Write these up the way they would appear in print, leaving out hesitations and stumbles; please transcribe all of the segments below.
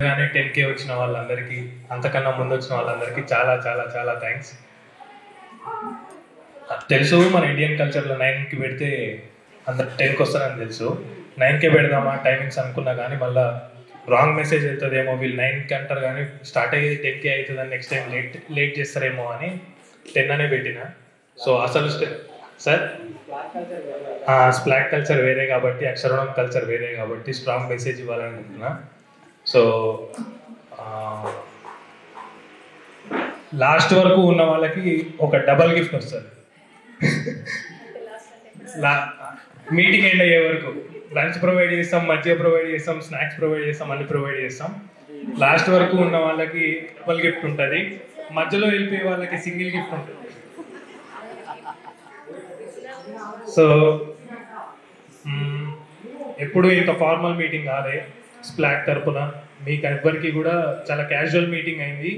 కానీ 10K వచ్చిన వాళ్ళందరికీ, అంతకన్నా ముందు వచ్చిన వాళ్ళందరికీ చాలా చాలా చాలా థ్యాంక్స్. తెలుసు మన ఇండియన్ కల్చర్లో 9కి పెడితే అందరు 10కి వస్తారని తెలుసు. 9కే పెడదామా టైమింగ్స్ అనుకున్నా కానీ మళ్ళీ రాంగ్ మెసేజ్ వెళ్తుందేమో, వీళ్ళు 9కి అంటారు కానీ స్టార్ట్ అయ్యేది 10K అవుతుందని నెక్స్ట్ టైం లేట్ చేస్తారేమో అని 10 అనే పెట్టిన. సో అసలు సార్ స్ప్లాట్ కల్చర్ వేరే కాబట్టి, అక్షరవనం కల్చర్ వేరే కాబట్టి స్ట్రాంగ్ మెసేజ్ ఇవ్వాలనుకుంటున్నా. సో లాస్ట్ వరకు ఉన్న వాళ్ళకి ఒక డబల్ గిఫ్ట్ వస్తుంది. మీటింగ్ ఎండ్ అయ్యే వరకు లంచ్ ప్రొవైడ్ చేస్తాం, మధ్య ప్రొవైడ్ చేస్తాం, స్నాక్స్ ప్రొవైడ్ చేస్తాం, అన్ని ప్రొవైడ్ చేస్తాం. లాస్ట్ వరకు ఉన్న వాళ్ళకి డబల్ గిఫ్ట్ ఉంటుంది, మధ్యలో వెళ్ళిపోయే వాళ్ళకి సింగిల్ గిఫ్ట్ ఉంటుంది. సో ఎప్పుడు ఇంత ఫార్మల్ మీటింగ్ కాదే స్ప్లాట్ తరపున, మీకు ఎవ్వరికి కూడా చాలా క్యాజువల్ మీటింగ్ అయింది.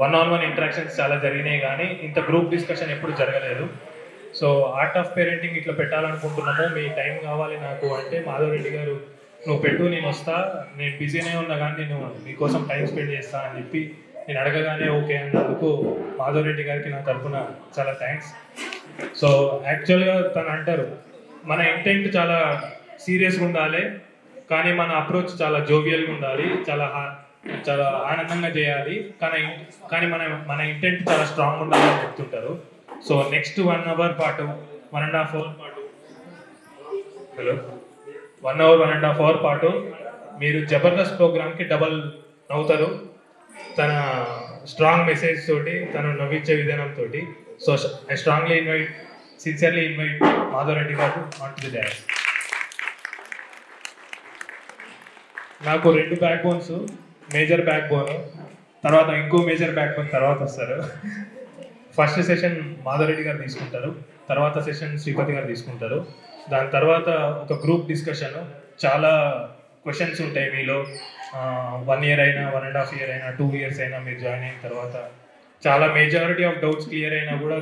1-on-1 ఇంటరాక్షన్స్ చాలా జరిగినాయి కానీ ఇంత గ్రూప్ డిస్కషన్ ఎప్పుడు జరగలేదు. సో ఆర్ట్ ఆఫ్ పేరెంటింగ్ ఇట్లా పెట్టాలనుకుంటున్నాము, మీ టైం కావాలి నాకు అంటే మాధవ్ రెడ్డి గారు నువ్వు పెట్టు, నేను వస్తా, నేను బిజీనే ఉన్నా కానీ నేను మీకోసం టైం స్పెండ్ చేస్తా అని చెప్పి నేను అడగగానే ఓకే అన్నందుకు మాధవ్ రెడ్డి గారికి నా తరఫున చాలా థ్యాంక్స్. సో యాక్చువల్గా తను అంటారు మన ఇంటెంట్ చాలా సీరియస్గా ఉండాలి కానీ మన అప్రోచ్ చాలా జోవియల్గా ఉండాలి, చాలా ఆనందంగా చేయాలి, కానీ మన ఇంటెంట్ చాలా స్ట్రాంగ్ ఉండాలని చెప్తుంటారు. సో నెక్స్ట్ 1 అవర్ పాటు 1.5 అవర్ పాటు 1.5 అవర్ పాటు మీరు జబర్దస్త్ ప్రోగ్రామ్కి డబల్ నవ్వుతారు తన స్ట్రాంగ్ మెసేజ్ తోటి, తను నవ్వించే విధానంతో. So I strongly sincerely invite Madhav Reddy గారు ఆన్ టు ది డాన్స్. నాకు 2 back bones, major back bone తర్వాత ఇంకో మేజర్ బ్యాక్ బోన్ తర్వాత వస్తారు. ఫస్ట్ సెషన్ మాధవ్ రెడ్డి గారు తీసుకుంటారు, తర్వాత సెషన్ శ్రీపతి గారు తీసుకుంటారు. దాని తర్వాత ఒక గ్రూప్ డిస్కషన్, చాలా క్వశ్చన్స్ ఉంటాయి మీలో. 1 ఇయర్ అయినా 1.5 ఇయర్ అయినా 2 ఇయర్స్ అయినా మీరు జాయిన్ అయిన తర్వాత చాలా మెజారిటీ ఆఫ్ డౌట్స్ క్లియర్ అయినా కూడా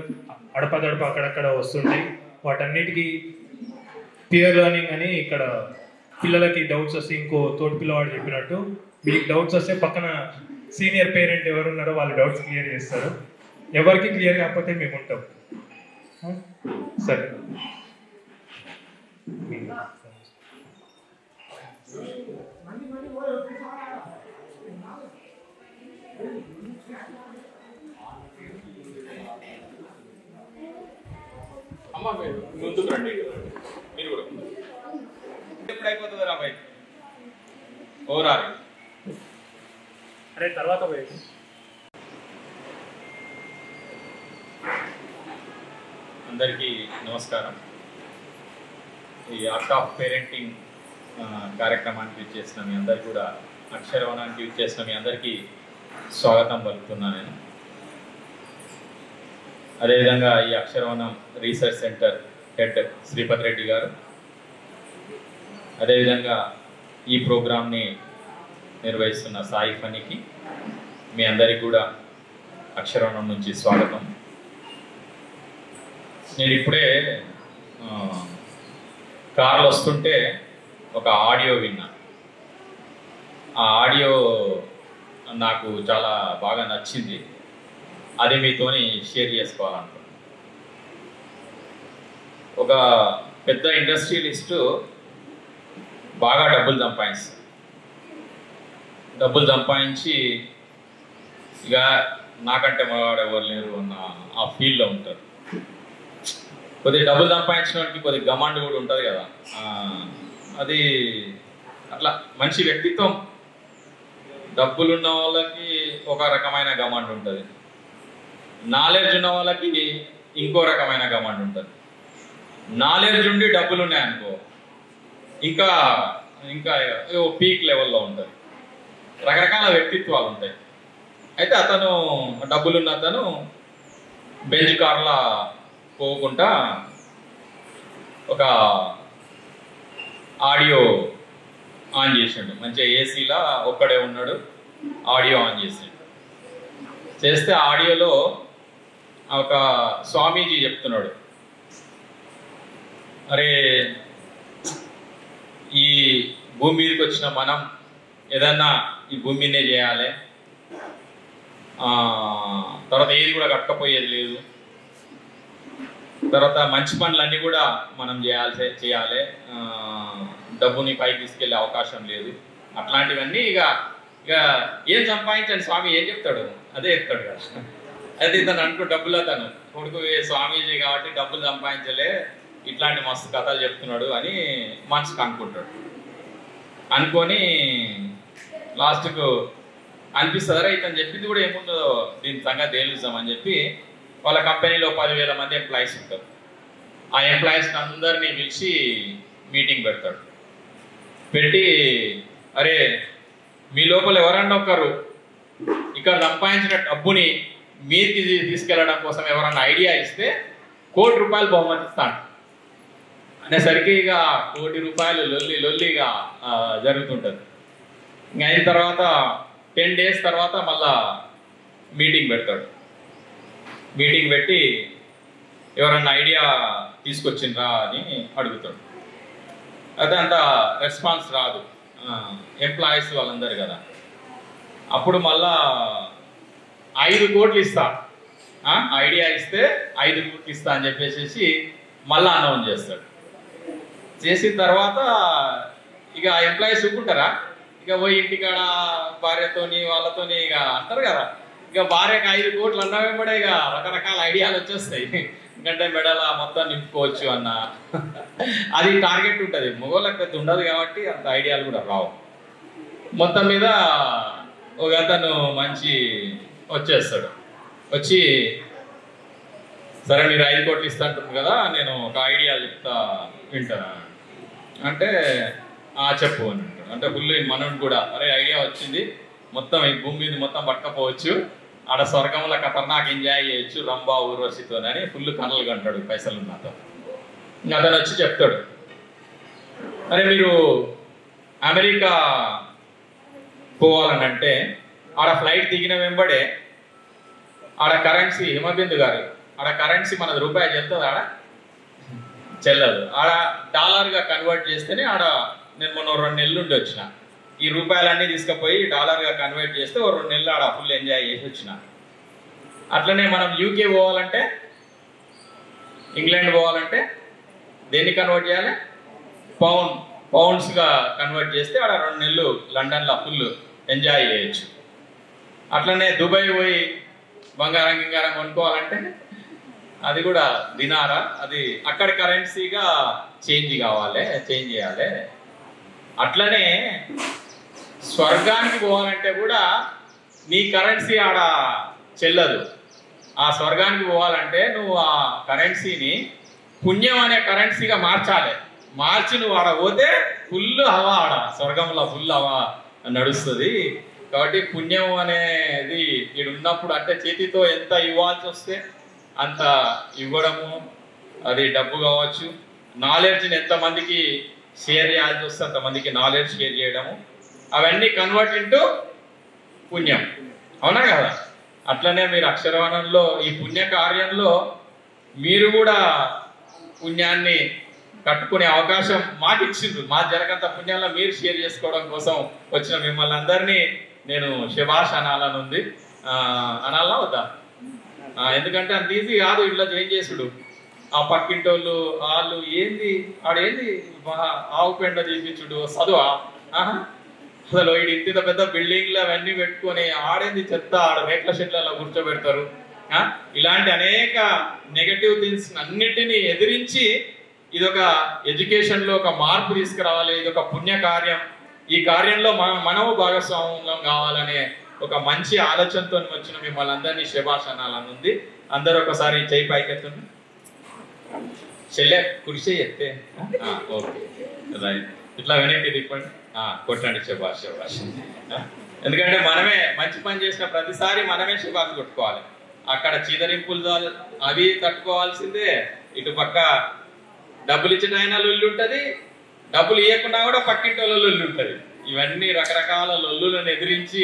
అడపదడప అక్కడక్కడ వస్తుంటాయి. వాటన్నిటికీ పియర్ లెర్నింగ్ అని ఇక్కడ పిల్లలకి డౌట్స్ వస్తే ఇంకో తోటి పిల్లవాడు చెప్పినట్టు మీకు డౌట్స్ వస్తే పక్కన సీనియర్ పేరెంట్ ఎవరున్నారో వాళ్ళు డౌట్స్ క్లియర్ చేస్తారు. ఎవరికి క్లియర్ కాకపోతే మేము ఉంటాం. సరే అమ్మ మీరు ముందుకు రండి, మీరు కూడా ఎప్పుడు అయిపోతుంది రా బైక్ ఓరాలి అరే తర్వాత పోయేది. అందరికీ నమస్కారం. ఈ ఆర్ట్ ఆఫ్ పేరెంటింగ్ కార్యక్రమానికి ఇచ్చేసిన మీ అందరికీ కూడా, అక్షరవనానికి ఇచ్చేసిన మీ అందరికీ స్వాగతం పలుకుతున్నాను నేను. అదేవిధంగా ఈ Aksharavanam research centre head Sripathi Reddy గారు, అదేవిధంగా ఈ ప్రోగ్రామ్ని నిర్వహిస్తున్న సాయి ఫనీకి మీ అందరికీ కూడా అక్షరవనం నుంచి స్వాగతం. నేను ఇప్పుడే కార్లో వస్తుంటే ఒక ఆడియో విన్నా. ఆ ఆడియో నాకు చాలా బాగా నచ్చింది, అది మీతోని షేర్ చేసుకోవాలనుకుంటున్నాను. ఒక పెద్ద ఇండస్ట్రియలిస్టు బాగా డబ్బులు సంపాదించి ఇక నాకంటే మగవాడు ఎవరు లేరు అన్న ఆ ఫీల్డ్లో ఉంటారు. కొద్దిగా డబ్బులు సంపాదించిన వాడికి కొద్దిగా గమాండ్ కూడా ఉంటుంది కదా, అది అట్లా మంచి వ్యక్తిత్వం. డబ్బులు ఉన్న వాళ్ళకి ఒక రకమైన గమాండ్ ఉంటుంది, నాలెడ్జ్ ఉన్న వాళ్ళకి ఇంకో రకమైన గమాండ్ ఉంటుంది. నాలెడ్జ్ ఉండి డబ్బులు ఉన్నాయనుకో ఇంకా ఇంకా పీక్ లెవెల్లో ఉంటుంది. రకరకాల వ్యక్తిత్వాలు ఉంటాయి. అయితే అతను డబ్బులున్న అతను బెంజ్ కార్లా పోకుండా ఒక ఆడియో ఆన్ చేసాడు. మంచిగా ఏసీలా ఒక్కడే ఉన్నాడు, ఆడియో ఆన్ చేసాడు. చేస్తే ఆడియోలో ఒక స్వామీజీ చెప్తున్నాడు, అరే ఈ భూమి మీదకి వచ్చిన మనం ఏదన్నా ఈ భూమి మీదే చేయాలి, తర్వాత ఏది కూడా కట్టకపోయేది లేదు, తర్వాత మంచి పనులన్నీ కూడా మనం చేయాలి, డబ్బుని పైకి తీసుకెళ్లే అవకాశం లేదు. అట్లాంటివన్నీ ఇక ఏం సంపాదించండి స్వామి ఏం చెప్తాడు అదే చెప్తాడు కదా. అయితే ఇతను అనుకో డబ్బులో తను కొడుకు స్వామీజీ కాబట్టి డబ్బులు సంపాదించలే, ఇట్లాంటి మస్తు కథలు చెప్తున్నాడు అని మనసుకు అనుకుంటాడు. అనుకొని లాస్ట్కు అనిపిస్తుందరా ఇతను చెప్పింది కూడా ఏముందో దీని సంగతి తేలుస్తామని చెప్పి వాళ్ళ కంపెనీలో 10,000 మంది ఎంప్లాయీస్ ఉంటారు. ఆ ఎంప్లాయీస్ని అందరినీ పిలిచి మీటింగ్ పెడతాడు. పెట్టి అరే మీ లోపల ఎవరన్నా ఒకరు ఇక్కడ సంపాదించిన డబ్బుని మీరికి తీసుకెళ్లడం కోసం ఎవరన్నా ఐడియా ఇస్తే ₹1,00,00,000 బహుమతి ఇస్తాను అనేసరికి ఇక ₹1,00,00,000 లొల్లిగా జరుగుతుంటుంది. ఇంకా అయిన తర్వాత 10 days తర్వాత మళ్ళా మీటింగ్ పెడతాడు. మీటింగ్ పెట్టి ఎవరన్నా ఐడియా తీసుకొచ్చిండ్రా అని అడుగుతాడు. అయితే అంత రెస్పాన్స్ రాదు ఎంప్లాయీస్ వాళ్ళందరూ కదా. అప్పుడు మళ్ళా 5 కోట్లు ఇస్తా, ఐడియా ఇస్తే 5 కోట్లు ఇస్తా అని చెప్పేసి మళ్ళా అనౌన్స్ చేస్తాడు. చేసిన తర్వాత ఇక ఎంప్లాయీస్ ఊరుకుంటారా, ఇక పోయి ఇంటికాడ భార్యతోని వాళ్ళతోని ఇక అంటారు కదా, ఇక భార్యకు 5 కోట్లు అన్నా వెంబడే ఇక రకరకాల ఐడియాలు వచ్చేస్తాయి. ఎందుకంటే మెడల మొత్తం నింపుకోవచ్చు అన్న అది టార్గెట్ ఉంటుంది. మగవాళ్ళకి పెద్ద ఉండదు కాబట్టి అంత ఐడియాలు కూడా రావు. మొత్తం మీద ఒక అతను మంచి వచ్చేస్తాడు. వచ్చి సరే మీరు 5 కోట్లు ఇస్తాంటారు కదా, నేను ఒక ఐడియా చెప్తా వింటాను అంటే చెప్పు అని అంటాడు. అంటే ఫుల్ మనోడు కూడా అరే ఐడియా వచ్చింది, మొత్తం ఈ భూమి మీద మొత్తం పట్టుకపోవచ్చు, ఆడ స్వర్గంలో ఖతర్నాక్ ఎంజాయ్ చేయొచ్చు రంభా ఊర్వశితో అని ఫుల్ కనలు కంటాడు పైసలు ఉన్నతో. ఇంకా అతను వచ్చి చెప్తాడు, అరే మీరు అమెరికా పోవాలనంటే ఆడ ఫ్లైట్ దిగిన వెంబడే ఆడ కరెన్సీ హిమబిందు గారు ఆడ కరెన్సీ మనది రూపాయి చెల్తుంది, ఆడ చెల్లదు. ఆడ డాలర్గా కన్వర్ట్ చేస్తేనే ఆడ నేను మొన్న 2 నెలలు ఉండి వచ్చిన, ఈ రూపాయలన్నీ తీసుకుపోయి డాలర్గా కన్వర్ట్ చేస్తే 2 నెలలు ఆడ ఫుల్ ఎంజాయ్ చేసి వచ్చిన. అట్లనే మనం యూకే పోవాలంటే ఇంగ్లాండ్ పోవాలంటే దేన్ని కన్వర్ట్ చేయాలి, పౌండ్స్గా కన్వర్ట్ చేస్తే ఆడ 2 నెలలు లండన్లో ఫుల్ ఎంజాయ్ చేయొచ్చు. అట్లనే దుబాయ్ పోయి బంగారం కొనుక్కోవాలంటే అది కూడా దినారా, అది అక్కడ కరెన్సీగా చేంజ్ చేయాలి. అట్లనే స్వర్గానికి పోవాలంటే కూడా నీ కరెన్సీ ఆడ చెల్లదు. ఆ స్వర్గానికి పోవాలంటే నువ్వు ఆ కరెన్సీని పుణ్యం అనే కరెన్సీగా మార్చి నువ్వు ఆడ పోతే ఫుల్ హవా, ఆడ స్వర్గంలో ఫుల్ హవా నడుస్తుంది. కాబట్టి పుణ్యం అనేది ఇక్కడ ఉన్నప్పుడు అంటే చేతితో ఎంత ఇవ్వాల్సి వస్తే అంత ఇవ్వడము, అది డబ్బు కావచ్చు, నాలెడ్జ్ని ఎంతమందికి షేర్ చేయాల్సి వస్తే అంతమందికి నాలెడ్జ్ షేర్ చేయడము, అవన్నీ కన్వర్ట్ ఇంటూ పుణ్యం. అవునా కదా? అట్లనే మీరు అక్షరవనంలో ఈ పుణ్య కార్యంలో మీరు కూడా పుణ్యాన్ని కట్టుకునే అవకాశం మాకు ఇచ్చిండ్రు. మా జరగంత పుణ్యంలో మీరు షేర్ చేసుకోవడం కోసం వచ్చిన మిమ్మల్ని అందరినీ నేను శభాష్ అనాలనుంది. అనాలా వద్దా? ఎందుకంటే అంత ఈజీ కాదు ఇట్లా చేంజ్ చేసుడు. ఆ పక్కింటోళ్ళు వాళ్ళు ఏంది ఆడేంది ఆవు పెండ తీపించుడు చదువా, అసలు వీడు ఇంత పెద్ద బిల్డింగ్లు అవన్నీ పెట్టుకొని ఆడేంది చెత్త, ఆడ రేట్ల షెడ్లలో కూర్చోబెడతారు. ఇలాంటి అనేక నెగటివ్ థింగ్స్ అన్నిటినీ ఎదిరించి ఇదొక ఎడ్యుకేషన్ లో ఒక మార్పు తీసుకురావాలి, ఇది ఒక పుణ్య కార్యం, ఈ కార్యంలో మనము భాగస్వామ్యం కావాలనే ఒక మంచి ఆలోచనతో వచ్చిన మిమ్మల్ని అందరినీ శభాష్ అనాలని ఉంది. అందరూ ఒకసారి చేయి పైకెత్తండి. చెల్లె కృషి ఎత్తే ఓకే రైట్, ఇట్లా వెనక్కి తిప్పండి, కొట్టండి శభాష్. ఎందుకంటే మనమే మంచి పని చేసిన ప్రతిసారి మనమే శభాష్ కొట్టుకోవాలి. అక్కడ చీదరింపులు అవి తట్టుకోవాల్సిందే, ఇటు పక్క డబ్బులు ఇచ్చిన ఆయన లొల్లి ఉంటుంది, డబ్బులు ఇవ్వకుండా కూడా పక్కింటి లొల్లి ఉంటుంది. ఇవన్నీ రకరకాల లొల్లులను ఎదిరించి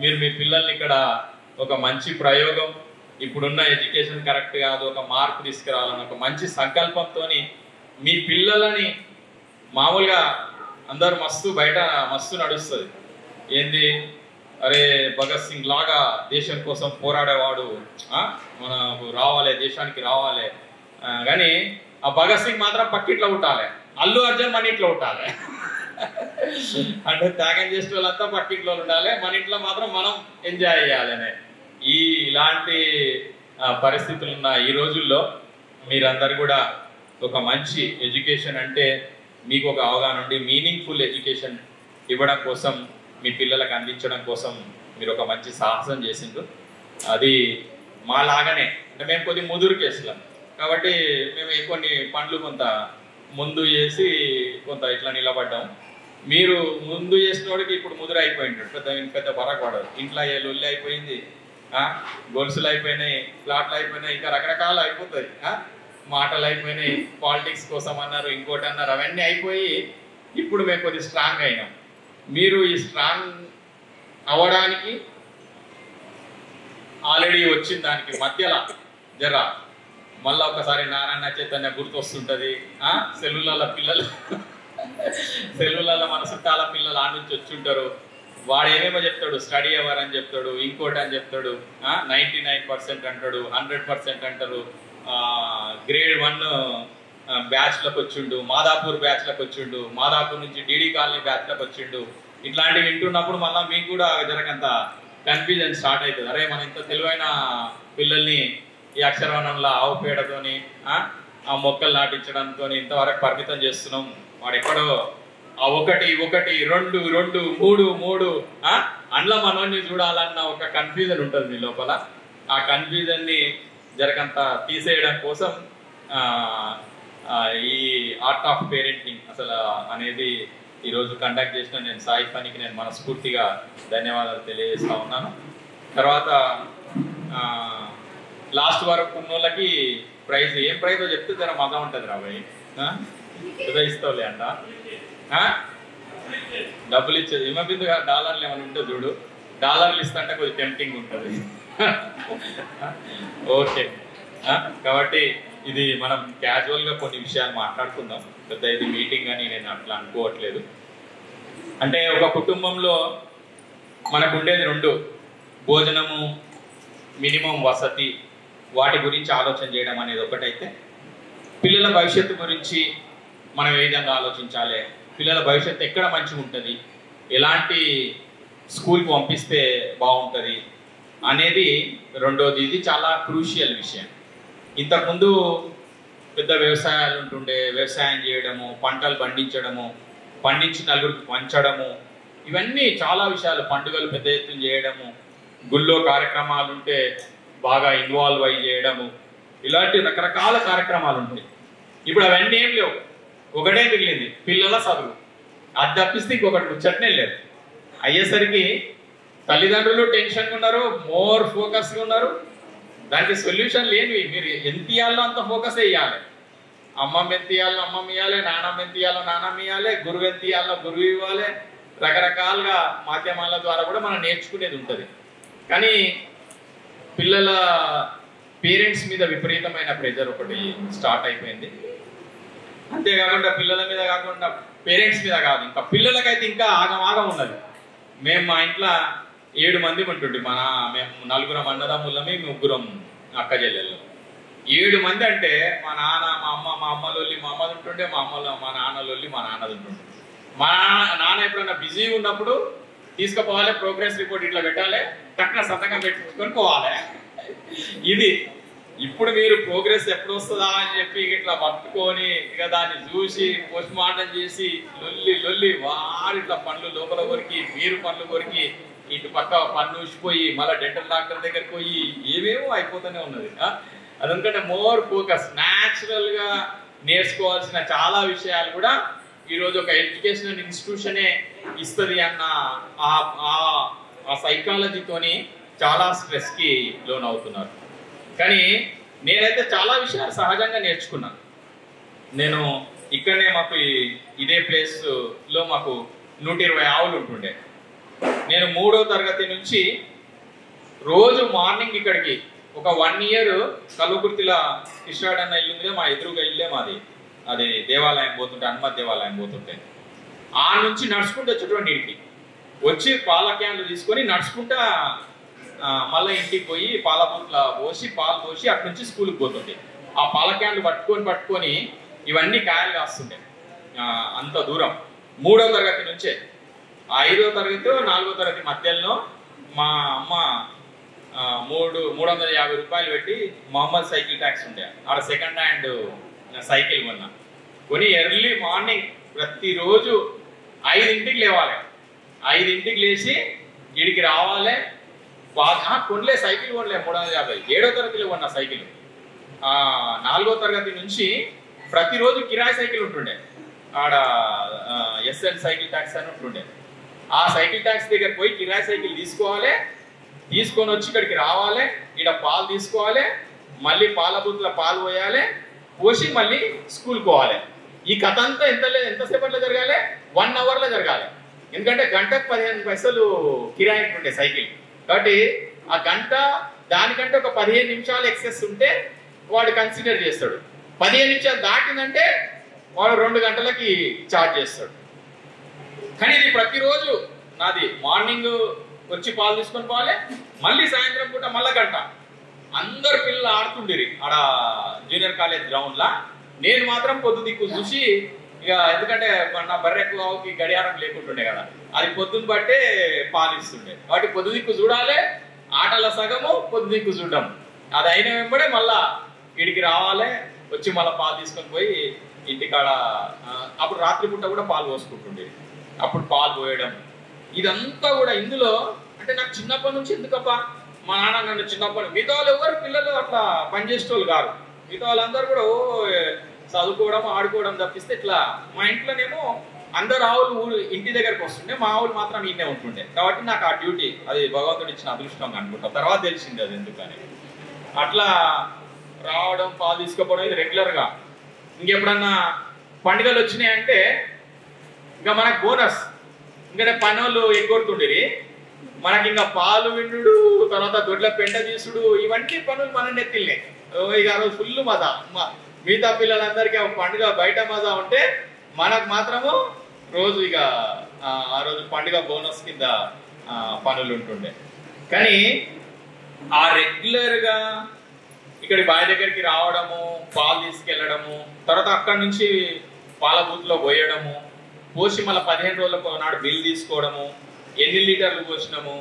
మీరు మీ పిల్లల్ని ఇక్కడ ఒక మంచి ప్రయోగం, ఇప్పుడున్న ఎడ్యుకేషన్ కరెక్ట్ కాదు, ఒక మార్పు తీసుకురావాలని ఒక మంచి సంకల్పంతో మీ పిల్లలని మామూలుగా అందరు మస్తు బయట మస్తు నడుస్తుంది ఏంది అరే భగత్ సింగ్ లాగా దేశం కోసం పోరాడేవాడు మనకు రావాలి, దేశానికి రావాలి. కానీ ఆ భగత్ సింగ్ మాత్రం పక్కిట్లో ఉండాలి, అల్లు అర్జున్ మన ఇంట్లో ఉండాలి. అంటే త్యాగం చేసే వాళ్ళంతా పక్కింట్లో ఉండాలి, మన ఇంట్లో మాత్రం మనం ఎంజాయ్ చేయాలనే ఇలాంటి పరిస్థితులు ఉన్న ఈ రోజుల్లో మీరందరూ కూడా ఒక మంచి ఎడ్యుకేషన్ అంటే మీకు ఒక అవగాహన ఉండి మీనింగ్ఫుల్ ఎడ్యుకేషన్ ఇవ్వడం కోసం, మీ పిల్లలకు అందించడం కోసం మీరు ఒక మంచి సాహసం చేసిండ్రు. అది మా లాగానే, అంటే మేము కొద్ది ముదురు కేసులం కాబట్టి మేము కొన్ని పనులు కొంత ముందు చేసి కొంత ఇట్లా నిలబడ్డాం. మీరు ముందు చేసిన వాడికి ఇప్పుడు ముదురు అయిపోయింటాడు, పెద్ద పరాకు పడదు. ఇంట్లో లొల్లి అయిపోయింది, గొలుసులు అయిపోయినాయి, ప్లాట్లు అయిపోయినాయి, ఇంకా రకరకాలు అయిపోతుంది, మాటలు అయిపోయినాయి, పాలిటిక్స్ కోసం అన్నారు, ఇంకోటి అన్నారు, అవన్నీ అయిపోయి ఇప్పుడు మేము కొద్ది స్ట్రాంగ్ అయినాం. మీరు ఈ స్ట్రాంగ్ అవ్వడానికి ఆల్రెడీ వచ్చిన దానికి మధ్యలో జర మళ్ళీ ఒకసారి నారాయణ చైతన్య గుర్తొస్తుంటుంది. సెల్లులలో మన చుట్టాల పిల్లలు ఆ నుంచి వచ్చి ఉంటారు. వాడు ఏమేమో చెప్తాడు, స్టడీ అవర్ అని చెప్తాడు, ఇంకోటి అని చెప్తాడు, 99% అంటాడు, 100% అంటారు. గ్రేడ్ 1 బ్యాచ్లకు వచ్చిండు, మాదాపూర్ బ్యాచ్లకు వచ్చిండు, మాదాపూర్ నుంచి డీడీ కాలనీ బ్యాచ్లకు వచ్చిండు. ఇట్లాంటివి వింటున్నప్పుడు మళ్ళీ మీకు కూడా జరగంత కన్ఫ్యూజన్ స్టార్ట్ అవుతుంది. అరే మనం ఇంత తెలివైన పిల్లల్ని ఈ అక్షరవనంలో ఆవు పేడతోని ఆ మొక్కలు నాటించడంతో ఇంతవరకు పరిమితం చేస్తున్నాం. వాడు ఎక్కడో ఆ ఒకటి 2 3 అండ్ల మనోని చూడాలన్న ఒక కన్ఫ్యూజన్ ఉంటుంది మీ లోపల. ఆ కన్ఫ్యూజన్ ని జరగంత తీసేయడం కోసం ఈ ఆర్ట్ ఆఫ్ పేరెంటింగ్ అసలు అనేది ఈరోజు కండక్ట్ చేసిన నేను సాయి పనికి నేను మనస్ఫూర్తిగా ధన్యవాదాలు తెలియజేస్తా ఉన్నాను. తర్వాత లాస్ట్ వరకు ఉన్న వాళ్ళకి ప్రైజ్, ఏం ప్రైజో చెప్తే జర మజా ఉంటుంది రాబోయ్, ఏదో ఇస్తావులే అంట. డబ్బులు ఇచ్చేది హిమబిందుగా డాలర్లు ఏమైనా ఉంటే చూడు, డాలర్లు ఇస్తుంటే కొద్దిగా టెంప్టింగ్ ఉంటుంది. ఓకే, కాబట్టి ఇది మనం క్యాజువల్గా కొన్ని విషయాలు మాట్లాడుకుందాం, పెద్ద ఇది మీటింగ్ అని నేను అట్లా అనుకోవట్లేదు. అంటే ఒక కుటుంబంలో మనకు ఉండేది 2, భోజనము, మినిమం వసతి, వాటి గురించి ఆలోచన చేయడం అనేది ఒకటైతే, పిల్లల భవిష్యత్తు గురించి మనం ఏ విధంగా ఆలోచించాలి, పిల్లల భవిష్యత్తు ఎక్కడ మంచిగా ఉంటుంది, ఎలాంటి స్కూల్కి పంపిస్తే బాగుంటుంది అనేది రెండోది. ఇది చాలా క్రూషియల్ విషయం. ఇంతకుముందు పెద్ద వ్యవసాయాలు ఉంటుండే, వ్యవసాయం చేయడము, పంటలు పండించడము, పండించి నలుగురికి పంచడము, ఇవన్నీ చాలా విషయాలు, పండుగలు పెద్ద ఎత్తున చేయడము, గుళ్ళో కార్యక్రమాలు ఉంటే బాగా ఇన్వాల్వ్ అయ్యి చేయడము, ఇలాంటి రకరకాల కార్యక్రమాలు ఉంటాయి. ఇప్పుడు అవన్నీ ఏం లేవు, ఒకటే మిగిలింది, పిల్లల చదువు. అది తప్పిస్తే ఇంకొకటి ముచ్చటనే లేదు. అయ్యేసరికి తల్లిదండ్రులు టెన్షన్గా ఉన్నారు, మోర్ ఫోకస్గా ఉన్నారు. దానికి సొల్యూషన్ లేనివి, మీరు ఎంత ఇవ్వాలో అంత ఫోకస్ ఇవ్వాలి. అమ్మమ్మ ఎంత ఇవ్వాలో అమ్మమ్మ ఇవ్వాలి, నాన్నమ్మ ఎంత ఇవ్వాలో నాన్నమ్మ ఇవ్వాలి, గురువు ఎంత ఇవ్వాలో గురువు ఇవ్వాలి. రకరకాలుగా మాధ్యమాల ద్వారా కూడా మనం నేర్చుకునేది ఉంటుంది. కానీ పిల్లల పేరెంట్స్ మీద విపరీతమైన ప్రెజర్ ఒకటి స్టార్ట్ అయిపోయింది. అంతేకాకుండా పిల్లల మీద కాకుండా పేరెంట్స్ మీద కాదు, ఇంకా పిల్లలకైతే ఇంకా ఆగం ఉన్నది. మేము మా ఇంట్లో 7 మంది ఉంటుండే, మేము 4 అన్నదమ్ములమే, 3 అక్క చెల్లెళ్ళు. 7 మంది అంటే మా నాన్న, మా అమ్మలొల్లి మా అమ్మది ఉంటుండే, మా నాన్నలొల్లి మా నాన్నది ఉంటుండే. మా నాన్న ఎప్పుడైనా బిజీగా ఉన్నప్పుడు తీసుకుపోవాలి, ప్రోగ్రెస్ రిపోర్ట్ ఇట్లా పెట్టాలి, టక్కున సంతకం పెట్టుకొని పోవాలి. ఇది ఇప్పుడు మీరు ప్రోగ్రెస్ ఎప్పుడు వస్తుందా అని చెప్పి ఇట్లా పట్టుకొని ఇక దాన్ని చూసి పోస్ట్ మార్టం చేసి లొల్లి వారు ఇట్లా పండ్లు లోపల కొరికి, మీరు పండ్లు కొరికి, ఇటు పక్క పన్ను ఊసిపోయి మళ్ళీ డెంటల్ డాక్టర్ దగ్గరికి పోయి ఏమేమో అయిపోతూనే ఉన్నది. అదనుకంటే మోర్ ఫోకస్, న్యాచురల్ గా నేర్చుకోవాల్సిన చాలా విషయాలు కూడా ఈరోజు ఒక ఎడ్యుకేషనల్ ఇన్స్టిట్యూషనే ఇస్తుంది అన్న ఆ సైకాలజీతోని చాలా స్ట్రెస్ కి లోన్ అవుతున్నారు. కానీ నేనైతే చాలా విషయాలు సహజంగా నేర్చుకున్నాను. నేను ఇక్కడనే మాకు ఇదే ప్లేస్ లో మాకు 120 ఆవులు ఉంటుండే. నేను 3వ తరగతి నుంచి రోజు మార్నింగ్ ఇక్కడికి ఒక 1 ఇయర్ కల్వకుర్తిలో ఇష్టాడ్ అన్న ఇల్లు ఉందే, మా ఎదురుగా ఇల్లే మాది. అది దేవాలయం పోతుంటే, హనుమత్ దేవాలయం పోతుంటే ఆ నుంచి నడుచుకుంటూ వచ్చేటువంటి ఇంటికి వచ్చి పాల క్యాన్లు తీసుకొని నడుచుకుంటా మళ్ళీ ఇంటికి పోయి పాల బూట్ల పోసి పాలు పోసి అటు నుంచి స్కూల్కి పోతుండే. ఆ పాల క్యాన్లు పట్టుకొని ఇవన్నీ కాయలు కాస్తుండే అంత దూరం. 3వ తరగతి నుంచే 5వ తరగతి 4వ తరగతి మధ్యలో మా అమ్మ 350 రూపాయలు పెట్టి మొహమ్మద్ సైకిల్ ట్యాక్స్ ఉండే, ఆడ సెకండ్ హ్యాండ్ సైకిల్ కొని ఎర్లీ మార్నింగ్ ప్రతిరోజు 5ంటికి లేవాలి. 5ంటికి లేచి ఇడికి రావాలి. కొనలే సైకిల్ కొనలే 350. 7వ తరగతిలో కొన్న సైకిల్. 4వ తరగతి నుంచి ప్రతిరోజు కిరాయి సైకిల్ ఉంటుండే, ఆడ ఎస్ఎన్ సైకిల్ ట్యాక్స్ అని ఉంటుండే. ఆ సైకిల్ ట్యాక్స్ దగ్గర పోయి కిరాయి సైకిల్ తీసుకోవాలి, తీసుకొని వచ్చి ఇక్కడికి రావాలి, ఇక్కడ పాలు తీసుకోవాలి, మళ్ళీ పాల బూత్లో పాలు పోయాలి, పోసి మళ్ళీ స్కూల్కి పోవాలి. ఈ కథ అంతా ఎంతసేపట్లో జరగాలి? 1 అవర్లో జరగాలి. ఎందుకంటే గంటకు 15 పైసలు కిరాయి ఉంటుండే సైకిల్. కాబట్టి ఆ గంట దానికంటే ఒక 15 నిమిషాలు ఎక్సెస్ ఉంటే వాడు కన్సిడర్ చేస్తాడు. 15 నిమిషాలు దాటిందంటే వాడు 2 గంటలకి ఛార్జ్ చేస్తాడు. కానీ ఇది ప్రతిరోజు నాది మార్నింగ్ వచ్చి పాలు తీసుకొని పోవాలి, మళ్ళీ సాయంత్రం పూట మళ్ళా గంట. అందరు పిల్లలు ఆడుతుండేరి ఆడ జూనియర్ కాలేజ్ గ్రౌండ్లా. నేను మాత్రం పొద్దు దిక్కు చూసి ఇక, ఎందుకంటే నా బర్రెకి గడియారం లేకుంటుండే కదా, అది పొద్దున్న బట్టే పాలిస్తుండే. కాబట్టి పొద్దు దిక్కు చూడాలి, ఆటల సగము పొద్దు దిక్కు చూడడం. అది అయిన వెంబడే మళ్ళా ఇడికి రావాలి, వచ్చి మళ్ళీ పాలు తీసుకొని పోయి ఇంటికాడ అప్పుడు రాత్రి పూట కూడా పాలు పోసుకుంటుండే. అప్పుడు పాలు పోయడం ఇదంతా కూడా ఇందులో. అంటే నాకు చిన్నప్పటి నుంచి ఎందుకబ్బా మా నాన్న నన్ను చిన్నప్పటి, మిగతా వాళ్ళు ఎవరు పిల్లలు అట్లా పనిచేసేవాళ్ళు కాదు. మిగతా వాళ్ళందరూ కూడా చదువుకోవడం ఆడుకోవడం తప్పిస్తే ఇట్లా. మా ఇంట్లోనేమో అందరు ఆవులు ఇంటి దగ్గరకు వస్తుండే, మా ఆవులు మాత్రం ఈయనే ఉంటుండే. కాబట్టి నాకు ఆ డ్యూటీ, అది భగవంతుడు ఇచ్చిన అదృష్టం అనుకుంటా. తర్వాత తెలిసింది అది ఎందుకని. అట్లా రావడం పాలు తీసుకుపోవడం ఇది రెగ్యులర్గా. ఇంకెప్పుడన్నా పండుగలు వచ్చినాయంటే ఇంకా మనకు బోనస్. ఎందుకంటే పనులు ఎగ్గొడుతుండేది మనకి. ఇంకా పాలు విండు, తర్వాత దొడ్ల పెండ తీసుడు, ఇవన్నీ పనులు మన నెత్తిల్నే. ఇక ఆ రోజు ఫుల్ మజా. మిగతా పిల్లలందరికీ పండుగ బయట మజా ఉంటే మనకు మాత్రము రోజు ఇక ఆ రోజు పండుగ బోనస్ కింద పనులు ఉంటుండే. కానీ ఆ రెగ్యులర్గా ఇక్కడి బావి దగ్గరికి రావడము, పాలు తీసుకెళ్లడము, తర్వాత అక్కడి నుంచి పాల బూత్లో పోయడము, పోసి మళ్ళీ 15 రోజులకు నాడు బిల్ తీసుకోవడము, ఎన్ని లీటర్లు పోసినాము,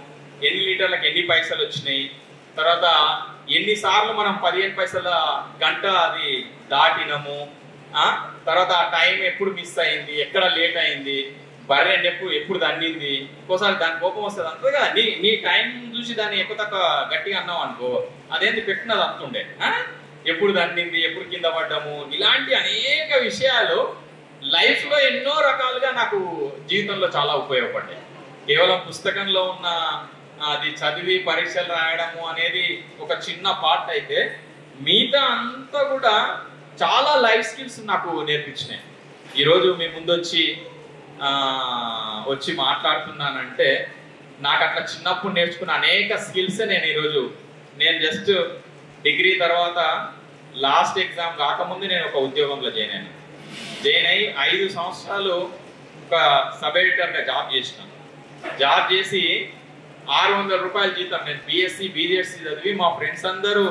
ఎన్ని లీటర్లకు ఎన్ని పైసలు వచ్చినాయి, తర్వాత ఎన్నిసార్లు మనం 15 పైసల గంట అది దాటినము, తర్వాత ఆ టైం ఎప్పుడు మిస్ అయింది, ఎక్కడ లేట్ అయింది, బర్రె ఎప్పుడు దండింది. ఒక్కోసారి దాని కోపం వస్తుంది అంతే కదా. నీ టైం చూసి దాన్ని ఎక్కువ తక్కువ గట్టిగా అన్నావు అనుకో, అదేంటి పెట్టినది అంతుండే. ఎప్పుడు దండింది, ఎప్పుడు కింద పడ్డాము, ఇలాంటి అనేక విషయాలు లైఫ్ లో ఎన్నో రకాలుగా నాకు జీవితంలో చాలా ఉపయోగపడ్డాయి. కేవలం పుస్తకంలో ఉన్న అది చదివి పరీక్షలు రాయడము అనేది ఒక చిన్న పార్ట్ అయితే, మిగతా అంతా కూడా చాలా లైఫ్ స్కిల్స్ నాకు నేర్పించినాయి. ఈరోజు మీ ముందు వచ్చి మాట్లాడుతున్నానంటే నాకు అట్లా చిన్నప్పుడు నేర్చుకున్న అనేక స్కిల్స్ నేను జస్ట్ డిగ్రీ తర్వాత లాస్ట్ ఎగ్జామ్ కాకముందు నేను ఒక ఉద్యోగంలో జాయిన్ అయ్యి 5 సంవత్సరాలు ఒక సబ్ ఎడిటర్గా జాబ్ చేసి 600 రూపాయల జీతం. నేను బిఎస్సి బీజెడ్సి చదివి మా ఫ్రెండ్స్ అందరూ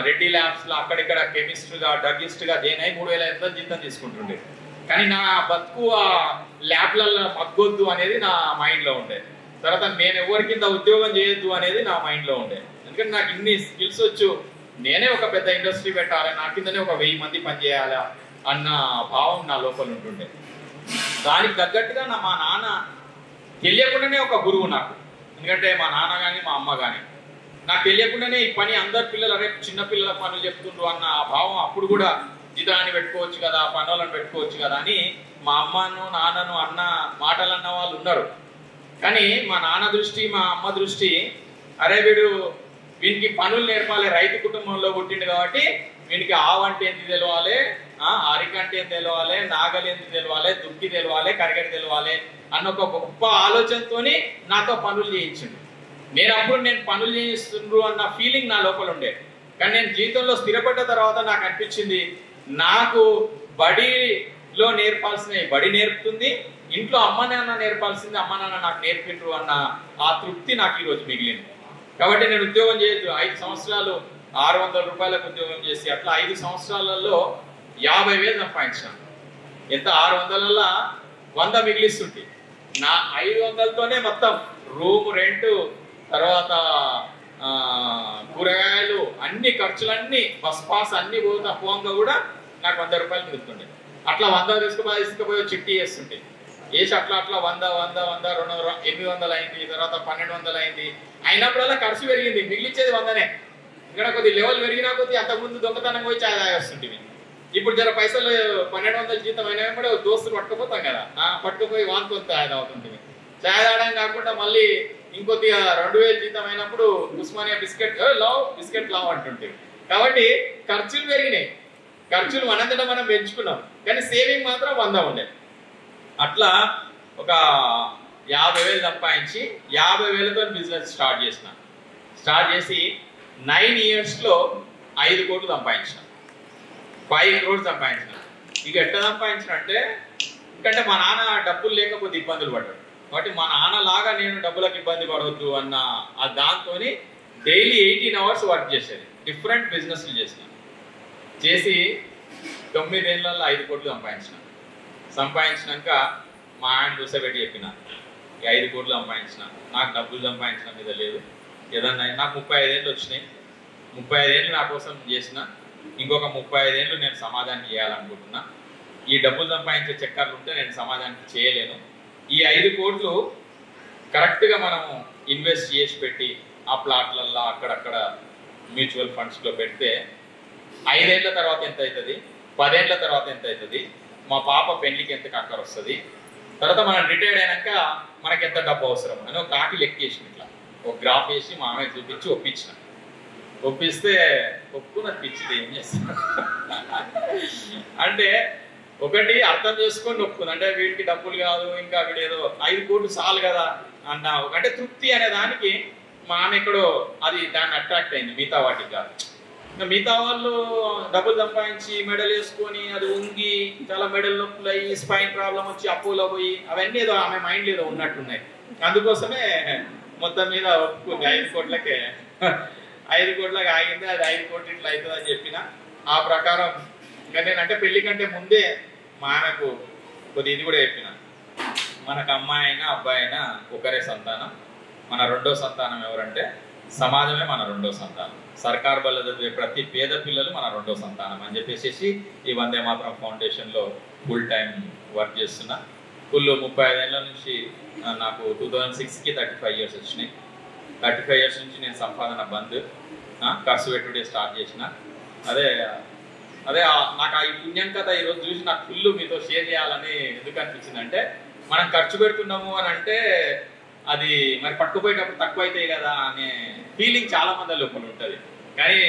రెడ్డి ల్యాబ్స్లో అక్కడిక్కడ కెమిస్ట్గా డ్రగిస్ట్గా జాయిన్ అయ్యి 3500 జీతం తీసుకుంటుండే. కానీ నా బతుకు ఆ ల్యాబ్లలో మగ్గొద్దు అనేది నా మైండ్లో ఉండేది. తర్వాత నేను ఎవరి కింద ఉద్యోగం చేయొద్దు అనేది నా మైండ్లో ఉండేది. ఎందుకంటే నాకు ఇన్ని స్కిల్స్ వచ్చు, నేనే ఒక పెద్ద ఇండస్ట్రీ పెట్టాలి, నా కిందనే ఒక 1000 మంది పనిచేయాలి అన్న భావం నా లోపల ఉంటుండే. దానికి తగ్గట్టుగా మా నాన్న తెలియకుండానే ఒక గురువు నాకు. ఎందుకంటే మా నాన్న కానీ మా అమ్మ కానీ నాకు తెలియకుండానే ఈ పని అందరు పిల్లలు రేపు చిన్న పిల్లల పనులు చెప్తుండ్రు అన్న ఆ భావం. అప్పుడు కూడా జీతాన్ని పెట్టుకోవచ్చు కదా, పనులను పెట్టుకోవచ్చు కదా అని మా అమ్మను నాన్నను అన్న మాటలు అన్న వాళ్ళు ఉన్నారు. కానీ మా నాన్న దృష్టి, మా అమ్మ దృష్టి, అరే వీనికి పనులు నేర్పాలి, రైతు కుటుంబంలో పుట్టిండు కాబట్టి వీనికి ఆవు అంటే ఏంటి తెలవాలి, అరిక అంటే ఏంటి తెలవాలి, నాగలి ఏంటి తెలవాలి, దుక్కి తెలవాలి, కరిగడి తెలవాలి అన్న ఒక గొప్ప ఆలోచనతోని నాతో పనులు చేయించిండు. నేను పనులు చేయిస్తుండ్రు అన్న ఫీలింగ్ నా లోపల ఉండే. కానీ నేను జీవితంలో స్థిరపడ్డ తర్వాత నాకు అనిపించింది, నాకు బడిలో నేర్పాల్సినవి బడి నేర్పుతుంది, ఇంట్లో అమ్మ నాన్న నేర్పాల్సింది అమ్మ నాన్న నాకు నేర్పిండ్రు అన్న ఆ తృప్తి నాకు ఈరోజు మిగిలింది. కాబట్టి నేను ఉద్యోగం చేయొద్దు, 5 సంవత్సరాలు 600 రూపాయలకు ఉద్యోగం చేసి అట్లా 5 సంవత్సరాలలో 50,000 సంపాదించాను. ఎంత 600లలో 100 మిగిలిస్తుంటే నా 500తోనే మొత్తం రూమ్ రెంట్, తర్వాత కూరగాయలు, అన్ని ఖర్చులన్నీ, బస్ పాస్ అన్ని పోగా కూడా నాకు 100 రూపాయలు మిగులుతుండే. అట్లా 100 తీసుకుపోయి చిట్టి వేస్తుంటే వేసి అట్లా 100 800 అయింది, తర్వాత 1200 అయింది. అయినప్పుడల్లా ఖర్చు పెరిగింది, మిగిలిచ్చేది 100నే. ఇక్కడ కొద్ది లెవెల్ పెరిగినా కొద్ది అంతకుముందు దొంగతనం పోయి చాయ్ తాగేస్తుంటుంది. ఇప్పుడు జర పైసలు 1200 జీతం అయినా కూడా దోస్తులు పట్టుకుపోతాం కదా, పట్టుకుపోయి వాంతుకొని చాయ్ తాగుతుంటుంది. చాయ్ తాగడం కాకుండా మళ్ళీ ఇంకొద్దిగా 2000 జీతం అయినప్పుడు ఉస్మానియా బిస్కెట్ లావ్ అంటుంటుంది. కాబట్టి ఖర్చులు పెరిగినాయి, ఖర్చులు మనంతటా మనం పెంచుకున్నాం, కానీ సేవింగ్ మాత్రం 100 ఉండేది. అట్లా ఒక 50,000 సంపాదించి 50,000తో బిజినెస్ స్టార్ట్ చేసి 9 ఇయర్స్లో 5 కోట్లు సంపాదించిన, 5 crores సంపాదించిన. ఇక ఎట్లా సంపాదించిన అంటే, ఎందుకంటే మా నాన్న డబ్బులు లేకపోతే ఇబ్బందులు పడ్డాడు, కాబట్టి మా నాన్న లాగా నేను డబ్బులకు ఇబ్బంది పడవద్దు అన్న దాంతో డైలీ 18 hours వర్క్ చేసేది, డిఫరెంట్ బిజినెస్లు చేసి 9 ఏళ్ళల్లో 5 కోట్లు సంపాదించినాక మా ఆయన కూర్చోబెట్టి చెప్పిన, 5 కోట్లు సంపాదించిన, నాకు డబ్బులు సంపాదించిన మీద లేదు, ఏదన్నా నాకు 35 ఏళ్ళు వచ్చినాయి, 35 ఏళ్ళు నా కోసం చేసిన, ఇంకొక 35 ఏళ్ళు నేను సమాజానికి చేయాలనుకుంటున్నా. ఈ డబ్బులు సంపాదించే చక్కర్లు ఉంటే నేను సమాజానికి చేయలేను. ఈ 5 కోట్లు కరెక్ట్గా మనం ఇన్వెస్ట్ చేసి పెట్టి ఆ ప్లాట్లల్లో అక్కడక్కడ మ్యూచువల్ ఫండ్స్లో పెడితే 5 ఏళ్ల తర్వాత ఎంత అవుతుంది, 10 ఏళ్ల తర్వాత ఎంత అవుతుంది, మా పాప పెళ్లికి ఎంత అక్కర వస్తుంది, తర్వాత మనం రిటైర్డ్ అయినాక మనకి ఎంత డబ్బు అవసరం అని ఒక కాకి లెక్కేసిన, ఇట్లా ఒక గ్రాఫ్ వేసి మా అమ్మాయి చూపించి ఒప్పిస్తే ఒప్పుకున్నది పిచ్చిది. ఏం చేస్తాను అంటే ఒకటి అర్థం చేసుకొని ఒప్పుకుంది, అంటే వీడికి డబ్బులు కాదు, ఇంకా వీడు ఏదో 5 కోట్లు చాలు కదా అన్న అంటే తృప్తి అనే దానికి మా ఆమె ఎక్కడో అది దాన్ని అట్రాక్ట్ అయింది, మిగతా వాటికి కాదు. ఇంకా మిగతా వాళ్ళు డబ్బులు సంపాదించి మెడల్ వేసుకొని అది ఉంగి చాలా మెడల్ నొప్పులు అయ్యి స్పైన్ ప్రాబ్లం వచ్చి అప్పులో పోయి అవన్నీ ఏదో ఆమె మైండ్ ఏదో ఉన్నట్టున్నాయి. అందుకోసమే మొత్తం మీద ఒప్పుకుంది 5 కోట్లకే. 5 కోట్లకి ఆగింది, అది 5 కోట్లు ఇట్లా అవుతుంది అని చెప్పిన. ఆ ప్రకారం ఇంకా నేనంటే పెళ్లి కంటే ముందే మా ఆమెకు కొద్ది ఇది కూడా చెప్పిన, మనకు అమ్మాయి అయినా అబ్బాయి అయినా ఒకరే సంతానం, మన 2వ సంతానం ఎవరంటే సమాజమే మన 2వ సంతానం, సర్కార్ బల్ల చదివే ప్రతి పేద పిల్లలు మన 2వ సంతానం అని చెప్పేసి ఈ Vande Mataram ఫౌండేషన్లో full time work చేస్తున్నా. ఫుల్ 35 ఏళ్ళ నుంచి నాకు 2006కి 35 years వచ్చినాయి. 35 years నుంచి నేను సంపాదన బంద్, ఖర్చు పెట్టుడే స్టార్ట్ చేసిన. అదే నాకు ఈ పుణ్యం కథ ఈరోజు చూసి నాకు ఫుల్ మీతో షేర్ చేయాలని ఎందుకు అనిపించింది అంటే, మనం ఖర్చు పెడుతున్నాము అని అంటే అది మరి పట్టుకుపోయేటప్పుడు తక్కువ అవుతాయి కదా అనే ఫీలింగ్ చాలా మంది లోపల ఉంటుంది. కానీ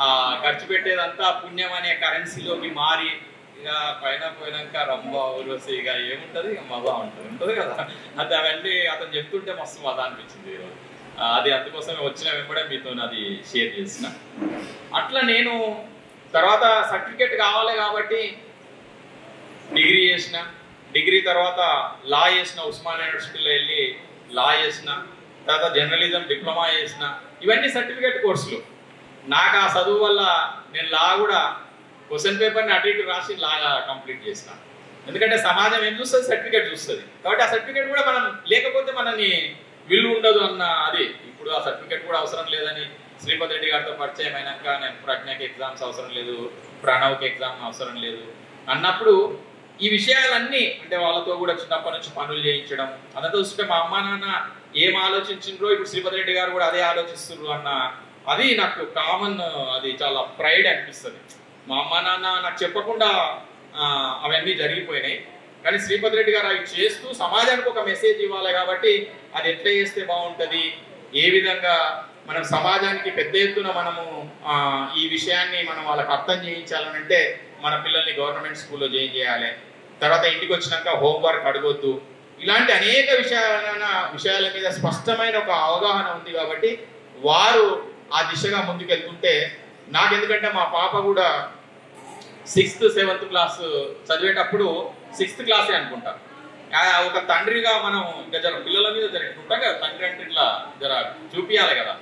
ఆ ఖర్చు పెట్టేదంతా పుణ్యం అనే కరెన్సీలోకి మారి ఇక పైన పోయినాక రంభ ఊర్వశి ఇక ఏముంటుంది, ఇక మజా ఉంటుంది కదా. అది అవన్నీ అతను చెప్తుంటే మస్తు మజా అనిపించింది ఈరోజు. అది అందుకోసమే వచ్చిన వెంబడే మీతో అది షేర్ చేసిన. అట్లా నేను తర్వాత సర్టిఫికేట్ కావాలి కాబట్టి డిగ్రీ చేసిన, డిగ్రీ తర్వాత లా చేసిన, ఉస్మానియా యూనివర్సిటీలో వెళ్ళి లా చేసిన, తర్వాత జర్నలిజం డిప్లొమా చేసిన. ఇవన్నీ సర్టిఫికేట్ కోర్సులు. నాకు ఆ చదువు వల్ల నేను లా కూడా క్వశ్చన్ పేపర్ని అటు ఇటు రాసి లా కంప్లీట్ చేసిన. ఎందుకంటే సమాజం ఏం చూస్తుంది, సర్టిఫికేట్ చూస్తుంది. కాబట్టి ఆ సర్టిఫికేట్ కూడా మనం లేకపోతే మనని విలువ ఉండదు అన్న అది. ఇప్పుడు ఆ సర్టిఫికేట్ కూడా అవసరం లేదని శ్రీపతి రెడ్డి గారితో పరిచయం అయినాక నేను ప్రజ్ఞకి ఎగ్జామ్స్ అవసరం లేదు, ప్రణవ్కి ఎగ్జామ్ అవసరం లేదు అన్నప్పుడు ఈ విషయాలన్నీ అంటే వాళ్ళతో కూడా చిన్నప్పటి నుంచి పనులు చేయించడం అదంతా చూస్తుంటే మా అమ్మ నాన్న ఏం ఆలోచించిండ్రో ఇప్పుడు శ్రీపతి రెడ్డి గారు కూడా అదే ఆలోచిస్తున్నారు అన్న అది నాకు కామన్, అది చాలా ప్రైడ్ అనిపిస్తుంది. మా అమ్మ నాన్న నాకు చెప్పకుండా అవన్నీ జరిగిపోయినాయి, కానీ శ్రీపతి రెడ్డి గారు అవి చేస్తూ సమాజానికి ఒక మెసేజ్ ఇవ్వాలి కాబట్టి అది ఎట్లా చేస్తే బాగుంటుంది, ఏ విధంగా మనం సమాజానికి పెద్ద ఎత్తున మనము ఈ విషయాన్ని మనం వాళ్ళకి అర్థం చేయించాలని అంటే మన పిల్లల్ని గవర్నమెంట్ స్కూల్లో జాయిన్ చేయాలి, తర్వాత ఇంటికి వచ్చినాక హోంవర్క్ అడగొద్దు, ఇలాంటి అనేక విషయాల మీద స్పష్టమైన ఒక అవగాహన ఉంది. కాబట్టి వారు ఆ దిశగా ముందుకెళ్తుంటే నాకు, ఎందుకంటే మా పాప కూడా 6th 7th క్లాస్ చదివేటప్పుడు 6th క్లాసే అనుకుంటా, ఒక తండ్రిగా మనం ఇంకా జర పిల్లల మీద జర ఉంటాం కదా, తండ్రి అంటే ఇట్లా జర చూపియాలి కదా.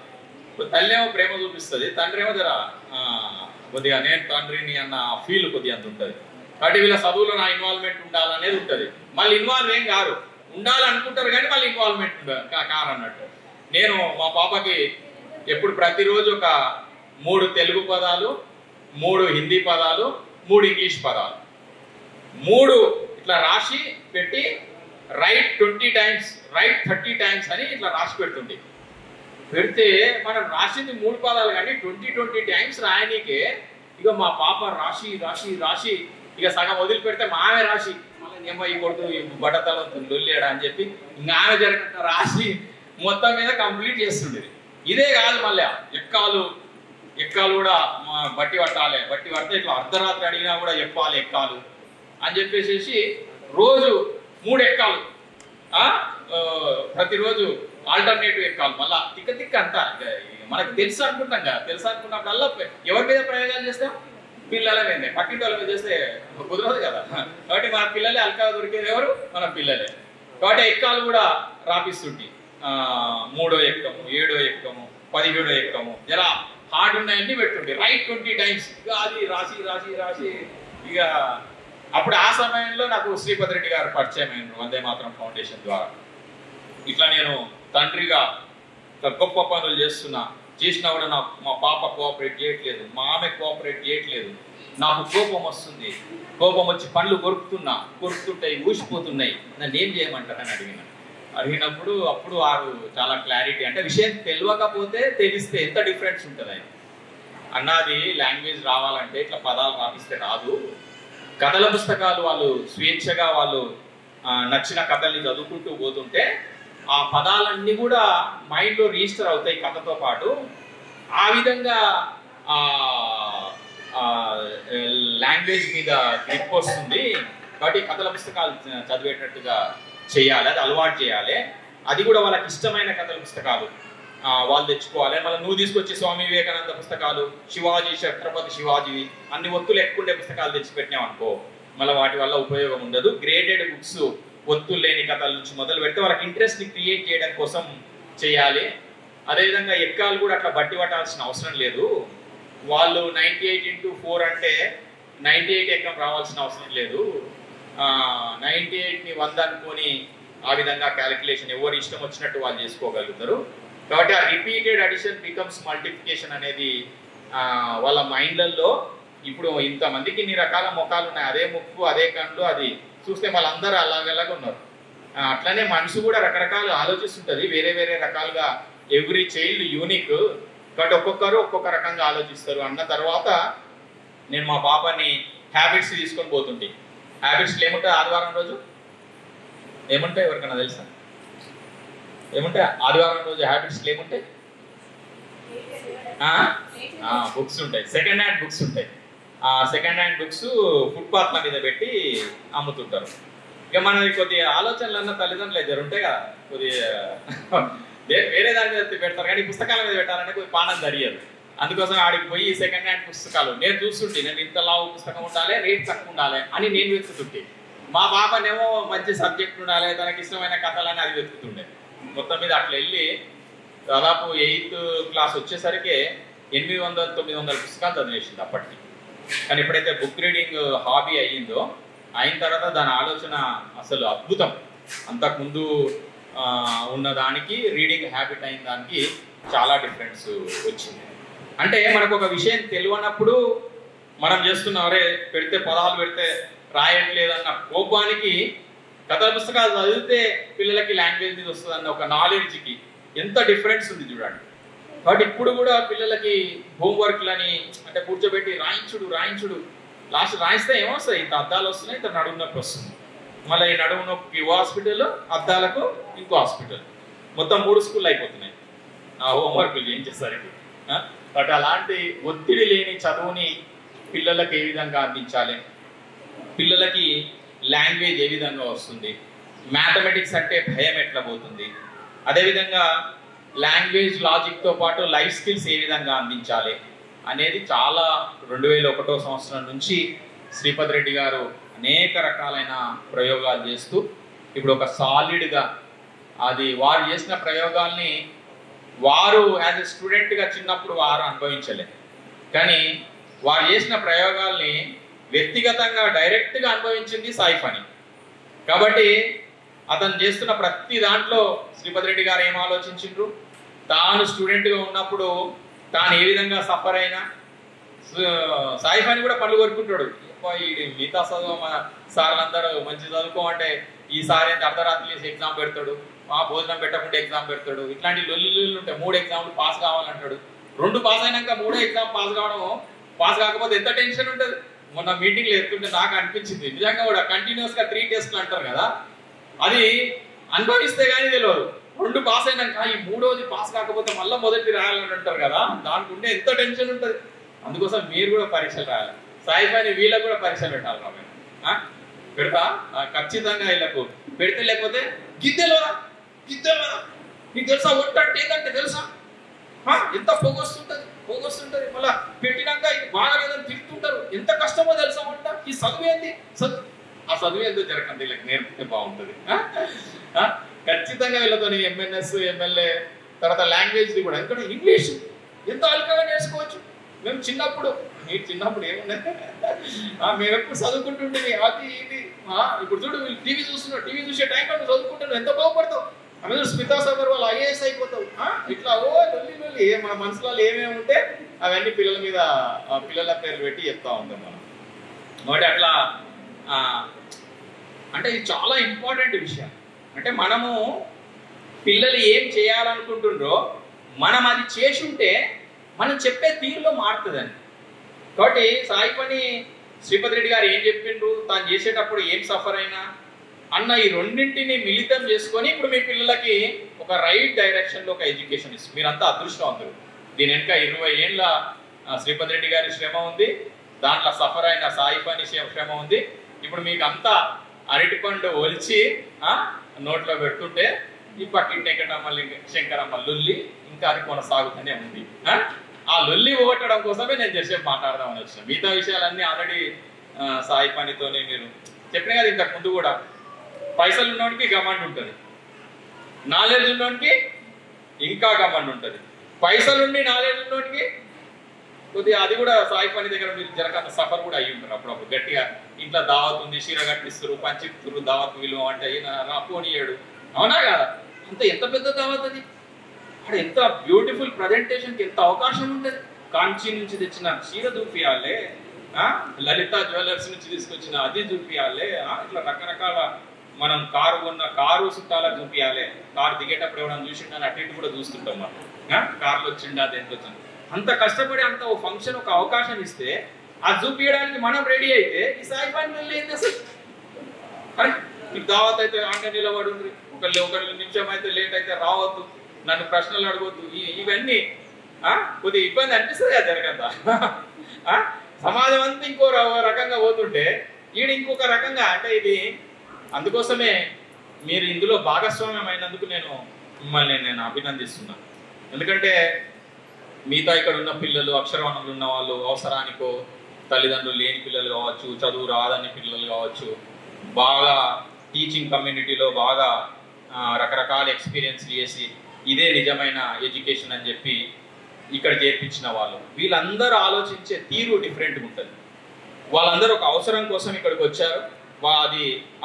ఇప్పుడు తల్లి ఏమో ప్రేమ చూపిస్తుంది, తండ్రి ఏమో జర కొద్దిగా నేను తండ్రిని అన్న ఫీల్ కొద్దిగా అంత ఉంటుంది. కాబట్టి వీళ్ళ చదువులో నా ఇన్వాల్వ్మెంట్ ఉండాలనేది ఉంటుంది. మళ్ళీ ఇన్వాల్వ్ ఏం కారు, ఉండాలనుకుంటారు కానీ మళ్ళీ ఇన్వాల్వ్మెంట్ కారు అన్నట్టు. నేను మా పాపకి ఎప్పుడు ప్రతిరోజు ఒక 3 తెలుగు పదాలు, 3 హిందీ పదాలు, 3 ఇంగ్లీష్ పదాలు 3 ఇట్లా రాసి పెట్టి రైట్ 20 టైమ్స్, రైట్ 30 టైమ్స్ అని ఇట్లా రాసి పెడుతుంది. పెడితే మనం రాసింది 3 పదాలు కానీ 20 టైమ్స్ రాయనీకే ఇక మా పాప రాసి రాసి రాసి ఇక సగం వదిలి పెడితే మా ఆమె రాసి మళ్ళీ ఏమో ఈ కొడుకు బట్టతలం లొల్లేడా అని చెప్పి ఇంకా ఆమె జరగక రాసి మొత్తం మీద కంప్లీట్ చేస్తుండేది. ఇదే కాదు మళ్ళీ ఎక్కాలు కూడా బట్టి పట్టాలి, బట్టి పడితే ఇట్లా అర్ధరాత్రి అడిగినా కూడా చెప్పాలి ఎక్కాలు అని చెప్పేసి రోజు 3 ఎక్కాలు, ప్రతిరోజు ఆల్టర్నేటివ్ ఎక్కాలి. మళ్ళా తిక్క అంతా మనకు తెలుసు అనుకుంటాం కదా, తెలుసు అనుకున్నప్పుడల్లా ఎవరి మీద ప్రయోగాలు చేస్తాం, పిల్లల మీద. పక్కింటి వాళ్ళ మీద చేస్తే కుదరదు కదా. కాబట్టి మన పిల్లలే అల్కా దొరికేది ఎవరు, మన పిల్లలే. కాబట్టి ఎక్కాలు కూడా రాపిస్తుంటే 3వ ఎక్కము, 7వ ఎక్కము, 17వ ఎక్కము, ఎలా హార్డ్ ఉన్నాయన్నీ పెట్టుంటే రైట్ 20 టైమ్స్ ఇక అది రాసి రాసి రాసి ఇక అప్పుడు ఆ సమయంలో నాకు శ్రీపతి రెడ్డి గారు పరిచయం అయినారు వందే మాతరం ఫౌండేషన్ ద్వారా. ఇట్లా నేను తండ్రిగా గొప్ప పనులు చేసినా కూడా మా పాప కోఆపరేట్ చేయట్లేదు, మా ఆమె కోఆపరేట్ చేయట్లేదు. నాకు కోపం వస్తుంది, కోపం వచ్చి పండ్లు కొరుకుతుంటాయి, ఊసిపోతున్నాయి, నన్ను ఏం చేయమంటారని అడిగినప్పుడు అప్పుడు వారు చాలా క్లారిటీ, అంటే విషయం తెలియకపోతే తెలిస్తే ఎంత డిఫరెన్స్ ఉంటుంది అన్నది. లాంగ్వేజ్ రావాలంటే ఇట్లా పదాలు రాపిస్తే రాదు. కథల పుస్తకాలు వాళ్ళు స్వేచ్ఛగా వాళ్ళు నచ్చిన కథల్ని చదువుకుంటూ పోతుంటే ఆ పదాలన్నీ కూడా మైండ్లో రిజిస్టర్ అవుతాయి కథతో పాటు. ఆ విధంగా లాంగ్వేజ్ మీద గ్రిప్ వస్తుంది. కాబట్టి కథల పుస్తకాలు చదివేటట్టుగా చేయాలి, అది అలవాటు చేయాలి. అది కూడా వాళ్ళకి ఇష్టమైన కథల పుస్తకాలు వాళ్ళు తెచ్చుకోవాలి. మళ్ళీ నువ్వు తీసుకొచ్చి స్వామి వివేకానంద పుస్తకాలు, శివాజీ, ఛత్రపతి శివాజీ అన్ని ఒత్తులు ఎక్కుండే పుస్తకాలు తెచ్చిపెట్టినాం అనుకో, మళ్ళీ వాటి వల్ల ఉపయోగం ఉండదు. గ్రేడెడ్ బుక్స్, ఒత్తులు లేని కథల నుంచి మొదలు పెడితే వాళ్ళకి ఇంట్రెస్ట్ ని క్రియేట్ చేయడం కోసం చేయాలి. అదేవిధంగా ఎక్కాలు కూడా అట్లా బట్టి పట్టాల్సిన అవసరం లేదు. వాళ్ళు 98x4 అంటే 98 ఎక్కం రావాల్సిన అవసరం లేదు. 98ని 100 అనుకొని ఆ విధంగా క్యాలిక్యులేషన్ ఎవరు ఇష్టం వచ్చినట్టు వాళ్ళు చేసుకోగలుగుతారు. కాబట్టి ఆ రిపీటెడ్ అడిషన్ బికమ్స్ మల్టిప్లికేషన్ అనేది వాళ్ళ మైండ్లలో ఇప్పుడు ఇంతమందికి ఇన్ని రకాల ముఖాలు ఉన్నాయి, అదే ముక్కు అదే కళ్ళు, అది చూస్తే వాళ్ళందరూ అలాగలాగా ఉన్నారు. అట్లనే మనసు కూడా రకరకాలు ఆలోచిస్తుంటుంది, వేరే వేరే రకాలుగా. Every child unique. కాబట్టి ఒక్కొక్కరు ఒక్కొక్క రకంగా ఆలోచిస్తారు. అన్న తర్వాత నేను మా పాపని హ్యాబిట్స్ తీసుకొని పోతుంటే, హ్యాబిట్స్లో ఏముంటాయి ఆదివారం రోజు ఏముంటాయి ఎవరికైనా తెలుసా? ఏముంటాయి ఆదివారం రోజు హ్యాబిట్స్లో ఏముంటాయి? బుక్స్ ఉంటాయి, సెకండ్ హ్యాండ్ బుక్స్ ఉంటాయి. సెకండ్ హ్యాండ్ బుక్స్ ఫుట్పాత్ల మీద పెట్టి అమ్ముతుంటారు. ఇక మనది కొద్దిగా ఆలోచనలు అన్న తల్లిదండ్రులు ఇద్దరు ఉంటాయి కదా, కొద్దిగా వేరే దాని మీద పెడతారు కానీ పుస్తకాల మీద పెట్టాలంటే కొద్దిగా పానం జరిగదు. అందుకోసం ఆడికి పోయి సెకండ్ హ్యాండ్ పుస్తకాలు నేను చూస్తుంటే, నేను ఇంత లావు పుస్తకం ఉండాలి, రేట్ తక్కువ ఉండాలి అని నేను వెతుకుతుంటే, మా పాపనేమో మంచి సబ్జెక్ట్ ఉండాలి, తనకి ఇష్టమైన కథలని అది వెతుకుతుండే. మొత్తం మీద అట్లా వెళ్ళి దాదాపు 8th క్లాస్ వచ్చేసరికి 800-900 పుస్తకాలు చదివేసింది అప్పటికి. కానీ ఎప్పుడైతే బుక్ రీడింగ్ హాబీ అయిన తర్వాత దాని ఆలోచన అసలు అద్భుతం. అంతకుముందు ఉన్న దానికి రీడింగ్ హ్యాబిట్ అయిన దానికి చాలా డిఫరెన్స్ వచ్చింది. అంటే మనకు ఒక విషయం తెలియనప్పుడు మనం చేస్తున్నారే పెడితే పదాలు పెడితే రాయట్లేదన్న కోపానికి కథల పుస్తకాలు చదివితే పిల్లలకి లాంగ్వేజ్ మీద వస్తుందన్న ఒక నాలెడ్జ్కి ఎంత డిఫరెన్స్ ఉంది చూడండి. కాబట్టి ఇప్పుడు కూడా పిల్లలకి హోంవర్క్లని అంటే కూర్చోబెట్టి రాయించుడు లాస్ట్ రాయిస్తే ఏమొస్తాయి, ఇంత అద్దాలు వస్తున్నాయి, ఇంత నడుము నొప్పి వస్తుంది, మళ్ళీ ఈ నడుము నొప్పికి హాస్పిటల్, అద్దాలకు ఇంకో హాస్పిటల్, మొత్తం 3 స్కూళ్ళు అయిపోతున్నాయి ఆ హోంవర్క్లు ఏం చేస్తారు. బట్ అలాంటి ఒత్తిడి లేని చదువుని పిల్లలకి ఏ విధంగా అందించాలి, పిల్లలకి లాంగ్వేజ్ ఏ విధంగా వస్తుంది, మ్యాథమెటిక్స్ అంటే భయం ఎట్లా పోతుంది, అదేవిధంగా లాంగ్వేజ్ లాజిక్తో పాటు లైఫ్ స్కిల్స్ ఏ విధంగా అందించాలి అనేది చాలా 2001వ సంవత్సరం నుంచి శ్రీపతి రెడ్డి గారు అనేక రకాలైన ప్రయోగాలు చేస్తూ ఇప్పుడు ఒక సాలిడ్గా అది వారు చేసిన ప్రయోగాల్ని వారు యాజ్ ఎ స్టూడెంట్గా చిన్నప్పుడు వారు అనుభవించలే, కానీ వారు చేసిన ప్రయోగాల్ని వ్యక్తిగతంగా డైరెక్ట్గా అనుభవించింది సాయిఫాని. కాబట్టి అతను చేస్తున్న ప్రతి దాంట్లో శ్రీపతి రెడ్డి గారు ఏం ఆలోచించిండ్రు, తాను స్టూడెంట్గా ఉన్నప్పుడు తాను ఏ విధంగా సఫర్ అయినా సాయిఫాని కూడా పనులు కోరుకుంటాడు. మిగతా చదువు మన సార్లందరూ మంచి చదువుకోమంటే ఈసారి అర్ధరాత్రి చేసి ఎగ్జామ్ పెడతాడు, భోజనం పెట్టకుండా ఎగ్జామ్ పెడతాడు. ఇట్లాంటి లొల్లులు ఉంటాయి. 3 ఎగ్జామ్లు పాస్ కావాలంటాడు. 2 పాస్ అయినాక 3వ ఎగ్జామ్ పాస్ కాకపోతే ఎంత టెన్షన్ ఉంటుంది. మొన్న మీటింగ్లో ఎత్తుంటే నాకు అనిపించింది నిజంగా కూడా కంటిన్యూస్గా 3 టెస్ట్లు అంటారు కదా, అది అనుభవిస్తే కానీ తెలియదు. 2 పాస్ అయినాక ఈ 3వది పాస్ కాకపోతే మళ్ళీ మొదటి రాయాలని అంటారు కదా, దానికి ఉండే ఎంత టెన్షన్ ఉంటుంది. అందుకోసం మీరు కూడా పరీక్షలు రాయాలి. సాయిఫాని వీళ్ళకు కూడా పరీక్షలు పెట్టాలి రాబోయే. పెడతా ఖచ్చితంగా వీళ్ళకు పెడితే, లేకపోతే గిద్దెలో నీకు తెలుసా వంట అంటే ఏంటంటే తెలుసా, ఎంత పొగొస్తుంటది మళ్ళీ పెట్టినాక బాగా లేదని తిరుగుతుంటారు. ఎంత కష్టమో తెలుసా వంట. ఈ చదువు ఏంది, ఆ చదువు ఏందో జరగండి వీళ్ళకి నేర్పితే బాగుంటుంది. ఖచ్చితంగా వీళ్ళతో ఎంఎన్ఎస్ ఎంఎల్ఏ తర్వాత లాంగ్వేజ్ కూడా, ఎందుకంటే ఇంగ్లీష్ ఎంత అల్కగా నేర్చుకోవచ్చు. మేము చిన్నప్పుడు, మీరు చిన్నప్పుడు ఏమున్నాయి, మేము ఎప్పుడు చదువుకుంటుంటే అది ఇది. ఇప్పుడు చూడు వీళ్ళు టీవీ చూస్తున్నారు, టీవీ చూసే టైంలో నువ్వు చదువుకుంటున్నావు, ఎంత బాగుపడతావు. అదే స్మితా సబర్ వాళ్ళు ఐఏఎస్ అయిపోతావు. ఇట్లా లొల్లి మన మనసులో ఏమేమి ఉంటే అవన్నీ పిల్లల మీద పిల్లల పేర్లు పెట్టి చెప్తా ఉంటాం మనం. కాబట్టి అట్లా అంటే ఇది చాలా ఇంపార్టెంట్ విషయం. అంటే మనము పిల్లలు ఏం చేయాలనుకుంటుండ్రో మనం అది చేసి ఉంటే మనం చెప్పే తీరులో మారుతుందని. కాబట్టి సాయిఫాని శ్రీపతి రెడ్డి గారు ఏం చెప్పిండ్రు, తాను చేసేటప్పుడు ఏం సఫర్ అయినా అన్న ఈ రెండింటిని మిళితం చేసుకొని ఇప్పుడు మీ పిల్లలకి ఒక రైట్ డైరెక్షన్లో ఒక ఎడ్యుకేషన్ ఇస్తుంది. మీరంతా అదృష్టవంతులు. దీని వెనుక 20 ఏళ్ళ శ్రీపతి రెడ్డి గారి శ్రమ ఉంది, దాంట్లో సఫర్ అయిన సాయిఫాని శ్రమ ఉంది. ఇప్పుడు మీకు అంతా అరటిపండు ఒలిచి నోట్లో పెడుతుంటే ఈ పక్కింటి వెంకటమ్మ శంకరమ్మ లొల్లి ఇంకా అది కొనసాగుతూనే ఉంది. ఆ లొల్లి ఓగొట్టడం కోసమే నేను చేసేపు మాట్లాడదామని వచ్చిన. మిగతా విషయాలన్నీ ఆల్రెడీ సాయిఫానితోనే మీరు చెప్పిన కదా ఇంతకు ముందు కూడా. పైసలు ఉన్నోడికి గమండ్ ఉంటుంది, నాలెడ్జ్ ఉన్నోడికి ఇంకా గమండ్ ఉంటుంది. పైసలుండి నాలెడ్జ్ ఉన్నోడికి కొద్దిగా అది కూడా సాయిఫాని దగ్గర మీరు జరగక సఫర్ కూడా అయ్యి ఉంటారు అప్పుడప్పుడు. గట్టిగా ఇంట్లో దావత్ ఉంది, చీర కట్టిస్తారు, పంచిస్తారు, దావత్ విలువ అంటే పోనీయాడు, అవునా కదా. ఎంత పెద్ద దావత్ అది, అక్కడ ఎంత బ్యూటిఫుల్ ప్రజెంటేషన్కి ఎంత అవకాశం ఉంటుంది. కాంచీ నుంచి తెచ్చిన చీర చూపియాలే, లలిత జ్యువెలర్స్ నుంచి తీసుకొచ్చిన అది చూపియాలే, ఇట్లా రకరకాల మనం కారు కొన్న కారు చుట్టాల చూపియాలి. కారు దిగేటప్పుడు ఎవరైనా చూసిండని అటు ఇటు కూడా చూస్తుంటాం మనం. కార్లు వచ్చిండా అది ఎంత వచ్చింది, అంత కష్టపడి అంత ఓ ఫంక్షన్ ఒక అవకాశం ఇస్తే అది చూపించడానికి మనం రెడీ అయితే ఈ సాయిఫాని వెళ్ళి ఏం చేస్తారు. అరే మీకు దావత్ అయితే ఆంటే నిలబడి ఉండ్రి, ఒక నిమిషం అయితే లేట్ అయితే రావద్దు, నన్ను ప్రశ్నలు అడగొద్దు, ఇవన్నీ కొద్దిగా ఇబ్బంది అనిపిస్తుంది కదా జరగద్దా. సమాజం అంతా ఇంకో రకంగా పోతుంటే ఈడు ఇంకొక రకంగా. అంటే ఇది అందుకోసమే మీరు ఇందులో భాగస్వామ్యం అయినందుకు మిమ్మల్ని నేను అభినందిస్తున్నాను. ఎందుకంటే మిగతా ఇక్కడ ఉన్న పిల్లలు, అక్షరవణంలో ఉన్న వాళ్ళు, అవసరానికో తల్లిదండ్రులు లేని పిల్లలు కావచ్చు, చదువు రాదని పిల్లలు కావచ్చు, బాగా టీచింగ్ కమ్యూనిటీలో బాగా రకరకాల ఎక్స్పీరియన్స్ చేసి ఇదే నిజమైన ఎడ్యుకేషన్ అని చెప్పి ఇక్కడ చేర్పించిన వాళ్ళు, వీళ్ళందరూ ఆలోచించే తీరు డిఫరెంట్గా ఉంటుంది. వాళ్ళందరూ ఒక అవసరం కోసం ఇక్కడికి వచ్చారు,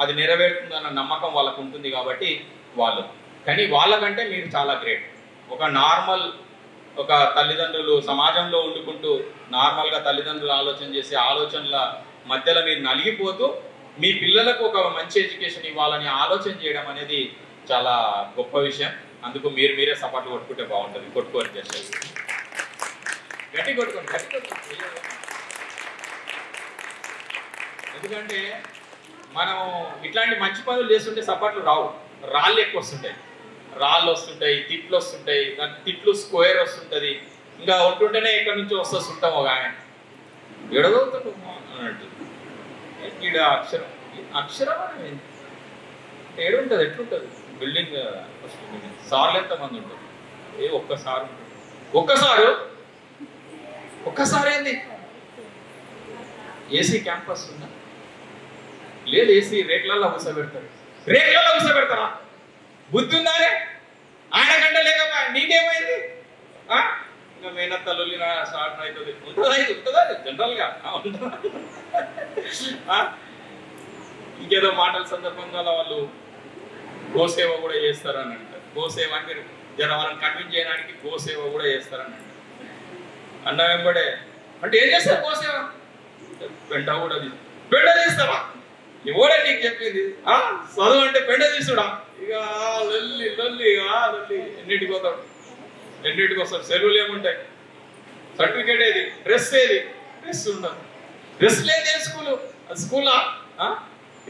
అది నెరవేరుతుందన్న నమ్మకం వాళ్ళకు ఉంటుంది కాబట్టి వాళ్ళు. కానీ వాళ్ళకంటే మీరు చాలా గ్రేట్. ఒక నార్మల్ ఒక తల్లిదండ్రులు సమాజంలో వండుకుంటూ నార్మల్గా తల్లిదండ్రులు ఆలోచన చేసే ఆలోచనల మధ్యలో మీరు నలిగిపోతూ మీ పిల్లలకు ఒక మంచి ఎడ్యుకేషన్ ఇవ్వాలని ఆలోచన చేయడం అనేది చాలా గొప్ప విషయం. అందుకు మీరే సపోర్ట్ కొట్టుకుంటే బాగుంటుంది. కొట్టుకోని చేసేది గట్టి కొట్టుకోండి. ఎందుకంటే మనం ఇట్లాంటి మంచి పనులు చేస్తుంటే సపోర్ట్లు రావు, రాళ్ళు ఎక్కువ వస్తుంటాయి, రాళ్ళు వస్తుంటాయి, తిట్లు వస్తుంటాయి, దాని తిట్లు స్క్వేర్ వస్తుంటుంది. ఇంకా ఉంటుంటేనే ఎక్కడి నుంచి వస్తుంటాం ఒక ఆయన ఎడదవుతాడు అన్నట్టు. ఈడ అక్షరం ఏడుంటుంది, ఎట్లుంటుంది బిల్డింగ్ సార్లు ఎంతమంది ఉంటుంది, ఒక్కసారి ఉంటుంది. ఒక్కసారి ఏంది ఏసీ క్యాంపస్ ఉందా లేదు, ఏసీ రేట్లలో కూర్చోబెడతారు. రేట్లలో కూర్చోబెడతారా? బుద్ధి ఉందానే? ఆయన కంటే లేకపోయా నీకేమైంది? ఇంకా మేనత్త లొల్లిన స్టార్ట్ అవుతుంది. ఉంటుందా జనరల్గా? ఇంకేదో మాటల సందర్భంగా వాళ్ళు గోసేవ కూడా చేస్తారని అంటారు. గోసేవ అంటే జర వాళ్ళని కన్విన్స్ చేయడానికి గోసేవ కూడా చేస్తారని అంటారు. అన్న వెంబడే అంటే ఏం చేస్తారు గోసేవ? పెంట కూడా పెంట తీస్తావా? ఎవడే నీకు చెప్పింది? చదువు అంటే పెంట తీసుడా? ఇక లొల్లి లొల్లి లొల్లి. ఎన్నింటికి వస్తాడు? సెలవులు ఏముంటాయి? సర్టిఫికేట్ ఏది? డ్రెస్ ఏది? డ్రెస్ ఉండదు. డ్రెస్ లేదే స్కూలు? అది స్కూలా?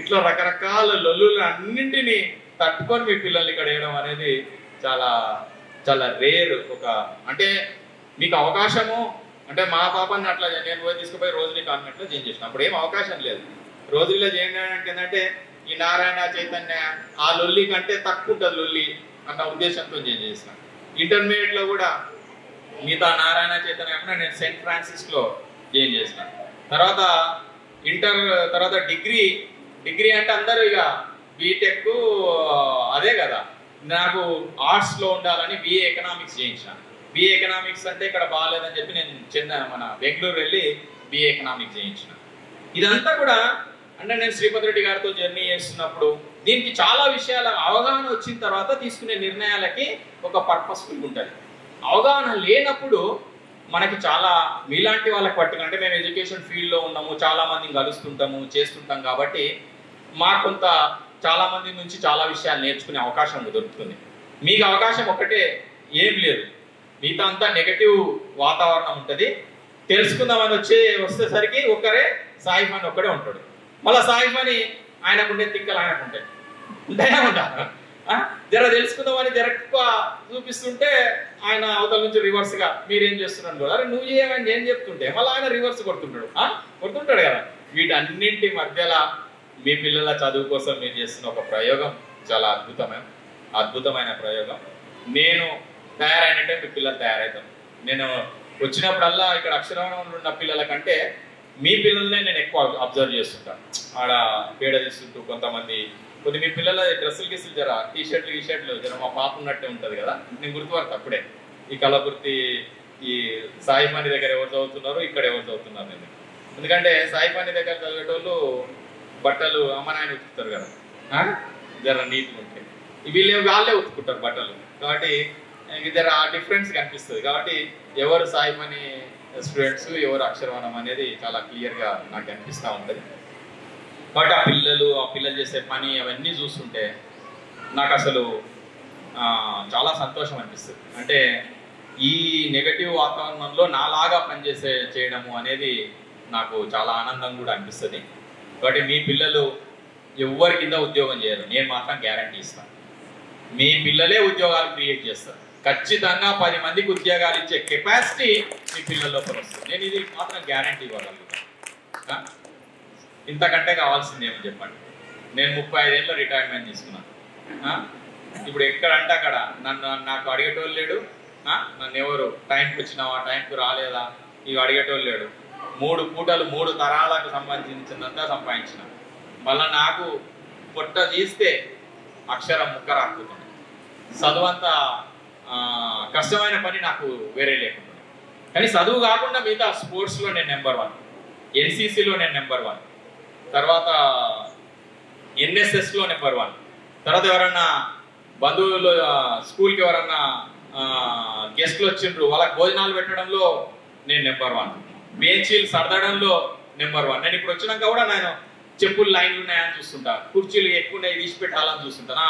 ఇట్లా రకరకాల లొల్లులు అన్నింటినీ తట్టుకొని మీ పిల్లల్ని ఇక్కడ వేయడం అనేది చాలా చాలా రేర్. ఒక అంటే మీకు అవకాశము అంటే మా పాపని అట్లా నేను పోయి తీసుకుపోయి రోజుని కాన్వెంట్లో చేంజ్ చేసిన. అప్పుడు ఏం అవకాశం లేదు. రోజుల్లో చేయడానికి ఏంటంటే ఈ నారాయణ చైతన్య ఆ లొల్లి కంటే తక్కువ ఉంటుంది లొల్లి అన్న ఉద్దేశంతో చేంజ్ చేసిన. ఇంటర్మీడియట్లో కూడా మిగతా నారాయణ చైతన్య కాకుండా నేను సెయింట్ ఫ్రాన్సిస్లో చేంజ్ చేసిన. తర్వాత డిగ్రీ అంటే అందరూ ఇక బీటెక్ అదే కదా. నాకు ఆర్ట్స్లో ఉండాలని బిఏ ఎకనామిక్స్ చేయించిన. బిఏ ఎకనామిక్స్ అంటే ఇక్కడ బాగాలేదని చెప్పి నేను మన బెంగళూరు వెళ్ళి బిఏ ఎకనామిక్స్ చేయించిన. ఇదంతా కూడా అంటే నేను శ్రీపతి రెడ్డి గారితో జర్నీ చేస్తున్నప్పుడు దీనికి చాలా విషయాల అవగాహన వచ్చిన తర్వాత తీసుకునే నిర్ణయాలకి ఒక పర్పస్ఫుల్ ఉంటుంది. అవగాహన లేనప్పుడు మనకి చాలా మీలాంటి వాళ్ళకి పట్టుకు అంటే మేము ఎడ్యుకేషన్ ఫీల్డ్లో ఉన్నాము, చాలా మందిని కలుస్తుంటాము, చేస్తుంటాం కాబట్టి మాకు కొంత చాలా మంది నుంచి చాలా విషయాలు నేర్చుకునే అవకాశం దొరుకుతుంది. మీకు అవకాశం ఒక్కటే ఏం లేదు, మిగతా అంతా నెగటివ్ వాతావరణం ఉంటుంది. తెలుసుకుందామని వచ్చేసరికి ఒక్కరే సాయిఫ్ అని ఒక్కడే ఉంటాడు. మళ్ళీ సాయిఫ్ అని ఆయనకుండే తిక్కలు ఆయనకుంటాయి ఉంటారు. జర తెలుసుకుందామని జర ఎక్కువ చూపిస్తుంటే ఆయన అవతల నుంచి రివర్స్ గా మీరేం చేస్తున్నాడు కూడా అరే నువ్వు చేయమని నేను చెప్తుంటే మళ్ళీ ఆయన రివర్స్ కొడుతుంటాడు కదా. వీటన్నింటి మధ్యలో మీ పిల్లల చదువు కోసం మీరు చేస్తున్న ఒక ప్రయోగం చాలా అద్భుతమైన ప్రయోగం. నేను తయారైనట్టే మీ పిల్లలు తయారవుతాం. నేను వచ్చినప్పుడల్లా ఇక్కడ అక్షరవనంలో ఉన్న పిల్లల కంటే మీ పిల్లల్నే నేను ఎక్కువ అబ్జర్వ్ చేస్తుంటాను. ఆడ పేడ తీసుకుంటూ కొంతమంది మీ పిల్లల డ్రెస్సులు గిస్సులు జర టీషర్ట్లు జర మా పాప ఉన్నట్టే ఉంటుంది కదా. నేను గుర్తుపడతా అప్పుడే ఈ కలబుర్తి ఈ సాయిఫాని దగ్గర ఎవరు చదువుతున్నారు, ఇక్కడ ఎవరు చదువుతున్నారు నేను. ఎందుకంటే సాయిఫాని దగ్గర చదివేటోళ్ళు బట్టలు అమ్మ నాయన ఉతుకుతారు కదా, జర నీట్గా ఉంటాయి. వాళ్ళే ఉతుకుంటారు బట్టలు. కాబట్టి జర ఆ డిఫరెన్స్ కనిపిస్తుంది. కాబట్టి ఎవరు సాయిఫాని స్టూడెంట్స్ ఎవరు అక్షరవనం అనేది చాలా క్లియర్గా నాకు అనిపిస్తూ ఉంటుంది. కాబట్టి ఆ పిల్లలు చేసే పని అవన్నీ చూస్తుంటే నాకు అసలు చాలా సంతోషం అనిపిస్తుంది. అంటే ఈ నెగటివ్ వాతావరణంలో నాలాగా చేయడము అనేది నాకు చాలా ఆనందం కూడా అనిపిస్తుంది. కాబట్టి మీ పిల్లలు ఎవరి కింద ఉద్యోగం చేయరు, నేను మాత్రం గ్యారంటీ ఇస్తాను. మీ పిల్లలే ఉద్యోగాలు క్రియేట్ చేస్తారు. ఖచ్చితంగా 10 మందికి ఉద్యోగాలు ఇచ్చే కెపాసిటీ మీ పిల్లల లోపల వస్తుంది. నేను ఇది మాత్రం గ్యారంటీ ఇవ్వగలుగుతాను. ఇంతకంటే కావాల్సింది ఏమో చెప్పండి. నేను 35 ఏళ్ళలో రిటైర్మెంట్ తీసుకున్నాను. ఇప్పుడు ఎక్కడంటే అక్కడ నాకు అడిగేటోళ్ళు లేడు. నన్ను ఎవరు టైంకి వచ్చినావా, టైంకి రాలేదా ఇవి అడిగేటోళ్ళు లేడు. 3 పూటలు 3 తరాలకు సంబంధించినంతా సంపాదించిన. మళ్ళీ నాకు పొట్ట తీస్తే అక్షరం ముక్క రాకుతుంది. చదువంతా కష్టమైన పని నాకు వేరే లేకుండా. కానీ చదువు కాకుండా మిగతా స్పోర్ట్స్లో నేను నెంబర్ 1, ఎన్సీసీలో నేను నెంబర్ 1, తర్వాత ఎన్ఎస్ఎస్లో నెంబర్ 1, తర్వాత ఎవరన్నా బంధువులు స్కూల్కి ఎవరన్నా గెస్ట్లు వచ్చిండ్రు వాళ్ళకి భోజనాలు పెట్టడంలో నేను నెంబర్ 1, బెంచీలు సర్దడంలో నెంబర్ 1. నేను ఇప్పుడు వచ్చినాక కూడా నేను చెప్పులు లైన్లు ఉన్నాయని చూస్తుంటా, కుర్చీలు ఎక్కువ ఉన్నాయి తీసి పెట్టాలని చూస్తుంటాను.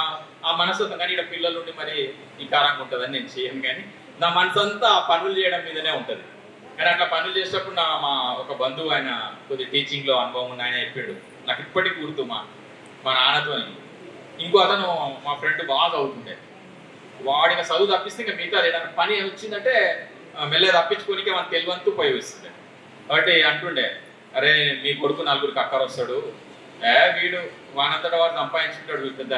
ఆ మనసు కానీ ఇక్కడ పిల్లలు ఉండి మరి ఈ కారంగా ఉంటుందని నేను చేయను. కానీ నా మనసు అంతా పనులు చేయడం మీదనే ఉంటుంది. కానీ అట్లా పనులు చేసేటప్పుడు మా ఒక బంధువు ఆయన కొద్ది టీచింగ్లో అనుభవం ఉన్న ఆయన చెప్పాడు, నాకు ఇప్పటికి గుర్తు మా నాన్నతో. ఇంకో అతను మా ఫ్రెండ్ బాగా చదువుతుండే, వాడికి చదువు తప్పిస్తే ఇంకా మిగతా ఏదైనా పని వచ్చిందంటే మెల్లగా తప్పించుకోనికే మనకు తెలివంతూ పోయి వస్తుండే. కాబట్టి అంటుండే, అరే మీ కొడుకు 4గురికి అక్కర వస్తాడు, వీడు వానంతటా వాడు సంపాదించుకుంటాడు, పెద్ద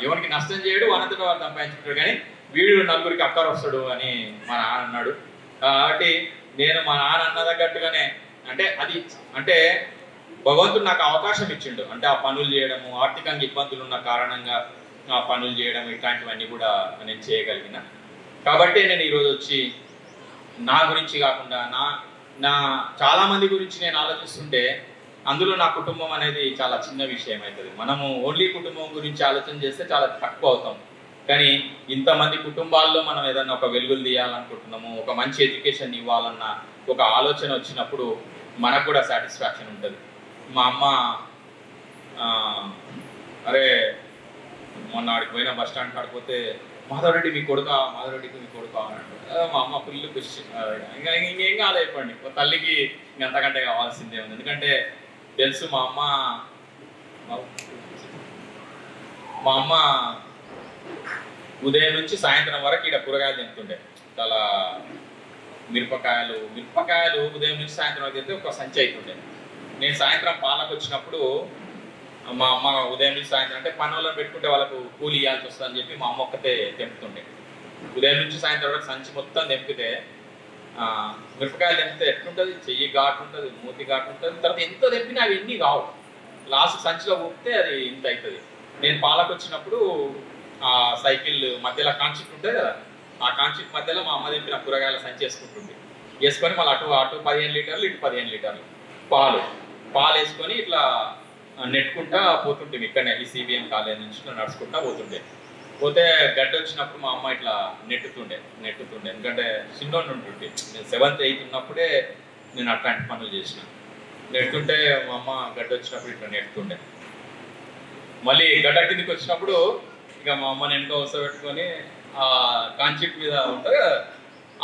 ఎవరికి నష్టం చేయడు, వానంతటా వాడు సంపాదించుకుంటాడు, కానీ వీడు 4గురికి అక్కర వస్తాడు అని మా నాన్న అన్నాడు. కాబట్టి నేను మా నాన్న అన్న తగ్గట్టుగానే అంటే భగవంతుడు నాకు అవకాశం ఇచ్చిండు. అంటే ఆ పనులు చేయడము, ఆర్థికంగా ఇబ్బందులు ఉన్న కారణంగా ఆ పనులు చేయడం, ఇట్లాంటివన్నీ కూడా నేను చేయగలిగిన. కాబట్టి నేను ఈరోజు వచ్చి నా గురించి కాకుండా నా చాలా మంది గురించి నేను ఆలోచిస్తుంటే అందులో నా కుటుంబం అనేది చాలా చిన్న విషయం అవుతుంది. మనము ఓన్లీ కుటుంబం గురించి ఆలోచన చేస్తే చాలా తక్కువ అవుతాం. కానీ ఇంతమంది కుటుంబాల్లో మనం ఏదన్నా ఒక వెలుగులు తీయాలనుకుంటున్నాము, ఒక మంచి ఎడ్యుకేషన్ ఇవ్వాలన్న ఒక ఆలోచన వచ్చినప్పుడు మనకు కూడా సాటిస్ఫాక్షన్ ఉంటుంది. మా అమ్మ అరే మొన్న ఆడికి పోయిన బస్ స్టాండ్ కాడిపోతే మాధవరెడ్డి మీ కొడుకా, మాధవరెడ్డికి మీ కొడుకా అని అంటారు. మా అమ్మ ఫుల్ ఖుషి. ఇంకేం కాలేపండి, తల్లికి ఇంకంతకంటే కావాల్సిందే ఉంది. ఎందుకంటే తెలుసు మా అమ్మ ఉదయం నుంచి సాయంత్రం వరకు ఇక్కడ కూరగాయలు తింటుండే. చాలా మిరపకాయలు ఉదయం నుంచి సాయంత్రం వరకు తింటే ఒక సంచి అవుతుండే. నేను సాయంత్రం పాలకు వచ్చినప్పుడు మా అమ్మ ఉదయం నుంచి సాయంత్రం అంటే పనులను పెట్టుకుంటే వాళ్ళకు కూలి ఇవ్వాల్సి వస్తుందని చెప్పి మా అమ్మ ఒక్కతే తెంపుతుండే. ఉదయం నుంచి సాయంత్రం వరకు సంచి మొత్తం తెంపితే మిరపకాయలు తెంపితే ఎట్లుంటుంది, చెయ్యి ఘాటు ఉంటుంది, మూతి ఘాటు ఉంటుంది. తర్వాత ఎంత తెంపినా అవి ఎన్ని కావు. లాస్ట్ సంచిలో ఊపితే అది ఇంత అవుతుంది. నేను పాలకు వచ్చినప్పుడు ఆ సైకిల్ మధ్యలో కాన్షిట్ ఉంటుంది కదా, ఆ కాన్షిట్ మధ్యలో మా అమ్మ తెంపిన కూరగాయల సంచి వేసుకుంటుంది. వేసుకొని మళ్ళీ అటు 15 లీటర్లు ఇటు 15 లీటర్లు పాలు వేసుకొని ఇట్లా నెట్టుకుంటా పోతుంటే ఇక్కడనే ఈ సిబిఎం కాలేజ్ నుంచి నడుచుకుంటా పోతే గడ్డ వచ్చినప్పుడు మా అమ్మ ఇట్లా నెట్టుతుండే. ఎందుకంటే చిన్నోళ్ళు ఉంటుండే. నేను 7th 8th ఉన్నప్పుడే నేను అట్లాంటి పనులు చేసిన. నెట్టుతుంటే మా అమ్మ గడ్డ వచ్చినప్పుడు ఇట్లా నెట్టుతుండే. మళ్ళీ గడ్డ కిందికి వచ్చినప్పుడు ఇక మా అమ్మ వెనక వసపెట్టుకొని ఆ కాన్షిట్ మీద ఉంటుంది కదా,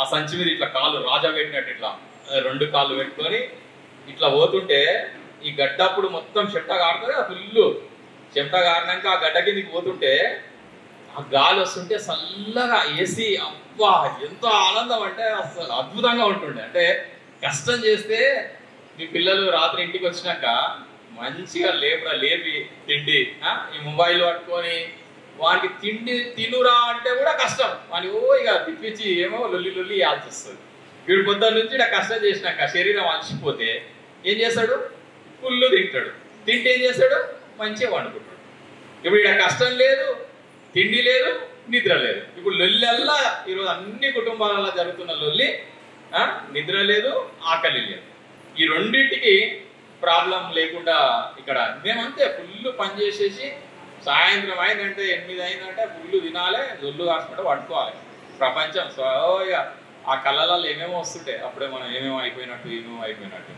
ఆ సంచి మీద ఇట్లా కాళ్ళు రాజా పెట్టినట్టు ఇట్లా 2 కాళ్ళు పెట్టుకొని ఇట్లా పోతుంటే ఈ గడ్డప్పుడు మొత్తం చెమట కారుతుంది కదా, ఫుల్ చెమట కారినాక ఆ గడ్డ కిందికి పోతుంటే ఆ గాలి వస్తుంటే చల్లగా ఏసీ, అబ్బా ఎంతో ఆనందం అంటే అసలు అద్భుతంగా ఉంటుండే. అంటే కష్టం చేస్తే మీ పిల్లలు రాత్రి ఇంటికి వచ్చినాక మంచిగా లేపి తిండి, ఈ మొబైల్ పట్టుకొని వానికి తిండి తినురా అంటే కూడా కష్టం. వానికి ఇక తిప్పించి ఏమో లొల్లి ఇవ్వాల్సి వస్తుంది. వీడు పొద్దున్న నుంచి ఇలా కష్టం చేసినాక శరీరం అలసిపోతే ఏం చేస్తాడు, ఫుల్లు తింటాడు. తింటే ఏం చేస్తాడు, మంచిగా వండుకుంటాడు. ఇప్పుడు ఇక్కడ కష్టం లేదు, తిండి లేదు, నిద్ర లేదు. ఇప్పుడు లొల్లల్లా ఈరోజు అన్ని కుటుంబాలలో జరుగుతున్న లొల్లి, నిద్ర లేదు, ఆకలి లేదు. ఈ రెండింటికి ప్రాబ్లం లేకుండా ఇక్కడ మేమంతే ఫుల్ పని చేసేసి సాయంత్రం అయిందంటే 8 అయిందంటే ఫుల్ తినాలి, జొల్లు కాసుకుంటే వండుకోవాలి. ప్రపంచం ఇక ఆ కళలలో ఏమేమో వస్తుంటాయి. అప్పుడే మనం ఏమేమో అయిపోయినట్టు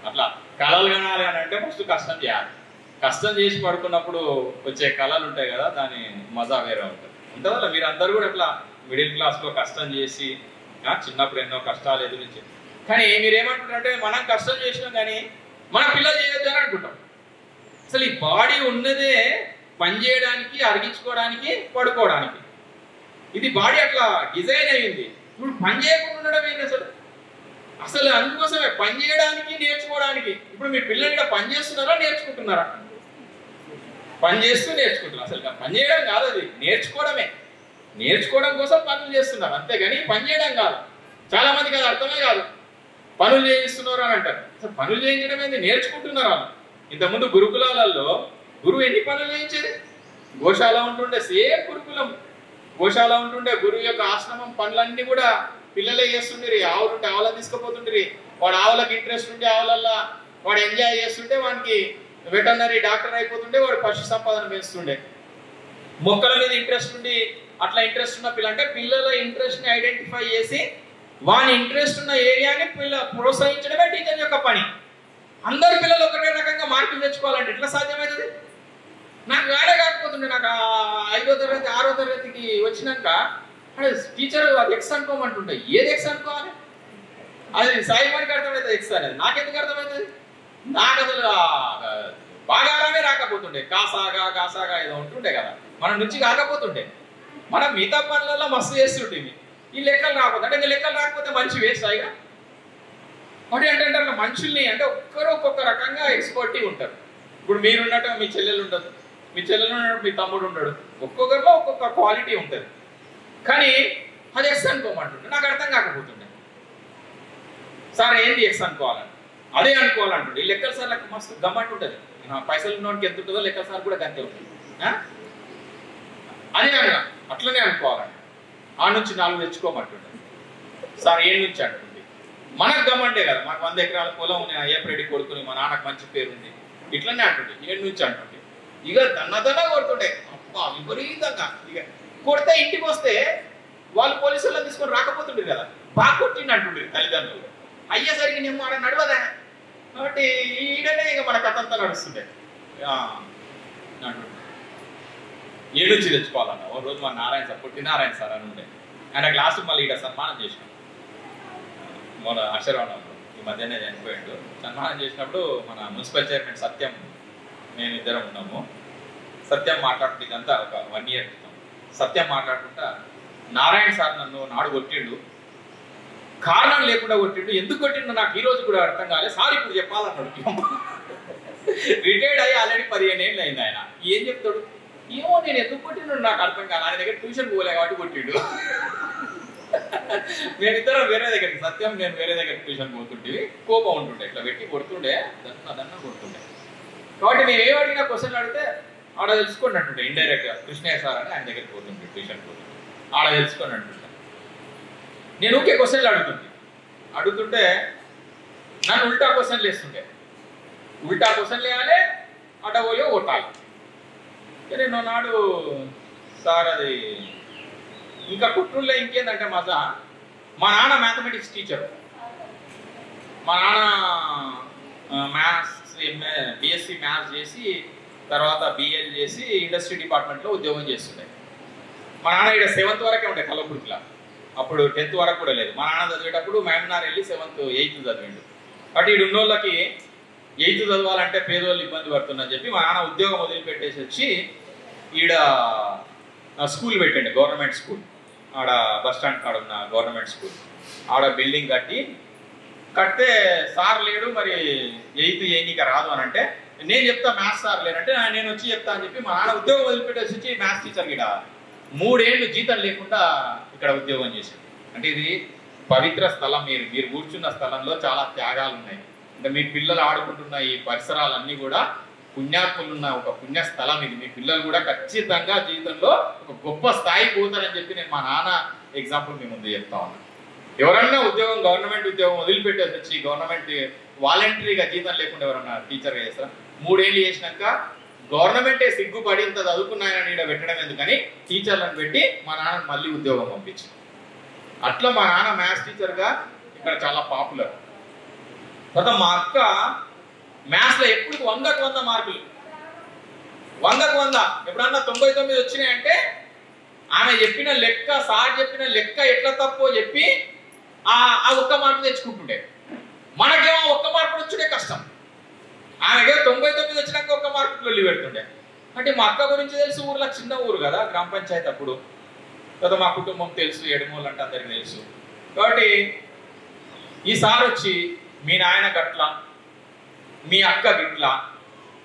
అట్లా కళలు కనాలి అని అంటే ఫస్ట్ కష్టం చేయాలి. కష్టం చేసి పడుకున్నప్పుడు వచ్చే కళలు ఉంటాయి కదా, దాని మజా వేరే ఉంటుందా. మీరందరూ కూడా ఇట్లా మిడిల్ క్లాస్లో కష్టం చేసి చిన్నప్పుడు ఎన్నో కష్టాలు ఎదురించి, కానీ మీరేమంటారంటే మనం కష్టం చేసినాం కానీ మన పిల్లలు చేయొద్దు అని అనుకుంటాం. అసలు ఈ బాడీ ఉన్నదే పని చేయడానికి, అరిగించుకోవడానికి, పడుకోవడానికి. ఇది బాడీ అట్లా డిజైన్ అయ్యింది. ఇప్పుడు పని చేయకుండా ఉండడం ఏంటి అసలు అందుకోసమే పని చేయడానికి, నేర్చుకోవడానికి. ఇప్పుడు మీ పిల్లలు ఇక్కడ పని చేస్తున్నారా, నేర్చుకుంటున్నారా? పని చేస్తూ నేర్చుకుంటున్నారు. అసలు పని చేయడం కాదు, అది నేర్చుకోవడమే. నేర్చుకోవడం కోసం పనులు చేస్తున్నారు, అంతేగాని పని చేయడం కాదు. చాలా మందికి అది అర్థమే కాదు. పనులు చేయిస్తున్నారు అని అంటారు. అసలు పనులు చేయించడం ఏంది, నేర్చుకుంటున్నారు. ఇంతకుముందు గురుకులాలలో గురువు ఎన్ని పనులు చేయించేది? గోశాల ఉంటుండే, సేమ్ గురుకులం గోశాల ఉంటుండే. గురువు యొక్క ఆశ్రమం పనులన్నీ కూడా పిల్లలే చేస్తుండ్రి. ఆవులుంటే ఆవులను తీసుకుపోతుండ్రి. వాడు ఆవులకు ఇంట్రెస్ట్ ఉంటే ఆవులల్లా వాడు ఎంజాయ్ చేస్తుంటే వాడికి వెటర్నరీ డాక్టర్ అయిపోతుండే, వాడు పశు సంపదన పెంచుతుండే. మొక్కల మీద ఇంట్రెస్ట్ ఉండి అట్లా ఇంట్రెస్ట్ ఉన్న అంటే పిల్లల ఇంట్రెస్ట్ ని ఐడెంటిఫై చేసి వాని ఇంట్రెస్ట్ ఉన్న ఏరియాని ప్రోత్సహించడమే టీచర్ యొక్క పని. అందరు పిల్లలు ఒకటే రకంగా మార్కులు తెచ్చుకోవాలంటే ఎట్లా సాధ్యమవుతుంది? నాకు వేరే కాకపోతుండే. నాకు 5వ తరగతి 6వ తరగతికి వచ్చినాక టీచర్ అది ఎక్స్ అనుకోమంటుండే. ఏది ఎక్స్ అనుకోవాలి? అది సాయిమానికి అర్థమవుతుంది ఎక్స్ అనేది. నాకెందుకు అర్థమవుతుంది? నాకు అసలు బాగానే రాకపోతుండే. కాసాగా ఏదో ఉంటుండే కదా, మన నుంచి కాకపోతుండే. మనం మిగతా పనులలో మస్తు చేస్తుంటే ఈ లెక్కలు రాకపోతే అంటే లెక్కలు రాకపోతే మనిషి వేస్ట్ అయిగా. ఒకటి అంటే అట్లా మనుషుల్ని అంటే ఒక్కరు ఒక్కొక్క రకంగా ఎక్స్పర్టీ ఉంటారు. ఇప్పుడు మీరున్నట్టు మీ చెల్లెలు ఉండదు, మీ చెల్లెలు ఉన్నట్టు మీ తమ్ముడు ఉండడు. ఒక్కొక్కరిలో ఒక్కొక్క క్వాలిటీ ఉంటుంది. కానీ అది ఎక్స్ అనుకోమంటుండే. నాకు అర్థం కాకపోతుండే. సార్ ఏంటి ఎక్స్ అనుకోవాలని, అదే అనుకోవాలంటుండే. ఈ లెక్కలు సార్ నాకు మస్తు గమ్మట్టు ఉంటుంది. పైసలు ఉన్నోడికి ఎంత ఉంటుందో లెక్కల సార్ కూడా అంతే ఉంటుంది. అదే అన్న అట్లనే అనుకోవాలండి. ఆ నుంచి 4 తెచ్చుకోమంటుండే సార్, ఏం నుంచి అంటుంది. మనకు గమ్మంటే కదా, మాకు 100 ఎకరాల పొలం ఉంది, అయ్యప్ప రెడ్డి కొడుకుని, మా నాన్నకు మంచి పేరుంది, ఇట్లనే అంటుండే. 7 నుంచి అంటుండే. ఇక దన్న కొడుతుండే, అబ్బా విపరీతంగా. ఇక కొడితే ఇంటికి వస్తే వాళ్ళు పోలీసుల్లో తీసుకొని రాకపోతుండే కదా, బాగా కొట్టిండి అంటుండే తల్లిదండ్రులు. అయ్యేసరికి నేను ఆడ నడవదా కాబట్టి ఈడనే ఇక మన కథ అంతా నడుస్తుండే అంటుండే. 7 నుంచి తెచ్చుకోవాలన్న. ఒక రోజు మన నారాయణ సార్, పొట్టి నారాయణ సార్ అని ఉండే, ఆయన క్లాసు మళ్ళీ ఇక్కడ సన్మానం చేసినాం. మన అక్షరవణంలో ఈ మధ్యనే చనిపోయాడు. సన్మానం చేసినప్పుడు మన మున్సిపల్ చైర్మన్ సత్యం, మేము ఇద్దరం ఉన్నాము. సత్యం మాట్లాడుతుంటే, ఇదంతా ఒక 1 year క్రితం, సత్యం మాట్లాడుకుంటా, నారాయణ సార్ నన్ను నాడు కొట్టిండు, కారణం లేకుండా కొట్టిండు, ఎందుకు కొట్టిండు నాకు ఈ రోజు కూడా అర్థం కాలేదు సార్, ఇప్పుడు చెప్పాలన్నాడు. రిటైర్డ్ అయ్యి ఆల్రెడీ 15 ఏళ్ళు అయింది ఆయన. ఏం చెప్తాడు, ఏమో నేను ఎందుకు కొట్టిండు నాకు అర్థం కాదు, ఆయన దగ్గర ట్యూషన్ పోలే కాబట్టి కొట్టిండు. మేమిద్దరం వేరే దగ్గరికి, సత్యం నేను వేరే దగ్గరికి ట్యూషన్ పోతుంటే కోపం ఉంటుండే, ఇట్లా పెట్టి కొడుతుండే, దన్న కొడుతుండే. కాబట్టి మేము ఏం అడిగినా క్వశ్చన్లు అడిగితే ఆడ తెలుసుకోండి అంటుండే. ఇండైరెక్ట్ గా కృష్ణయ్య సార్ అని ఆయన దగ్గరికి పోతుండే, ట్యూషన్ పోతుండే, ఆడ తెలుసుకోండి అంటుండే. నేను ఊకే క్వశ్చన్లు అడుగుతుంటే నన్ను ఉల్టా క్వశ్చన్లు వేస్తుండే. ఉల్టా క్వశ్చన్లు వేయాలి, అట పోయో కొట్టాలి. నేను నాడు సార్ అది ఇంకా కుట్రుల్లో ఇంకేందంటే మజా, మా నాన్న మ్యాథమెటిక్స్ టీచరు. మా నాన్న మ్యాథ్స్ బిఎస్సి మ్యాథ్స్ చేసి తర్వాత బిఎల్ చేసి ఇండస్ట్రీ డిపార్ట్మెంట్లో ఉద్యోగం చేస్తుండే. మా నాన్న ఇక్కడ 7th వరకే ఉండే కల్లపుర్తిలో, అప్పుడు 10th వరకు కూడా లేదు. మా నాన్న చదివేటప్పుడు మేమనార్ వెళ్ళి 7th 8th చదివిండు. కాబట్టి ఇక్కడ ఉన్నోళ్ళకి 8th చదవాలంటే పేదోళ్ళు ఇబ్బంది పడుతుందని చెప్పి మా నాన్న ఉద్యోగం వదిలిపెట్టేసి వచ్చి ఈడ స్కూల్ పెట్టండి, గవర్నమెంట్ స్కూల్. ఆడ బస్ స్టాండ్ కాడ ఉన్న గవర్నమెంట్ స్కూల్, ఆడ బిల్డింగ్ కడితే సార్ లేడు, మరి 8th ఏనీక రాదు అని అంటే, నేను చెప్తా మ్యాథ్స్ సార్ లేనంటే నేను వచ్చి చెప్తా అని చెప్పి మా నాన్న ఉద్యోగం వదిలిపెట్టేసి వచ్చి మ్యాథ్స్ టీచర్ ఇక్కడ 3 ఏళ్ళు జీతం లేకుండా ఇక్కడ ఉద్యోగం చేశాడు. అంటే ఇది పవిత్ర స్థలం, మీరు కూర్చున్న స్థలంలో చాలా త్యాగాలు ఉన్నాయి. అంటే మీ పిల్లలు ఆడుకుంటున్న ఈ పరిసరాలన్నీ కూడా పుణ్యాత్ములున్న ఒక పుణ్య స్థలం ఇది. మీ పిల్లలు కూడా ఖచ్చితంగా జీవితంలో ఒక గొప్ప స్థాయికి పోతారని చెప్పి నేను మా నాన్న ఎగ్జాంపుల్ మీ ముందు చెప్తా ఉన్నాను. ఎవరన్నా ఉద్యోగం, గవర్నమెంట్ ఉద్యోగం వదిలిపెట్టేసి వచ్చి గవర్నమెంట్ వాలంటరీగా జీతం లేకుండా ఎవరన్నా టీచర్గా చేస్తారా? 3 ఏళ్ళు చేసినాక గవర్నమెంటే సిగ్గుపడి ఇంత చదువుకున్నాయని ఇక్కడ పెట్టడం ఎందుకని టీచర్లను పెట్టి మా నాన్న మళ్ళీ ఉద్యోగం పంపించింది. అట్లా మా నాన్న మ్యాథ్స్ టీచర్గా ఇక్కడ చాలా పాపులర్. తర్వాత మా అక్క మ్యాథ్స్లో ఎప్పుడు 100కు 100 మార్కులు, 100కు 100. ఎప్పుడన్నా 99 వచ్చినాయంటే ఆమె చెప్పిన లెక్క, సార్ చెప్పిన లెక్క ఎట్లా తప్పో చెప్పి ఆ 1 మార్కు తెచ్చుకుంటుండే. మనకేమో 1 మార్కు వచ్చుడే కష్టం, ఆమెకే 99 వచ్చినాక 1 మార్కు వెళ్ళి పెడుతుండే. అంటే మా అక్క గురించి తెలుసు, ఊర్లో చిన్న ఊరు కదా, గ్రామ పంచాయతీ అప్పుడు. తర్వాత మా కుటుంబం తెలుసు, ఎడమూలు అంటే అందరికి తెలుసు. కాబట్టి ఈ సార్ వచ్చి మీ నాయన గట్ల, మీ అక్క గిట్ల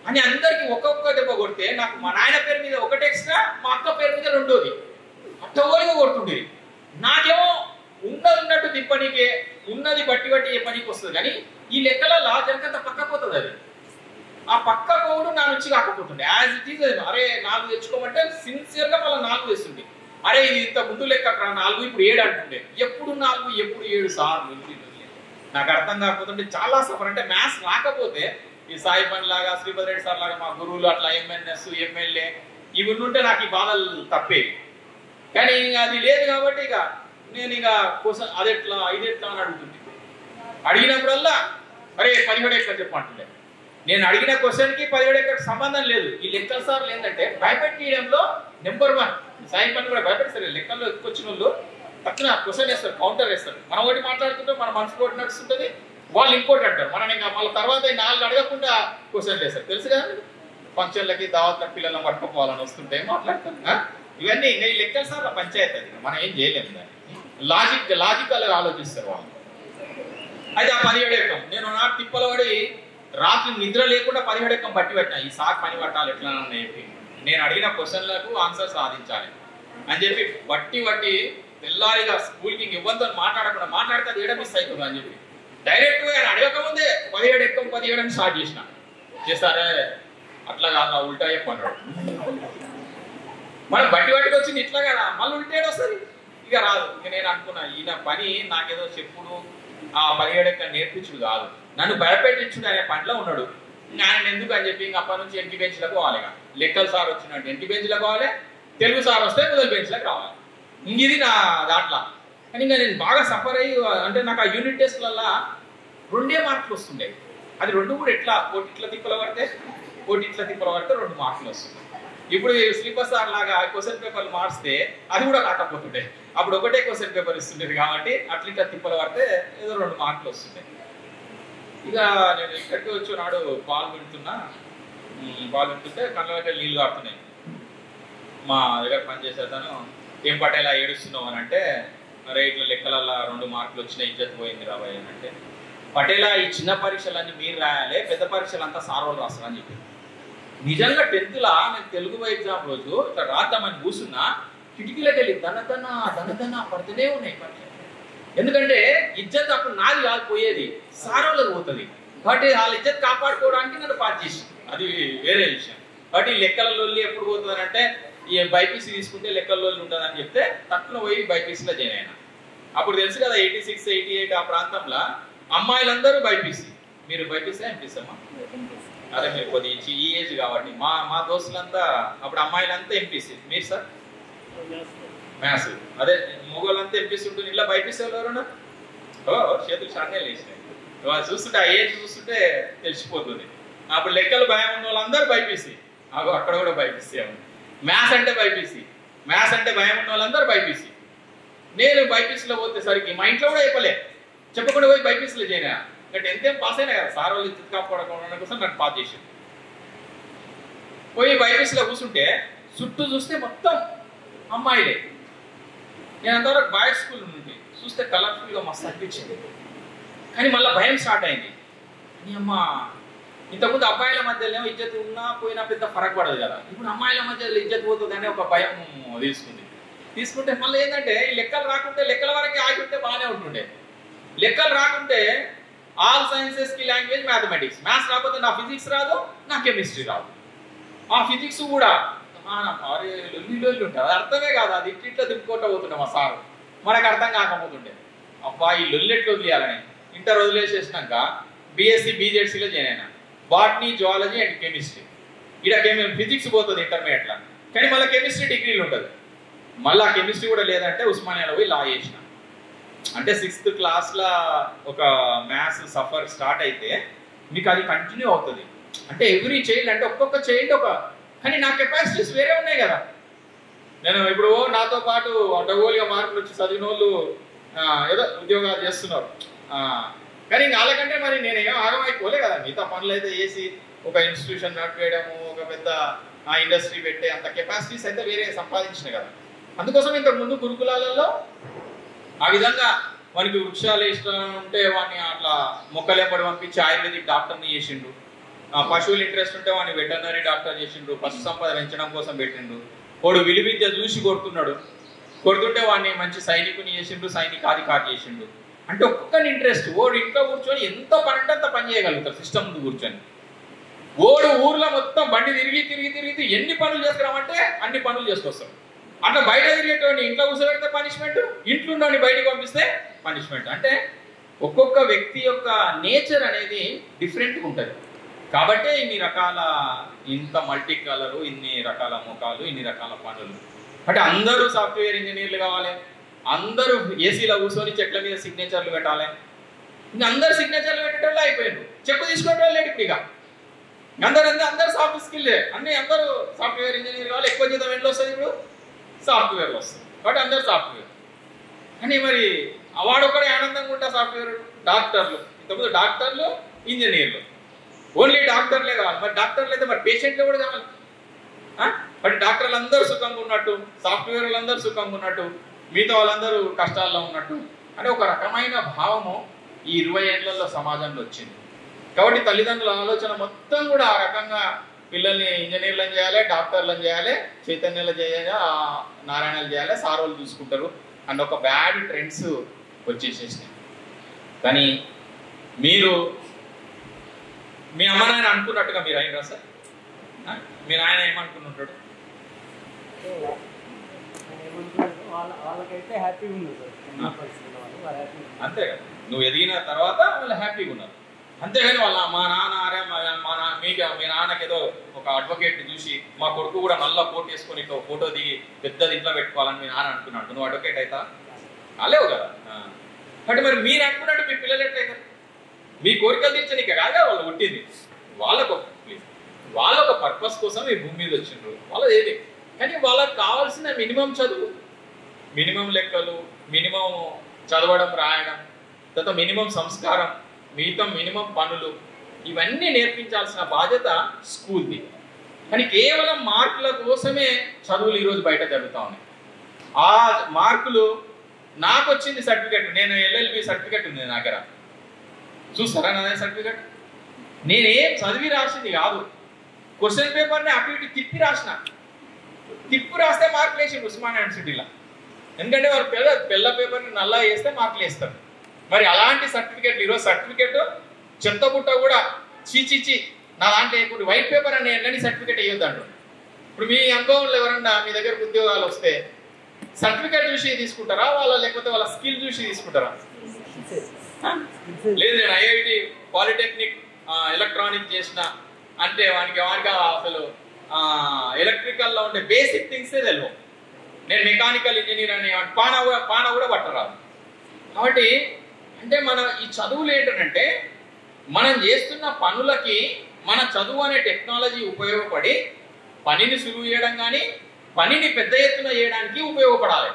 అని అందరికి ఒక్కొక్క దెబ్బ కొడితే, నాకు మా నాయన పేరు మీద 1 ఎక్స్ట్రా, మా అక్క పేరు మీద 2ది అట్టవోలిగా కొడుతుండేది. నాకేమో ఉన్నట్టు తిప్పనీకే, ఉన్నది బట్టి చెప్పనీకి వస్తుంది. కానీ ఈ లెక్కలలో జనకంత పక్కపోతుంది. అది ఆ పక్క కోడు నా నుంచి కాకపోతుండే. యాజ్ ఇట్ ఈజ్ అరే 4 తెచ్చుకోమంటే సిన్సియర్గా మళ్ళీ 4 తెస్తుంది. అరే ఇది ఇంత ముందు లెక్క 4, ఇప్పుడు 7 అంటుండే. ఎప్పుడు 4 ఎప్పుడు 7 సార్లు. నాకు అర్థం కాకపోతుంటే చాలా సఫర్. అంటే మ్యాథ్స్ రాకపోతే ఈ సాయి పని లాగా, శ్రీపతి రెడ్డి సార్ లాగా మా గురువులు అట్లా ఎంఎన్ఎస్, ఎమ్మెల్యే ఇవి ఉంటే నాకు ఈ బాధలు తప్పేవి. కానీ అది లేదు కాబట్టి ఇక నేను ఇక క్వశ్చన్ అదెట్లా ఇదెట్లా అని అడుగుతుంది. అడిగినప్పుడల్లా అరే 17 ఎక్కడ చెప్పంటుండే. నేను అడిగిన క్వశ్చన్కి 17 ఎక్కడ సంబంధం లేదు. ఈ లెక్కల సార్లు ఏంటంటే భయపెట్టేయడంలో నెంబర్ 1. సాయి పని కూడా భయపెడతారు. లెక్కల్లో ఎక్కువ వచ్చిన వాళ్ళు పక్కన క్వశ్చన్ వేస్తారు, కౌంటర్ వేస్తారు. మనం ఒకటి మాట్లాడుతుంటే మన మనసు ఒకటి నడుస్తుంటుంది, వాళ్ళు ఇంకోటి అంటారు. మనం ఇంకా మళ్ళీ తర్వాత 4 అడగకుండా క్వశ్చన్ వేస్తారు. తెలుసు కదా, ఫంక్షన్లకి దావత్లకు పిల్లలను పట్టుకోవాలని వస్తుంటే మాట్లాడతారు. ఇవన్నీ ఇంకా ఈ లెక్కల సార్ల పంచాయతీ. అది మనం ఏం చేయలేము. దాన్ని లాజికల్ ఆలోచిస్తారు వాళ్ళు. అయితే ఆ 17 ఎక్కం నేను నా తిప్పల పడి రాత్రి నిద్ర లేకుండా 17 ఎక్కం బట్టి పెట్టినా. ఈ సార్ పని పట్టాలి ఎట్లా అని చెప్పి, నేను అడిగిన క్వశ్చన్లకు ఆన్సర్ సాధించాలి అని చెప్పి బట్టి తెల్లారిగా స్కూల్కి ఇవ్వద్దు మాట్లాడకుండా మాట్లాడితే అది ఏడ మిస్ అవుతుంది అని చెప్పి డైరెక్ట్గా ఆయన అడగకముందే 17 ఎక్కం 17 అని స్టార్ట్ చేసిన. చేస్తారే అట్లా కాదు ఉల్టా చెప్పన్నాడు. మనం బట్టి వచ్చింది ఇట్లా కదా, మళ్ళీ ఉల్టేడు వస్తుంది, ఇక రాదు. ఇక నేను అనుకున్నా ఈయన పని నాకేదో చెప్పుడు ఆ పరిగెడక నేర్పించుడు కాదు, నన్ను భయపెట్టించుడు అనే పనిలో ఉన్నాడు. ఆయన ఎందుకు అని చెప్పి ఇంక అప్పటి నుంచి ఎంపీ బెంచ్లకు పోవాలి. ఇక లెక్కల సార్ వచ్చినట్టు ఎంపీ బెంచ్లకు పోవాలి, తెలుగు సార్ వస్తే మొదలు బెంచ్లకు రావాలి. ఇది నా దాంట్లో. కానీ ఇంకా నేను బాగా సఫర్ అయ్యి, అంటే నాకు ఆ యూనిట్ టెస్ట్లల్లో 2 మార్కులు వస్తుండే. అది 2 కూడా ఎట్లా ఇట్లా తిప్పల పడితే 2 మార్కులు వస్తుంది. ఇప్పుడు స్లీపర్ సార్ లాగా క్వశ్చన్ పేపర్లు మార్చితే అది కూడా రాకపోతుండే. అప్పుడు ఒకటే క్వశ్చన్ పేపర్ ఇస్తుండేది కాబట్టి అట్లా తిప్పల పడితే ఏదో 2 మార్కులు వస్తుండే. ఇక నేను ఇక్కడికి వచ్చి నాడు బాల్ వింటుంటే కళ్ళకి నీళ్ళు కాడుతున్నాయి. మా దగ్గర పనిచేసేతను ఏం పటేలా ఏడుస్తున్నావు అని అంటే, మరి ఇట్లా లెక్కలల్లో 2 మార్కులు వచ్చినాయి, ఇజ్జత్ పోయింది రాబాయ్ అని అంటే, పటేలా ఈ చిన్న పరీక్షలన్నీ మీరు రాయాలి, పెద్ద పరీక్షలు అంతా సార్ వాళ్ళు రాస్తారని చెప్పి. నిజంగా 10th నేను తెలుగు ఎగ్జామ్ రోజు ఇట్లా రాద్దామని కూర్చున్నా, కిటికీలోకి వెళ్ళి దన పడుతూనే ఉన్నాయి పరీక్ష. ఎందుకంటే ఇజ్జత్ అప్పుడు నాది కాదు పోయేది, సార్ వాళ్ళకి పోతుంది. కాబట్టి వాళ్ళ ఇజ్జత్ కాపాడుకోవడానికి నన్ను పాస్ చేసి, అది వేరే విషయం. కాబట్టి లెక్కల లొల్లి ఎప్పుడు పోతుంది అంటే, ఈ బైపీసీ తీసుకుంటే లెక్కల లొల్లి ఉంటుందని చెప్తే తక్కువ పోయి బైపీసీలో జాయిన్ అయినా. అప్పుడు తెలుసు కదా 86, 88 ఆ ప్రాంతంలో అమ్మాయిలందరూ బైపీసీ. మీరు బైపీసీ ఎంపీసమ్మా? అదే మీరు కొద్దిగా ఈ ఏజ్ కాబట్టి మా దోస్తులంతా అప్పుడు అమ్మాయిలంతా ఎంపీసీ. మీరు సార్ మ్యాథ్స్, అదే మొగోళ్ళంతా ఎంపీసీ ఉంటుంది. ఇలా బైపీసీ ఎవరు చేతులు షార్నే లేచినాయి. చూస్తుంటే ఆ ఏజ్ చూస్తుంటే తెలిసిపోతుంది. అప్పుడు లెక్కలు భయం ఉన్న వాళ్ళందరూ బైపీసీ, అక్కడ కూడా బైపీసీ. మ్యాథ్స్ అంటే బైపీసీ, మ్యాథ్స్ అంటే భయం ఉన్న వాళ్ళందరూ బైపీసీ. నేను బైపీసీలో పోతేసరికి మా ఇంట్లో కూడా చెప్పకుండా పోయి బైపీసీలో చేరినా. అంటే ఎంతేం పాస్ అయినా కదా, సార్ వాళ్ళు ఇజ్జత్ కాపాడుకోవడం కోసం నన్ను పాస్ చేసి పోయి బైపీసీలో కూర్చుంటే చుట్టూ చూస్తే మొత్తం అమ్మాయిలే. నేను అంతవరకు బాయ్స్ స్కూల్ నుండి చూస్తే కలర్ఫుల్గా మస్తు అనిపించింది. కానీ మళ్ళీ భయం స్టార్ట్ అయింది. అమ్మ ఇంతకుముందు అబ్బాయిల మధ్యలో ఇజ్జత్ ఉన్నా పోయినా పెద్ద ఫరక్ పడదు కదా, ఇప్పుడు అమ్మాయిల మధ్యలో ఇజ్జత్ పోతుంది అనే ఒక భయం తీసుకుంటే మళ్ళీ ఏంటంటే ఈ లెక్కలు రాకుంటే లెక్కల వరకే ఆగి ఉంటే బాగానే ఉంటుండే. లెక్కలు రాకుంటే ఆల్ సైన్సెస్ కి లాంగ్వేజ్ మ్యాథమెటిక్స్, మ్యాథ్స్ రాకపోతే నా ఫిజిక్స్ రాదు, నా కెమిస్ట్రీ రాదు. ఆ ఫిజిక్స్ కూడా లొల్లి ఉంటుంది, అది అర్థమే కాదు. అది ఇట్లా తిప్పుకుంటూ పోతుండే మా సారు, మనకు అర్థం కాకపోతుండే. అబ్బా ఈ లొల్లి ఎట్లా వదిలేయాలని ఇంటర్ వదిలేసేసినాక బీఎస్సీ బీజెడ్సీలో జాయిన్ అయినా, బాటనీ, జువాలజీ అండ్ కెమిస్ట్రీ. ఇక్కడ ఫిజిక్స్ పోతుంది ఇంటర్మీడియట్లో, కానీ మళ్ళీ కెమిస్ట్రీ డిగ్రీలు ఉంటుంది. మళ్ళీ ఆ కెమిస్ట్రీ కూడా లేదంటే ఉస్మానియాలో పోయి లా చేసిన. అంటే 6th క్లాస్లో ఒక మ్యాథ్స్ సఫర్ స్టార్ట్ అయితే మీకు అది కంటిన్యూ అవుతుంది. అంటే ఎవ్రీ చైల్డ్, అంటే ఒక్కొక్క చైల్డ్ కానీ నా కెపాసిటీస్ వేరే ఉన్నాయి కదా. నేను ఇప్పుడు నాతో పాటు అడ్డగోలుగా మార్కులు వచ్చి చదివిన వాళ్ళు ఏదో ఉద్యోగాలు చేస్తున్నారు, కానీ ఇంకా వాళ్ళకంటే మరి నేనేమో ఆగమైపోలే కదా. మిగతా పనులు అయితే చేసి ఒక ఇన్స్టిట్యూషన్ నడిపేయడము, ఒక పెద్ద ఇండస్ట్రీ పెట్టే అంత కెపాసిటీస్ అయితే వేరే సంపాదించిన కదా. అందుకోసం ఇంతకు ముందు గురుకులాలలో ఆ విధంగా వానికి వృక్షాలు ఇష్టం ఉంటే వాడిని అట్లా మొక్కలేపడి పంపించి ఆయుర్వేదిక్ డాక్టర్ని చేసిండు, పశువులు ఇంట్రెస్ట్ ఉంటే వాడిని వెటర్నరీ డాక్టర్ చేసిండు, పశు సంపద పెంచడం కోసం పెట్టిండు. వాడు విలువిద్య చూసి కొడుతుంటే వాడిని మంచి సైనికుని చేసిండు, సైనికాధికారి చేసిండు. అంటే ఒక్కొక్కని ఇంట్రెస్ట్, ఓడు ఇంట్లో కూర్చొని ఎంత పని అంటే అంత పని చేయగలుగుతారు సిస్టమ్ ముందు కూర్చొని. ఓడు ఊర్లో మొత్తం బండి తిరిగి ఎన్ని పనులు చేసుకురామంటే అన్ని పనులు చేసుకొస్తాం. అట్లా బయట తిరిగేటోని ఇంట్లో కూర్చోబెడితే పనిష్మెంట్, ఇంట్లో ఉన్నోని బయటకు పంపిస్తే పనిష్మెంట్. అంటే ఒక్కొక్క వ్యక్తి యొక్క నేచర్ అనేది డిఫరెంట్గా ఉంటుంది. కాబట్టి ఇన్ని రకాల, ఇంత మల్టీ కలరు, ఇన్ని రకాల ముఖాలు, ఇన్ని రకాల పనులు. అంటే అందరూ సాఫ్ట్వేర్ ఇంజనీర్లు కావాలి, అందరూ ఏసీలో కూర్చొని చెట్ల మీద సిగ్నేచర్లు పెట్టాలి. ఇంకా అందరు సిగ్నేచర్లు పెట్టేటోళ్ళు అయిపోయారు, చెక్కు తీసుకోవడం లేదు. ఇప్పుడు ఇక అందరూ సాఫ్ట్ స్కిల్ అందరూ సాఫ్ట్వేర్ ఇంజనీర్ కావాలి. ఎక్కువ జీతం ఎట్లా వస్తుంది? ఇప్పుడు సాఫ్ట్వేర్లో వస్తుంది. కాబట్టి అందరూ సాఫ్ట్వేర్. కానీ మరి వాడొక్కడే ఆనందంగా ఉంటా సాఫ్ట్వేర్. డాక్టర్లు, ఇంతకుముందు డాక్టర్లు, ఇంజనీర్లు, ఓన్లీ డాక్టర్లే కావాలి. మరి డాక్టర్లు అయితే మరి పేషెంట్లు కూడా కావాలి. మరి డాక్టర్లు అందరూ సుఖంగా ఉన్నట్టు, సాఫ్ట్వేర్లు అందరూ సుఖంగా ఉన్నట్టు, మిగతా వాళ్ళందరూ కష్టాల్లో ఉన్నట్టు అంటే ఒక రకమైన భావము ఈ 20 ఏళ్లలో సమాజంలో వచ్చింది. కాబట్టి తల్లిదండ్రుల ఆలోచన మొత్తం కూడా ఆ రకంగా పిల్లల్ని ఇంజనీర్లను చేయాలి, డాక్టర్లను చేయాలి, చైతన్యాలు చేయాలి, నారాయణలు చేయాలి, సారోలు చూసుకుంటారు అండ్ ఒక బ్యాడ్ ట్రెండ్స్ వచ్చేసేసినాయి. కానీ మీరు మీ అమ్మ నాయన అనుకున్నట్టుగా మీరు అయినరా సార్? మీ నాయన ఏమనుకుంటుంటాడు? వాళ్ళకైతే హ్యాపీగా ఉంది సార్. అంతే కదా, నువ్వు ఎదిగిన తర్వాత వాళ్ళు హ్యాపీగా ఉన్నారు. అంతేగాని వాళ్ళ మా నాన్న అరే మీ నాన్నకి ఏదో ఒక అడ్వకేట్ చూసి మా కొడుకు కూడా నల్ల కోట్ వేసుకొని ఇట్లా ఫోటో దిగి పెద్దది ఇంట్లో పెట్టుకోవాలని మీ నాన్న అనుకున్నాడు, నువ్వు అడ్వకేట్ అవుతా అలేవు కదా. బట్ మరి మీరు అనుకున్నట్టు మీ పిల్లలు ఎట్లయితారు? మీ కోరికలు తీర్చనీకే కాగా వాళ్ళు పుట్టింది, వాళ్ళొక పర్పస్ కోసం ఈ భూమి మీద వచ్చిండ్రు, వాళ్ళది ఏది. కానీ వాళ్ళకి కావాల్సిన మినిమం చదువు, మినిమం లెక్కలు, మినిమం చదవడం రాయడం, తర్వాత మినిమం సంస్కారం, మినిమం పనులు, ఇవన్నీ నేర్పించాల్సిన బాధ్యత స్కూల్ది. కానీ కేవలం మార్కుల కోసమే చదువులు ఈరోజు బయట జరుగుతూ ఉన్నాయి. ఆ మార్కులు నాకు వచ్చింది సర్టిఫికెట్, నేను LLB సర్టిఫికెట్ ఉంది నా దగ్గర, చూస్తారా నాదే సర్టిఫికెట్? నేనేం చదివి రాసింది కాదు, క్వశ్చన్ పేపర్ని అటు ఇటు తిప్పి రాస్తే మార్కులు వేసి ఉస్మానియా యూనివర్సిటీలో. ఎందుకంటే వారు పిల్ల పేపర్ని నల్లా వేస్తే మార్కులు వేస్తారు. మరి అలాంటి సర్టిఫికెట్లు ఈరోజు సర్టిఫికెట్ చెత్తబుట్ట కూడా చీచిచి నా దాంట్లో వైట్ పేపర్ అని ఎన్ని సర్టిఫికెట్ వేయొద్దంటు. ఇప్పుడు మీ అనుభవంలో ఎవరన్నా మీ దగ్గరకు ఉద్యోగాలు వస్తే సర్టిఫికెట్ చూసి తీసుకుంటారా లేకపోతే వాళ్ళ స్కిల్ చూసి తీసుకుంటారా? లేదు, నేను IIT పాలిటెక్నిక్ ఎలక్ట్రానిక్ చేసిన అంటే వానికి అసలు ఎలక్ట్రికల్లో ఉండే బేసిక్ థింగ్సే తెలియవు. నేను మెకానికల్ ఇంజనీర్ అని పాన కూడా పట్టరాదు. కాబట్టి అంటే మన ఈ చదువులు ఏంటంటే మనం చేస్తున్న పనులకి మన చదువు అనే టెక్నాలజీ ఉపయోగపడి పనిని సులువు చేయడం కానీ పనిని పెద్ద ఎత్తున చేయడానికి ఉపయోగపడాలి.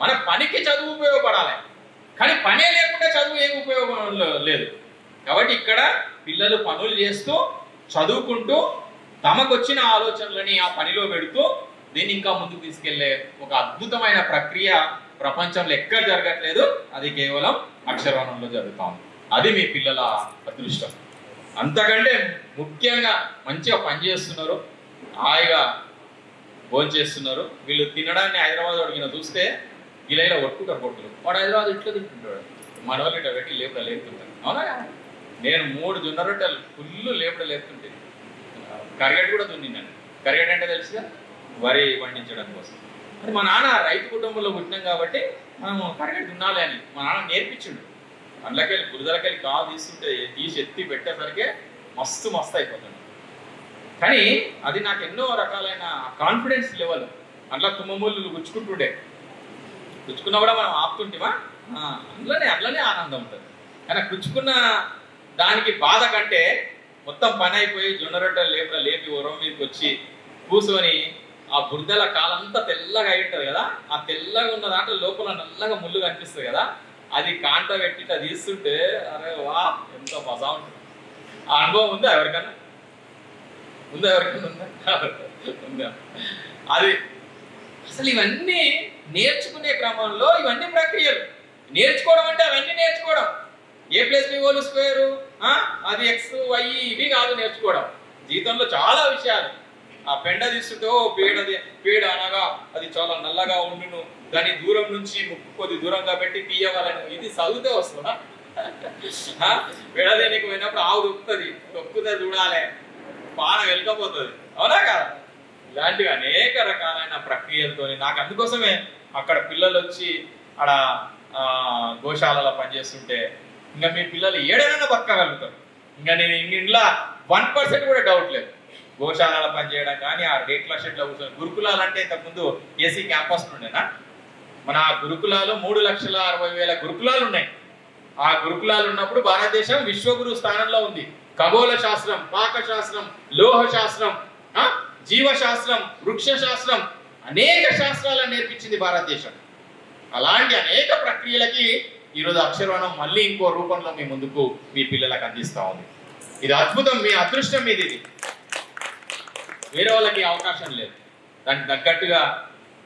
మన పనికి చదువు ఉపయోగపడాలి, కానీ పనే లేకుండా చదువు ఏమి ఉపయోగం లేదు. కాబట్టి ఇక్కడ పిల్లలు పనులు చేస్తూ చదువుకుంటూ తమకొచ్చిన ఆలోచనలని ఆ పనిలో పెడుతూ దీన్ని ఇంకా ముందుకు తీసుకెళ్లే ఒక అద్భుతమైన ప్రక్రియ ప్రపంచంలో ఎక్కడ జరగట్లేదు, అది కేవలం అక్షరవనంలో జరుగుతాం. అది మీ పిల్లల అదృష్టం. అంతకంటే ముఖ్యంగా మంచిగా పనిచేస్తున్నారు, హాయిగా భోంచేస్తున్నారు. వీళ్ళు తినడాన్ని హైదరాబాద్ అడిగిన చూస్తే ఇలా కొట్టుకుంటారు కొట్టులు. వాడు హైదరాబాద్ ఇట్లా తింటుంటాడు, మన వాళ్ళు ఇట్లా పెట్టి లేపుడా లేపుతుంటారు. అవునా? నేను 3 జొన్న రొట్టెలు ఫుల్ లేపుడా లేపుతుంటే కరిగట్ కూడా దున్నిన్నాను. కరిగట్ అంటే తెలుసుగా, వరి పండించడం కోసం. అది మా నాన్న రైతు కుటుంబంలో పుట్టినాం కాబట్టి మనం కరిగట్ దున్నాలి అని మా నాన్న నేర్పించిండు. అందులోకెళ్ళి బురదలకెళ్ళి కాలు తీసి ఎత్తి పెట్టేసరికి మస్తు అయిపోతుంది. కానీ అది నాకు ఎన్నో రకాలైన కాన్ఫిడెన్స్ లెవెల్. అట్లా తుమ్మమూలు గుచ్చుకున్నా కూడా మనం ఆపుతుంటేమా అందులోనే ఆనందం ఉంటుంది. కానీ గుచ్చుకున్న దానికి బాధ కంటే మొత్తం పని అయిపోయి జొన్న రొట్టెలు లేపి ఉరం మీదకి వచ్చి కూర్చొని ఆ బురదల కాలంతా తెల్లగా అయి ఉంటుంది కదా, ఆ తెల్లగా ఉన్న దాంట్లో లోపల నల్లగా ముళ్ళు కనిపిస్తుంది కదా, అది కాంట పెట్టి అది తీస్తుంటే అరే వా ఎంత మజా ఉంటుంది. ఆ అనుభవం ఉందా ఎవరికన్నా? ఉందా? అది అసలు ఇవన్నీ నేర్చుకునే క్రమంలో ఇవన్నీ ప్రక్రియలు. నేర్చుకోవడం అంటే అవన్నీ నేర్చుకోవడం. A+B² అది X Y ఇవి కాదు నేర్చుకోవడం. జీవితంలో చాలా విషయాలు. ఆ పెండ తీస్తుంటే పేడ అనగా అది చాలా నల్లగా ఉండును, దాన్ని దూరం నుంచి ముక్కు కొద్ది దూరంగా పెట్టి తీయవాలని, ఇది చదివితే వస్తుందా? పేడ దేనికి పోయినప్పుడు ఆవు తొక్కుతే చూడాలి, పాన వెళ్ళకపోతుంది. అవునా కదా? ఇలాంటివి అనేక రకాలైన ప్రక్రియలతో నాకు అందుకోసమే అక్కడ పిల్లలు వచ్చి అక్కడ గోశాలలో పనిచేస్తుంటే ఇంకా మీ పిల్లలు ఏడైనా బతకగలుగుతారు. ఇంకా నేను ఇంట్లో 1% కూడా డౌట్ లేదు. గోశాలలో పనిచేయడం కానీ ఆ రేట్ల షెడ్లో కూర్చొని గురుకులాలు అంటే ఇంతకుముందు ఏసీ క్యాంపస్ ఉండేనా? మన ఆ గురుకులాలు 3,60,000 గురుకులాలు ఉన్నాయి. ఆ గురుకులాలు ఉన్నప్పుడు భారతదేశం విశ్వగురు స్థానంలో ఉంది. ఖగోళ శాస్త్రం, పాకశాస్త్రం, లోహ శాస్త్రం, జీవశాస్త్రం, వృక్ష శాస్త్రం, అనేక శాస్త్రాలను నేర్పించింది భారతదేశం. అలాంటి అనేక ప్రక్రియలకి ఈరోజు అక్షరవనం మళ్ళీ ఇంకో రూపంలో మీ ముందుకు మీ పిల్లలకు అందిస్తూ ఉంది. ఇది అద్భుతం, మీ అదృష్టం మీది. ఇది వేరే వాళ్ళకి అవకాశం లేదు. దానికి తగ్గట్టుగా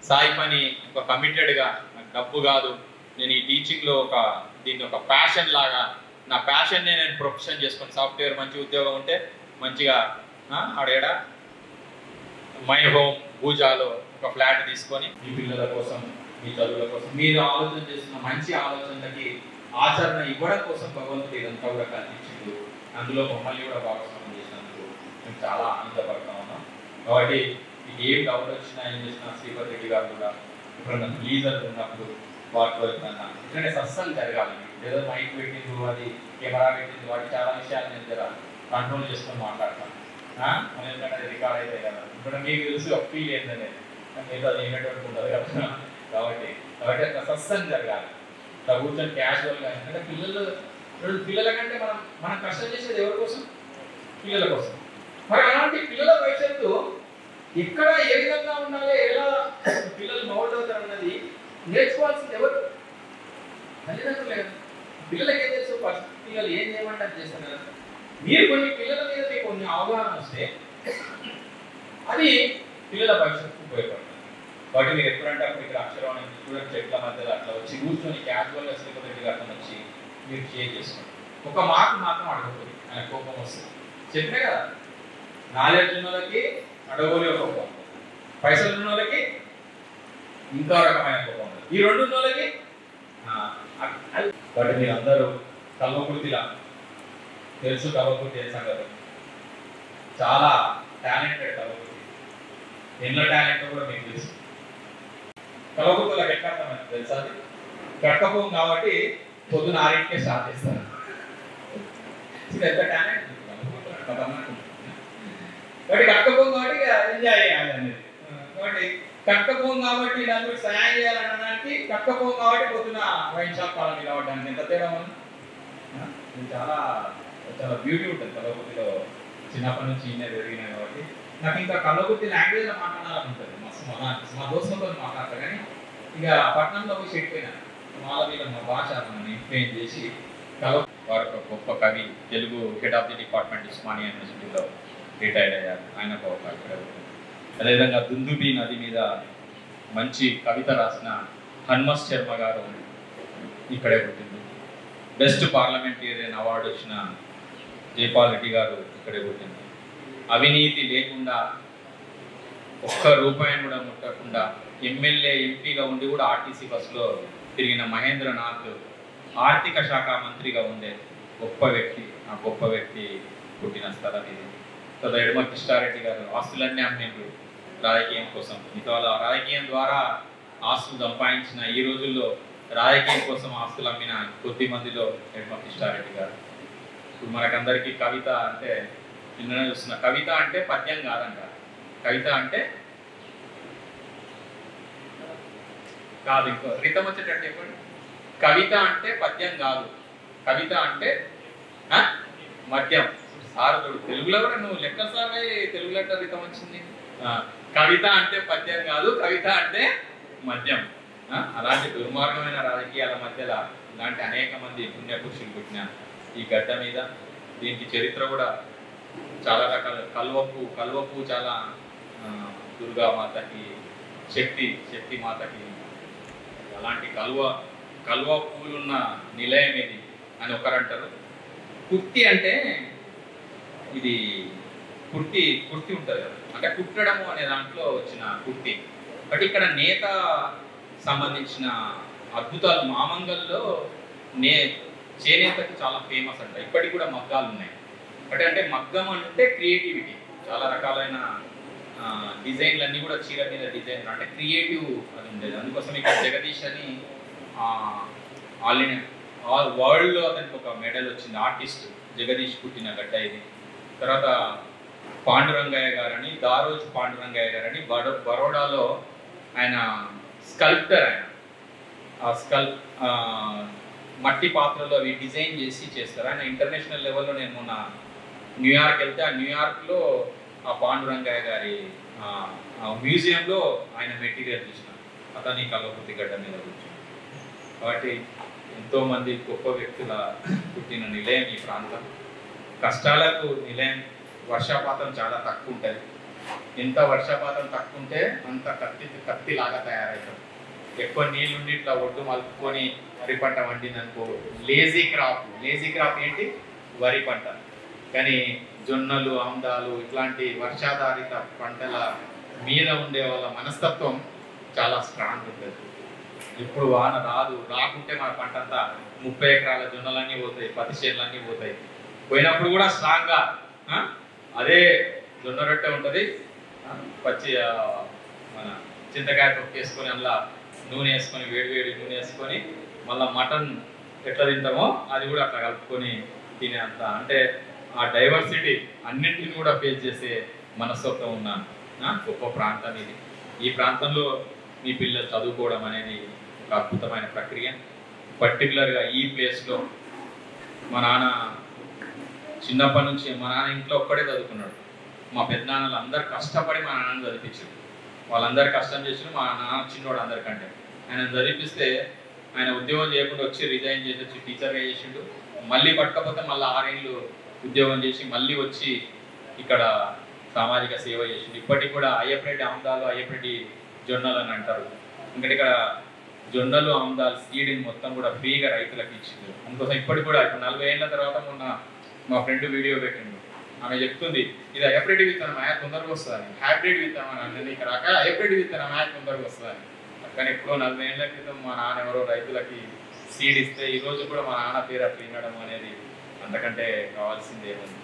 సాయి పని ఒక కమిటెడ్గా, నాకు డబ్బు కాదు, నేను ఈ టీచింగ్లో దీన్ని ఒక ప్యాషన్ లాగా, నా ప్యాషన్ని నేను ప్రొఫెషన్ చేసుకొని సాఫ్ట్వేర్ మంచి ఉద్యోగం ఉంటే మంచిగా ఆడేడ మై హోమ్ భూజాలో ఒక ఫ్లాట్ తీసుకొని మీ పిల్లల కోసం, మీ చదువుల కోసం, మీరు ఆలోచన చేస్తున్న మంచి ఆలోచనలకి ఆచరణ ఇవ్వడం కోసం భగవంతుడు ఇదంతా కూడా కల్పించిండు. అందులో మమ్మల్ని కూడా భాగస్వామ్యం చేసినందుకు మేము చాలా ఆనందపడతా ఉన్నాం. కాబట్టి మీకు ఏం డౌట్ వచ్చినా ఏం చేసినా శ్రీపతి రెడ్డి గారు కూడా ఎప్పుడన్నా లీజర్ ఉన్నప్పుడు వాటిలో ఎప్పుడన్నా ఇట్లనే సత్సంగం జరగాలి. ఏదో మైక్ పెట్టింది అది కెమెరా పెట్టింది వాటి చాలా విషయాలు నేను జర కంట్రోల్ చేసుకొని మాట్లాడతాను. మన ఎందుకంటే అది రికార్డ్ అయితే కదా ఇప్పుడు మీకు తెలిసి ఒక ఫీల్ ఏంటనేది ఏదో అది ఏమిటోటి ఉంటుంది కదా. కాబట్టి అట్లా సత్సంగం జరగాలి. ఇట్లా కూర్చొని క్యాజువల్గా ఎందుకంటే పిల్లల కంటే మనం కష్టం చేసేది ఎవరి కోసం? పిల్లల కోసం. మరి అలాంటి పిల్లల భవిష్యత్తు ఎక్కడ ఏ విధంగా ఉండాలి, ఎలా పిల్లలు మౌల్డ్ అవుతారు అన్నది నేర్చుకోవాల్సింది ఎవరు? తల్లిదండ్రులు లేదు. పిల్లలకి ఏం తెలుసు? పిల్లలు ఏం చేయమంటారు చేస్తారు కదా. మీరు కొన్ని పిల్లల మీద మీకు కొన్ని అవగాహన వస్తే అది పిల్లల భవిష్యత్తుకు ఉపయోగపడుతుంది. కాబట్టి మీరు ఎప్పుడంటే అప్పుడు ఇక్కడ అక్షరం స్టూడెంట్ చెట్ల మధ్యలో అట్లా వచ్చి కూర్చొని క్యాజువల్గా శ్రీపతి రెడ్డి గారితో వచ్చి మీరు షేర్ చేసుకోండి. ఒక మార్క్ మాత్రం అడగకూడదు, ఆయన కోపం వస్తుంది. చెప్పినా కదా, నాలెడ్జ్ ఉన్న వాళ్ళకి అడగోలే ఒక కోపం, పైసలు ఉన్న వాళ్ళకి ఇంకా రకమైన కోపం ఉంది. ఈ రెండు ఉన్న వాళ్ళకి బట్ మీరు అందరూ కల్వకుర్తిలా తెలుసు. కల్వకుర్తి సంగతి చాలా టాలెంటెడ్ కల్వకుర్తి. ఎన్నో టాలెంట్ కూడా మీకు తెలుసు. కల్వకుర్తిలోకి ఎట్లా తెలుసా? అది కట్టకపోం కాబట్టి పొద్దున 6కే స్టార్ట్ చేస్తారు. ఎంత టాలెంట్ కాబట్టి కట్టకపోం కాబట్టి ఎంజాయ్ చేయాలి అనేది. కాబట్టి కట్టకపోం కాబట్టి నలుగురికి సహాయం చేయాలనడానికి, కట్టకపోం కాబట్టి పొద్దున వైన్ షాప్ కాలం నిలబడడానికి ఎంత తేడా ఉంది. చాలా చాలా బ్యూటీ ఉంటుంది కల్వకుర్తిలో. చిన్నప్పటి నుంచి ఇన్నే పెరిగినాయి కాబట్టి నాకు ఇంకా కల్వకుర్తి లాంగ్వేజ్లో మాట్లాడాలని ఉంటుంది. మా దోస్తులతో మాట్లాడతా కానీ ఇక పట్టణంలో పోయి చెప్పిపోయినా వాళ్ళ మీద మా భాష నన్ను ఇన్ఫ్లుయెన్స్ చేసి వారు ఒక గొప్ప కవి, Telugu head of the department Osmania యూనివర్సిటీలో రిటైర్డ్ అయ్యారు. ఆయన ఒక ఇక్కడ. అదేవిధంగా దుందుబి నది మీద మంచి కవిత రాసిన హన్మస్ శర్మ గారు ఇక్కడే పుట్టింది. బెస్ట్ పార్లమెంటేరియన్ అవార్డు వచ్చిన జైపాల్ రెడ్డి గారు ఇక్కడే పుట్టింది. అవినీతి లేకుండా ఒక్క రూపాయిని కూడా ముట్టకుండా ఎమ్మెల్యే ఎంపీగా ఉండి కూడా ఆర్టీసీ బస్సులో తిరిగిన మహేంద్రనాథ్ ఆర్థిక శాఖ మంత్రిగా ఉండే గొప్ప వ్యక్తి. ఆ గొప్ప వ్యక్తి పుట్టిన స్థలం ఇది. తర్వాత ఎడమ కృష్ణారెడ్డి గారు ఆస్తులన్నీ అమ్మేందుకు రాజకీయం కోసం. ఇవాళ రాజకీయం ద్వారా ఆస్తులు సంపాదించిన ఈ రోజుల్లో రాజకీయం కోసం ఆస్తులు అమ్మిన కొద్ది మందిలో ఎడమ కృష్ణారెడ్డి గారు. ఇప్పుడు మనకందరికీ కవిత అంటే నిన్న చూస్తున్న కవిత అంటే పద్యం కాదంట. కవిత అంటే కాదు, ఇంకో రితం వచ్చేటట్టు చెప్పండి. కవిత అంటే పద్యం కాదు, కవిత అంటే మద్యం. సార్ తెలుగులో కూడా నువ్వు లెక్క సార్ తెలుగు లెక్క రితం వచ్చింది. కవిత అంటే పద్యం కాదు, కవిత అంటే మద్యం. అలాంటి దుర్మార్గమైన రాజకీయాల మధ్యలో ఇలాంటి అనేక మంది పుణ్యపురుషులు పుట్టిన ఈ గడ్డ మీద దీనికి చరిత్ర కూడా చాలా రకాల. కల్వపు చాలా దుర్గామాతకి, శక్తి మాతకి అలాంటి కల్వ పూలున్న నిలయం ఇది అని ఒకరు అంటారు. కుర్తి అంటే ఇది కుర్తి ఉంటుంది కదా, అంటే కుట్టడము అనే దాంట్లో వచ్చిన కుర్తి. బట్ ఇక్కడ నేత సంబంధించిన అద్భుతాలు మామంగల్లో చేనేతకి చాలా ఫేమస్ అంట. ఇప్పటికి కూడా మగ్గాలు ఉన్నాయి. అంటే మగ్గం అంటే క్రియేటివిటీ. చాలా రకాలైన డిజైన్లు అన్నీ కూడా చీర మీద డిజైన్ అంటే క్రియేటివ్ అది ఉండేది. అందుకోసం ఇక్కడ జగదీష్ అని ఆల్ వరల్డ్లో అతనికి ఒక మెడల్ వచ్చింది. ఆర్టిస్ట్ జగదీష్ పుట్టిన గడ్డ ఇది. తర్వాత పాండురంగయ్య గారని, దారోజు పాండురంగయ్య గారని బరోడాలో ఆయన స్కల్ప్టర్. ఆయన మట్టి పాత్రలో అవి డిజైన్ చేస్తారు. ఆయన ఇంటర్నేషనల్ లెవెల్లో నేను మొన్న న్యూయార్క్ వెళ్తే ఆ న్యూయార్క్లో ఆ పాండురంగయ్య గారి మ్యూజియంలో ఆయన మెటీరియల్ చూసిన. అతని కల్వకుర్తి గడ్డ మీద కూర్చున్నాను. కాబట్టి ఎంతోమంది గొప్ప వ్యక్తుల పుట్టిన నిలయం ఈ ప్రాంతం. కష్టాలకు నిలయం. వర్షపాతం చాలా తక్కువ ఉంటుంది. ఎంత వర్షపాతం తక్కువ ఉంటే అంత కత్తిలాగా తయారవుతాం. ఎక్కువ నీళ్ళుండి ఇట్లా ఒడ్డు మలుపుకొని వరి పంట వండిందనుకో లేజీ క్రాప్ ఏంటి? వరి పంట. కానీ జొన్నలు, ఆమ్దాలు ఇట్లాంటి వర్షాధారిత పంటల మీద ఉండే వాళ్ళ మనస్తత్వం చాలా స్ట్రాంగ్ ఉంటుంది. ఇప్పుడు వాన రాకుంటే మన పంట అంతా 30 ఎకరాల జొన్నలన్నీ పోతాయి, పత్తి చేనులన్నీ పోతాయి. పోయినప్పుడు కూడా స్ట్రాంగ్గా అదే జొన్న రొట్టె ఉంటుంది, పచ్చి మన చింతకాయ తొక్కు వేసుకొని అందులో నూనె వేసుకొని వేడి నూనె వేసుకొని మళ్ళీ మటన్ ఎట్లా తింటామో అది కూడా అట్లా కలుపుకొని తినే అంత అంటే ఆ డైవర్సిటీ అన్నింటిని కూడా ఫేస్ చేసే మనస్తత్వం ఉన్న గొప్ప ప్రాంతం ఇది. ఈ ప్రాంతంలో మీ పిల్లలు చదువుకోవడం అనేది ఒక అద్భుతమైన ప్రక్రియ. పర్టికులర్గా ఈ ప్లేస్లో మా నాన్న చిన్నప్పటి నుంచి మా నాన్న ఇంట్లో ఒక్కడే చదువుకున్నాడు. మా పెద్దనాన్నలు అందరు కష్టపడి మా నాన్నని చదివించారు. వాళ్ళందరూ కష్టం చేసారు. మా నాన్న చిన్నోడు అందరికంటే. ఆయన చదివిపిస్తే ఆయన ఉద్యోగం చేయకుండా వచ్చి రిజైన్ చేసి వచ్చి టీచర్గా చేసిండు. మళ్ళీ పట్టకపోతే మళ్ళీ 6 ఏళ్ళు ఉద్యోగం చేసి మళ్ళీ వచ్చి ఇక్కడ సామాజిక సేవ చేసిండు. ఇప్పటికి కూడా అయ్యప్పరెడ్డి ఆమ్దాలు అయ్యప్పరెడ్డి జొన్నలు అని అంటారు. ఎందుకంటే ఇక్కడ జొన్నలు ఆమ్దాలు సీడ్ని మొత్తం కూడా ఫ్రీగా రైతులకు ఇచ్చిండు. అందుకోసం ఇప్పటికి కూడా ఇప్పుడు 40 ఏళ్ళ తర్వాత మొన్న మా ఫ్రెండ్ వీడియో పెట్టిండు. ఆమె చెప్తుంది ఇది అయ్యప్పరెడ్డి విత్తనం ఆయా తొందరగా వస్తుందని, హైబ్రిడ్ విత్తనం అని అంటే ఇక్కడ అయ్యప్పరెడ్డి విత్తనం ఆయా తొందరగా వస్తుందని. కానీ ఎప్పుడో 40 ఏళ్ళ క్రితం మా నాన్న ఎవరో రైతులకి సీడ్ ఇస్తే ఈరోజు కూడా మా నాన్న పేరు అట్లా వినడం అనేది అంతకంటే కావాల్సిందే ఉంది.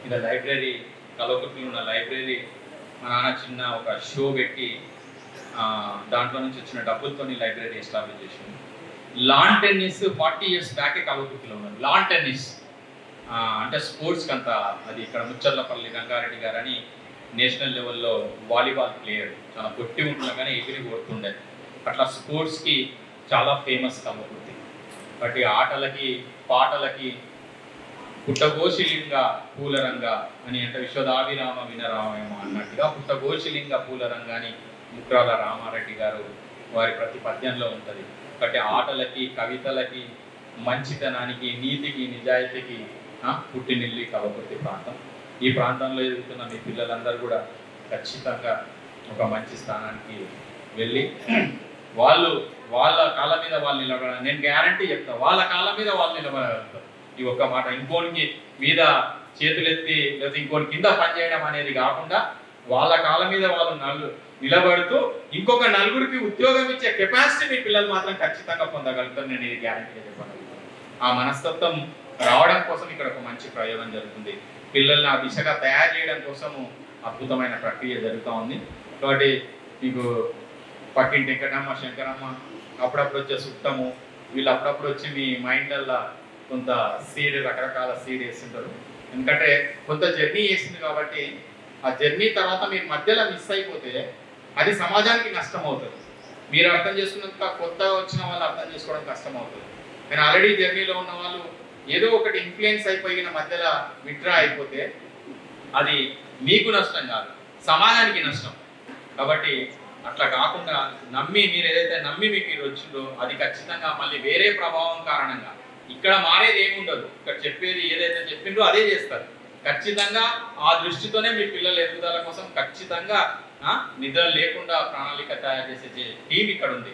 ఇలా లైబ్రరీ కలవకుర్తిలో ఉన్న లైబ్రరీ మా నాన్న చిన్న ఒక షో పెట్టి దాంట్లో నుంచి వచ్చిన డబ్బులతో లైబ్రరీ ఎస్టాబ్లిష్ చేసింది. లాన్ టెన్నిస్ 40 ఇయర్స్ బ్యాకే కలవకుర్తిలో ఉన్నది. లాన్ టెన్నిస్ అంటే స్పోర్ట్స్కి అంతా అది ఇక్కడ ముచ్చర్లపల్లి రంగారెడ్డి గారు అని నేషనల్ లెవెల్లో వాలీబాల్ ప్లేయర్ చాలా పొట్టి ఉంటున్నా కానీ ఎగిరి కొడుతుండే. అట్లా స్పోర్ట్స్కి చాలా ఫేమస్ కలవకుర్తి. బట్టి ఆటలకి పాటలకి పుట్టగోశిలింగ పూలరంగ అని అంటే విశ్వదాభిరామ వినరామేమో అన్నట్టుగా పుట్టగోశిలింగ పూలరంగ అని ముక్రాల రామారెడ్డి గారు వారి ప్రతి పద్యంలో ఉంటుంది. బట్టి ఆటలకి కవితలకి మంచితనానికి నీతికి నిజాయితీకి పుట్టినిల్లి కలవకుర్తి ప్రాంతం. ఈ ప్రాంతంలో ఎదుగుతున్న మీ పిల్లలందరూ కూడా ఖచ్చితంగా ఒక మంచి స్థానానికి వెళ్ళి వాళ్ళ కాళ్ళ మీద వాళ్ళు నిలబడాలి. నేను గ్యారంటీ చెప్తా, వాళ్ళ కాళ్ళ మీద వాళ్ళు నిలబడగలుగుతారు. ఈ ఒక్క మాట. ఇంకోనికి మీద చేతులెత్తి లేదా ఇంకోని కింద పనిచేయడం అనేది కాకుండా వాళ్ళ కాళ్ళ మీద వాళ్ళు నిలబడుతూ ఇంకొక నలుగురికి ఉద్యోగం ఇచ్చే కెపాసిటీ మీ పిల్లలు మాత్రం ఖచ్చితంగా పొందగలుగుతారు. నేను ఇది గ్యారంటీగా చెప్పగలుగుతాను. ఆ మనస్తత్వం రావడం కోసం ఇక్కడ ఒక మంచి ప్రయోగం జరుగుతుంది. పిల్లల్ని ఆ దిశగా తయారు చేయడం కోసము అద్భుతమైన ప్రక్రియ జరుగుతూ ఉంది. కాబట్టి మీకు పక్కింటి వెంకటమ్మ శంకరమ్మ అప్పుడప్పుడు వచ్చే చుట్టము వీళ్ళు అప్పుడప్పుడు వచ్చి మీ మైండ్లల్లో కొంత సీడ్ రకరకాల సీడ్ వేస్తుంటారు. ఎందుకంటే కొంత జర్నీ వేసింది కాబట్టి ఆ జర్నీ తర్వాత మీరు మధ్యలో మిస్ అయిపోతే అది సమాజానికి నష్టం అవుతుంది. మీరు అర్థం చేసుకున్నంత కొత్తగా వచ్చిన వాళ్ళు అర్థం చేసుకోవడం కష్టం అవుతుంది. కానీ ఆల్రెడీ జర్నీలో ఉన్న వాళ్ళు ఏదో ఒకటి ఇన్ఫ్లుయెన్స్ అయిపోయిన మధ్యలో విత్డ్రా అయిపోతే అది మీకు నష్టం కాదు, సమాజానికి నష్టం. కాబట్టి అట్లా కాకుండా మీరు ఏదైతే నమ్మి మీకు వచ్చిందో అది ఖచ్చితంగా మళ్ళీ వేరే ప్రభావం కారణంగా ఇక్కడ మారేది ఏముండదు. ఇక్కడ చెప్పేది ఏదైతే చెప్పిండ్రో అదే చేస్తారు. ఖచ్చితంగా ఆ దృష్టితోనే మీ పిల్లల ఎదుగుదల కోసం ఖచ్చితంగా నిద్ర లేకుండా ప్రణాళిక తయారు చేసే టీం ఇక్కడ ఉంది.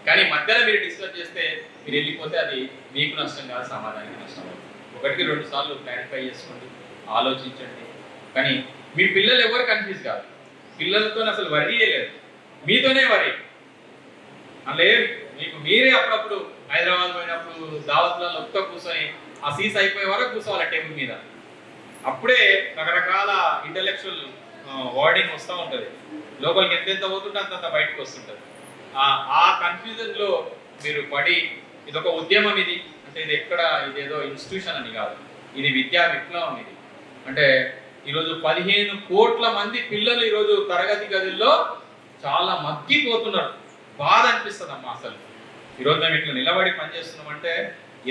కానీ మధ్యలో మీరు డిస్కస్ చేస్తే మీరు వెళ్ళిపోతే అది మీకు నష్టం కాదు, సమాజానికి నష్టం అవుతుంది. 1-2 సార్లు క్లారిఫై చేసుకోండి, ఆలోచించండి. కానీ మీ పిల్లలు ఎవరు కన్ఫ్యూజ్ కాదు. పిల్లలతో అసలు వరీయే లేదు, మీతోనే వరీ. అందులో మీకు మీరే అప్పుడప్పుడు హైదరాబాద్ పోయినప్పుడు దావత్లలో ఒక్క కూర్చొని ఆ సీస్ అయిపోయే వరకు కూర్చోవాలి టేబుల్ మీద. అప్పుడే రకరకాల ఇంటలెక్చువల్ వర్డింగ్ వస్తూ ఉంటుంది. లోపలికి ఎంతెంత పోతుంటే అంతంత బయటకు వస్తుంటుంది. ఆ కన్ఫ్యూజన్లో మీరు పడి ఇదొక ఉద్యమం, ఇది అంటే ఇదేదో ఇన్స్టిట్యూషన్ అని కాదు, ఇది విద్యా విప్లవం. ఇది అంటే ఈరోజు 15 కోట్ల మంది పిల్లలు ఈరోజు తరగతి గదుల్లో చాలా మగ్గిపోతున్నారు. బాధ అనిపిస్తుంది అమ్మా. అసలు ఈరోజు మేము ఇట్లా నిలబడి పనిచేస్తున్నామంటే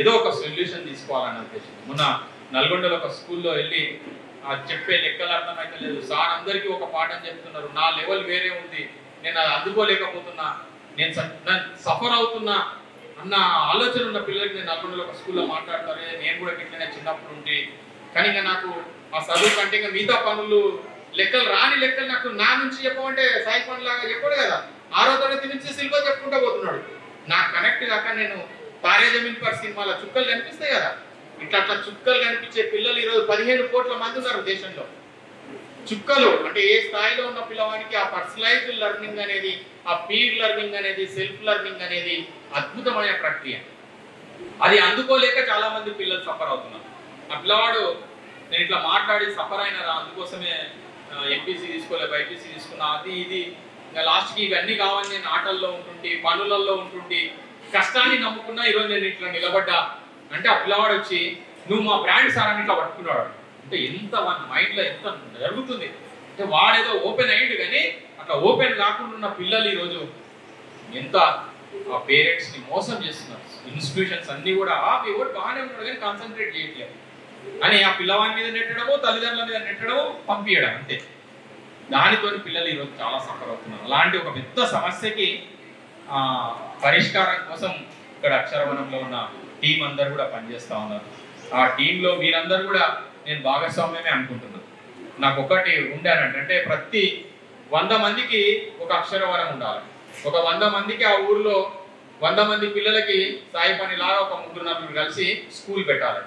ఏదో ఒక సొల్యూషన్ తీసుకోవాలని ఉద్దేశం. మొన్న నల్గొండలో ఒక స్కూల్లో వెళ్ళి చెప్పే లెక్కలు అర్థమైతే లేదు సార్, అందరికీ ఒక పాఠం చెప్తున్నారు, నా లెవెల్ వేరే ఉంది, నేను అది అందుకోలేకపోతున్నా, నేను సఫర్ అవుతున్నా అన్న ఆలోచన ఉన్న పిల్లలకి నేను నల్గొండలో ఒక స్కూల్లో మాట్లాడతారు. నేను కూడా ఇట్లనే చిన్నప్పుడు ఉండి, కానీ ఇంకా నాకు ఆ చదువు కంటే ఇంకా మిగతా పనులు రాని లెక్కలు నాకు నా నుంచి చెప్పమంటే సాయి పనులాగా చెప్పాడు కదా. 6వ తరగతి నుంచి సిల్వర్ చెప్పుకుంటూ పోతున్నాడు. నాకు కనెక్ట్ కాక నేను తారే జమీన్ పర్ సినిమాలో చుక్కలు కనిపిస్తాయి కదా, ఇట్లా చుక్కలు కనిపించే పిల్లలు ఈరోజు 15 కోట్ల మంది ఉన్నారు దేశంలో. చుక్కలు అంటే ఏ స్థాయిలో ఉన్న పిల్లవానికి ఆ పర్సనలైజ్డ్ లెర్నింగ్ అనేది, ఆ పీర్ లెర్నింగ్ అనేది, సెల్ఫ్ లెర్నింగ్ అనేది అద్భుతమైన ప్రక్రియ. అది అందుకోలేక చాలా మంది పిల్లలు సఫర్ అవుతున్నారు. ఆ పిల్లవాడు నేను ఇట్లా మాట్లాడి సఫర్ అయినారా, అందుకోసమే ఎంపీసీ తీసుకోలే, బైపీసీ తీసుకున్నా, అది ఇది ఇంకా లాస్ట్కి ఇవన్నీ కావాలి. నేను ఆటల్లో ఉంటుంటే, పనులలో ఉంటుంటే, కష్టాన్ని నమ్ముకున్నా ఈరోజు నేను ఇట్లా నిలబడ్డా అంటే ఆ పిల్లవాడు వచ్చి నువ్వు మా బ్రాండ్ సార్ అని ఇట్లా పట్టుకున్నాడు అంటే ఎంత మన మైండ్లో ఎంత జరుగుతుంది అంటే వాడేదో ఓపెన్ అయ్యిండు కానీ అట్లా ఓపెన్ కాకుండా ఉన్న పిల్లలు ఈరోజు ఎంత ఆ పేరెంట్స్ని మోసం చేస్తున్నారు. ఇన్స్టిట్యూషన్స్ అన్నీ కూడా ఎవరు బాగానే ఉన్నాడు కానీ కాన్సన్ట్రేట్ చేయట్లేదు అని ఆ పిల్లవాడి మీద నెట్టడమో తల్లిదండ్రుల మీద నెట్టడమో పంపించడం అంతే. దానితో పిల్లలు ఈరోజు చాలా సఫర్ అవుతున్నారు. అలాంటి ఒక పెద్ద సమస్యకి పరిష్కారం కోసం ఇక్కడ అక్షరవనంలో ఉన్న టీం అందరు కూడా పనిచేస్తూ ఉన్నారు. ఆ టీంలో మీరందరూ కూడా నేను భాగస్వామ్యమే అనుకుంటున్నాను. నాకు ఒకటి ఉండానంటే ప్రతి 100 మందికి ఒక అక్షరవనం ఉండాలి. ఒక 100 మందికి ఆ ఊర్లో 100 మంది పిల్లలకి సాయి పని లాగా ఒక 3-4 కలిసి స్కూల్ పెట్టాలి.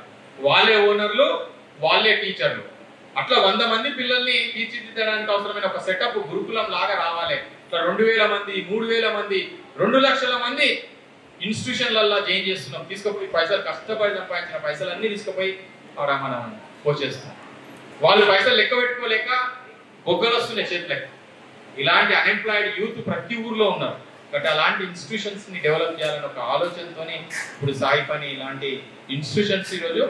వాళ్ళే ఓనర్లు, వాళ్ళే టీచర్లు. అట్లా 100 మంది పిల్లల్ని తీర్చిదిద్దడానికి అవసరమైన ఒక సెటప్ గురుకులం లాగా రావాలి. ఇట్లా 2000 మంది, 3000 మంది, 2 లక్షల మంది ఇన్స్టిట్యూషన్లల్లో జాయిన్ చేస్తున్నాం. తీసుకుపోయి పైసలు కష్టపడి సంపాదించిన పైసలన్నీ తీసుకుపోయి ఆడ మనం పోచేస్తున్నాం. వాళ్ళు పైసలు లెక్క పెట్టుకోలేక బొగ్గలు వస్తున్నాయి చేతులకి. ఇలాంటి అన్ఎంప్లాయిడ్ యూత్ ప్రతి ఊర్లో ఉన్నారు. బట్ అలాంటి ఇన్స్టిట్యూషన్స్ ని డెవలప్ చేయాలని ఒక ఆలోచనతోనే ఇప్పుడు సాయి పని ఇలాంటి ఇన్స్టిట్యూషన్స్ ఈరోజు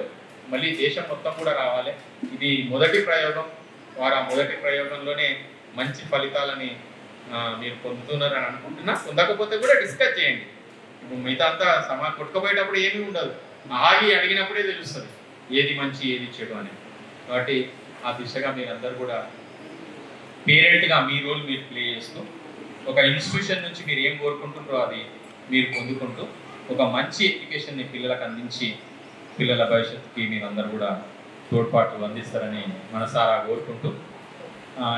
మళ్ళీ దేశం మొత్తం కూడా రావాలి. ఇది మొదటి ప్రయోగం. వారు ఆ మొదటి ప్రయోగంలోనే మంచి ఫలితాలని మీరు పొందుతున్నారని అనుకుంటున్నా. పొందకపోతే కూడా డిస్కస్ చేయండి. ఇప్పుడు మిగతా అంతా కొట్టుకుపోయేటప్పుడు ఏమీ ఉండదు, ఆగి అడిగినప్పుడే తెలుస్తుంది ఏది మంచి ఏది చెడు అని. కాబట్టి ఆ దిశగా మీరందరూ కూడా పేరెంట్గా మీ రోల్ మీరు ప్లే చేస్తూ ఒక ఇన్స్టిట్యూషన్ నుంచి మీరు ఏం కోరుకుంటున్నారో అది మీరు పొందుకుంటూ ఒక మంచి ఎడ్యుకేషన్ని పిల్లలకు అందించి పిల్లల భవిష్యత్తుకి మీరందరూ కూడా తోడ్పాటు అందిస్తారని మనసారా కోరుకుంటూ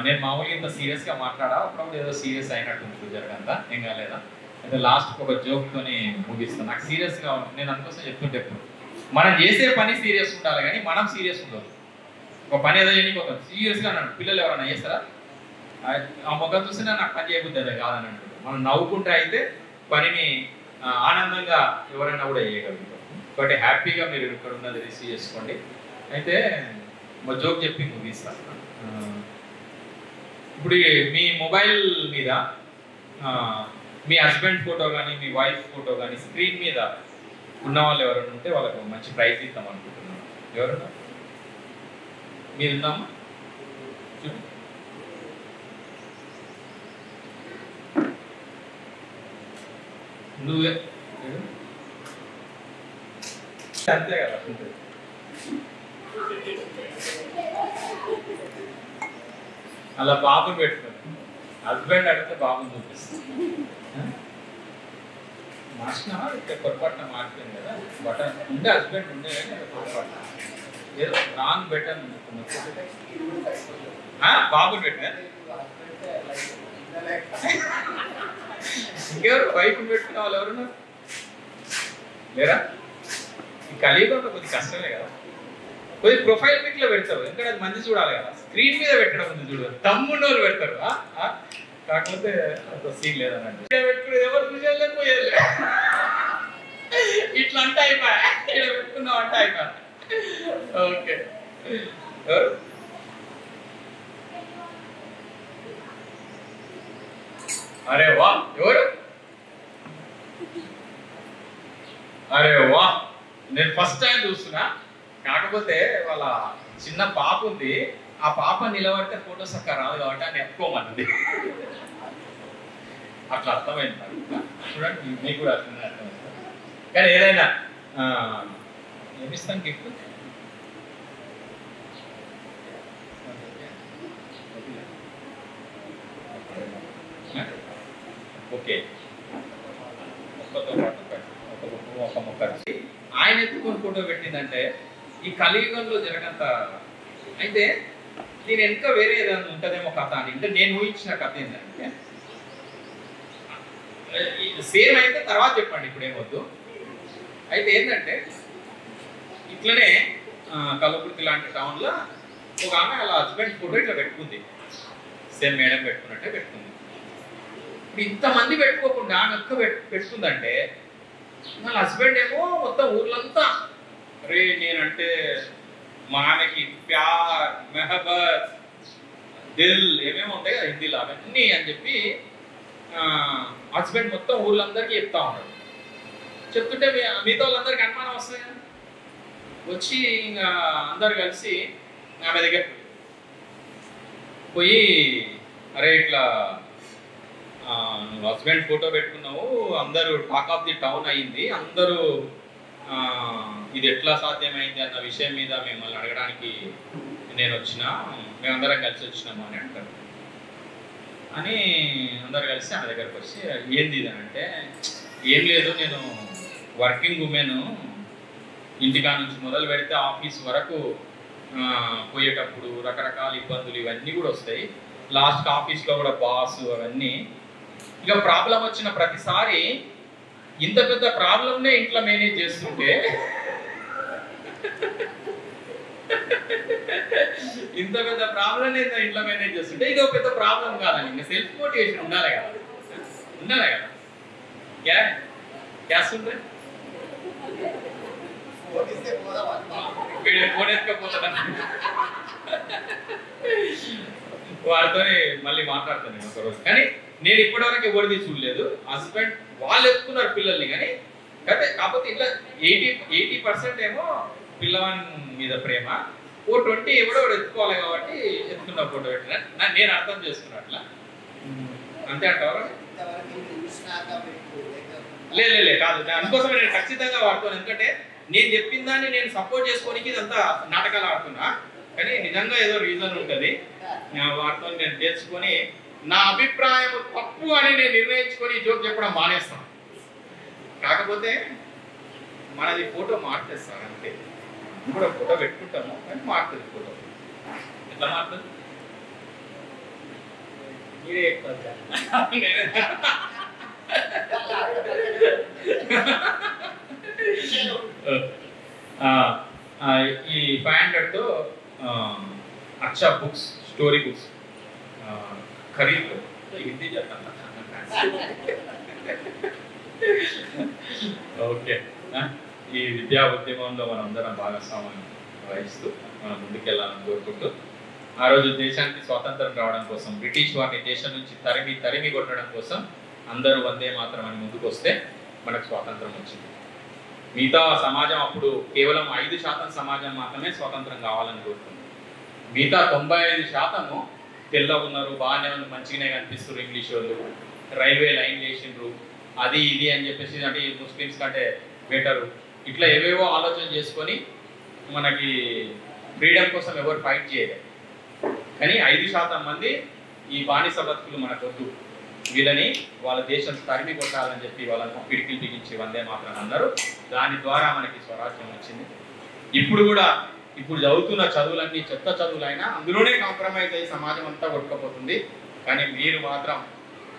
నేను మామూలుగా ఇంత సీరియస్గా మాట్లాడా, అప్పుడప్పుడు ఏదో సీరియస్ అయినట్టు జరగంతా ఏం కాలేదా అయితే లాస్ట్కి ఒక జోక్తోని ముగిస్తాను. నాకు సీరియస్గా నేను అందుకోసం చెప్తుంటే ఎప్పుడు మనం చేసే పని సీరియస్ ఉండాలి కానీ మనం సీరియస్ ఉండదు. ఒక పని ఏదో చేయడానికి ఒక సీరియస్గా అన్నాడు. పిల్లలు ఎవరైనా చేస్తారా? ఆ మొగ్గ చూసినా నాకు పని చేయబుద్ది అదే కాదని అంటాడు. మనం నవ్వుకుంటే అయితే పనిని ఆనందంగా ఎవరైనా కూడా చేయగలుగుతాం. కాబట్టి హ్యాపీగా మీరు ఇక్కడ ఉన్నది రిసీవ్ చేసుకోండి. అయితే మా జోక్ చెప్పి ముగిస్తాను. ఇప్పుడు మీ మొబైల్ మీద మీ హస్బెండ్ ఫోటో కానీ మీ వైఫ్ ఫోటో కానీ స్క్రీన్ మీద ఉన్న వాళ్ళు ఎవరైనా ఉంటే వాళ్ళకు మంచి ప్రైజ్ ఇద్దాం అనుకుంటున్నాను. ఎవరన్నా మీరుందామా? నువ్వే అంతే కదా. అలా బాబుని పెట్టుకోండి. హస్బెండ్ అడిగితే బాబుని చూపిస్తుంది. మార్చినావా? ఇక్కడ పొరపాటున మారిపోయింది కదా బటన్. ఉండే హస్బెండ్ ఉండే పొరపాటు ఏదో రాంగ్ బటన్ బాబుని పెట్టినా. ఇంకెవరు వైఫ్ని పెట్టుకున్న వాళ్ళు ఎవరున్నారు లేరా? ఈ కలియుగంలో కొద్ది కష్టమే కదా. కొద్ది ప్రొఫైల్ పిక్ లో పెడతారు, ఎందుకంటే అది మంది చూడాలి కదా. స్క్రీన్ మీద పెట్టడం ఉంది చూడాలి, తమ్మున్నోళ్ళు పెడతారు. కాకపోతే అంత సీన్ లేదనండి. పెట్టుకునేది ఎవరు చూసేది పోయేది ఇట్లా అంటే అయిపోయా. ఇక్కడ పెట్టుకున్నాం అంటే అయిపోయా. ఓకే, ఎవరు? అరే వా, ఎవరు? అరే వా, నేను ఫస్ట్ టైం చూస్తున్నా. కాకపోతే వాళ్ళ చిన్న పాప ఉంది, ఆ పాప నిలబడితే ఫోటో సక్క రాదు కాబట్టి అని ఎక్కువమంది. అట్లా అర్థమైంది. చూడండి మీకు కూడా అర్థమైంది. అర్థమైంది కానీ ఏదైనా ఏమిస్తాను గిఫ్ట్? ఓకే, మొక్కతో పాటు ఒక మొక్క ఆయన ఎత్తుకొని ఫోటో పెట్టిందంటే ఈ కలియుగంలో జరగంత. అయితే దీని వెనుక వేరే ఏదైనా ఉంటుందేమో కథ అని అంటే నేను ఊహించిన కథ ఏంటంటే సేమ్ అయితే తర్వాత చెప్పండి, ఇప్పుడు ఏమొద్దు. అయితే ఏంటంటే ఇట్లనే కలబుర్తి లాంటి టౌన్లో ఒక ఆమె వాళ్ళ హస్బెండ్ ఫోటో ఇట్లా పెట్టుకుంది. సేమ్ మేడం పెట్టుకున్నట్టే పెట్టుకుంది. ఇప్పుడు ఇంతమంది పెట్టుకోకుండా ఆమె ఒక్క పెట్టుకుందంటే వాళ్ళ హస్బెండ్ ఏమో మొత్తం ఊర్లంతా రే నేనంటే మా ఆమెకి ప్యార్ మెహబత్ దిల్ ఏమేమి ఉంటాయి కదా హిందీలో అవన్నీ అని చెప్పి హస్బెండ్ మొత్తం ఊళ్ళందరికీ చెప్తా ఉన్నాడు. చెప్తుంటే మిగతా వాళ్ళందరికీ అనుమానం వస్తుంది కదా. వచ్చి ఇంకా అందరు కలిసి ఆమె దగ్గర పోయి అరే ఇట్లా నువ్వు హస్బెండ్ ఫోటో పెట్టుకున్నావు, అందరూ టాక్ ఆఫ్ ది టౌన్ అయింది, అందరూ ఇది ఎట్లా సాధ్యమైంది అన్న విషయం మీద మిమ్మల్ని అడగడానికి నేను వచ్చినా, మేమందరం కలిసి వచ్చినాము అని అంటారు. అని అందరు కలిసి ఆమె దగ్గరకు వచ్చి ఏంది ఇది అంటే, ఏం లేదు నేను వర్కింగ్ ఉమెన్, ఇంటికా నుంచి మొదలు పెడితే ఆఫీస్ వరకు పోయేటప్పుడు రకరకాల ఇబ్బందులు ఇవన్నీ కూడా వస్తాయి. లాస్ట్ ఆఫీస్లో కూడా బాస్ అవన్నీ, ఇక ప్రాబ్లం వచ్చిన ప్రతిసారి ఇంత పెద్ద ప్రాబ్లంనే ఇంట్లో మేనేజ్ చేస్తుంటే ఇంత పెద్ద ప్రాబ్లం ఇంట్లో మేనేజ్ చేస్తుంటే ఇది ఒక పెద్ద ప్రాబ్లం కాదని ఇంకా సెల్ఫ్ మోటివేషన్ ఉండాలి కదా, ఉండాలి కదా. గ్యాస్ ఉంటే ఫోన్ ఎత్తుకపోతాడు వాడితో మళ్ళీ మాట్లాడతాను నేను ఒకరోజు. కానీ నేను ఇప్పటివరకు ఎవరిది చూడలేదు. హస్బెండ్ వాళ్ళు ఎత్తుకున్నారు పిల్లల్ని, కానీ కాకపోతే ఇట్లా 80% ఏమో పిల్లవాని మీద ప్రేమ, 20 ఎవడో ఎత్తుకోవాలి కాబట్టి ఎత్తుకున్న ఫోటో పెట్టిన నేను అర్థం చేసుకున్నా అట్లా. అంతే అంటారు? లేదు కాదు, అందుకోసమే నేను ఖచ్చితంగా వాడుతాను. ఎందుకంటే నేను చెప్పిన దాన్ని నేను సపోర్ట్ చేసుకోనికి ఇదంతా నాటకాలు ఆడుతున్నా, కానీ నిజంగా ఏదో రీజన్ ఉంటుంది. వాటితో నేను తెలుసుకొని నా అభిప్రాయం తప్పు అని నేను నిర్ణయించుకొని జోక్ చెప్పడం మానేస్తాను. కాకపోతే మనది ఫోటో మార్చేస్తాను అంతే. కూడా ఫోటో పెట్టుకుంటాము కానీ మారుతుంది ఫోటో. ఎట్లా మారుతుంది మీరే ఈ 500తో అచ్చా బుక్స్, స్టోరీ బుక్స్ ఖరీదు హిందీ చెప్తాను. ఓకే, ఈ విద్యా ఉద్యమంలో మనందరం భాగస్వామ్యం వహిస్తూ మనం ముందుకెళ్ళాలని కోరుకుంటూ, ఆ రోజు దేశానికి స్వాతంత్రం రావడం కోసం, బ్రిటిష్ వారిని దేశం నుంచి తరిమి కొట్టడం కోసం అందరూ వందే మాత్రం అని ముందుకు వస్తే మనకు స్వాతంత్రం వచ్చింది. మిగతా సమాజం అప్పుడు కేవలం 5% సమాజం మాత్రమే స్వాతంత్రం కావాలని కోరుకుంది. మిగతా 95% తెల్లగా ఉన్నారు, బాగానే ఉంది, మంచిగానే కనిపిస్తారు ఇంగ్లీష్ వాళ్ళు, రైల్వే లైన్ చేసిండ్రు, అది ఇది అని చెప్పేసి, అంటే ముస్లిమ్స్ కంటే బెటరు, ఇట్లా ఏవేవో ఆలోచన చేసుకొని మనకి ఫ్రీడమ్ కోసం ఎవరు ఫైట్ చేయలేదు. కానీ 5% మంది ఈ బానిస బతుకులు మనకొద్దు, వీళ్ళని వాళ్ళ దేశం తరిమి కొట్టాలని చెప్పి వాళ్ళని పిడికిలు బిగించి వందే మాత్రం అన్నారు. దాని ద్వారా మనకి స్వరాజ్యం వచ్చింది. ఇప్పుడు చదువుతున్న చదువులన్నీ చెత్త చదువులైనా అందులోనే కాంప్రమైజ్ అయ్యి సమాజం అంతా కొట్టుకపోతుంది. కానీ మీరు మాత్రం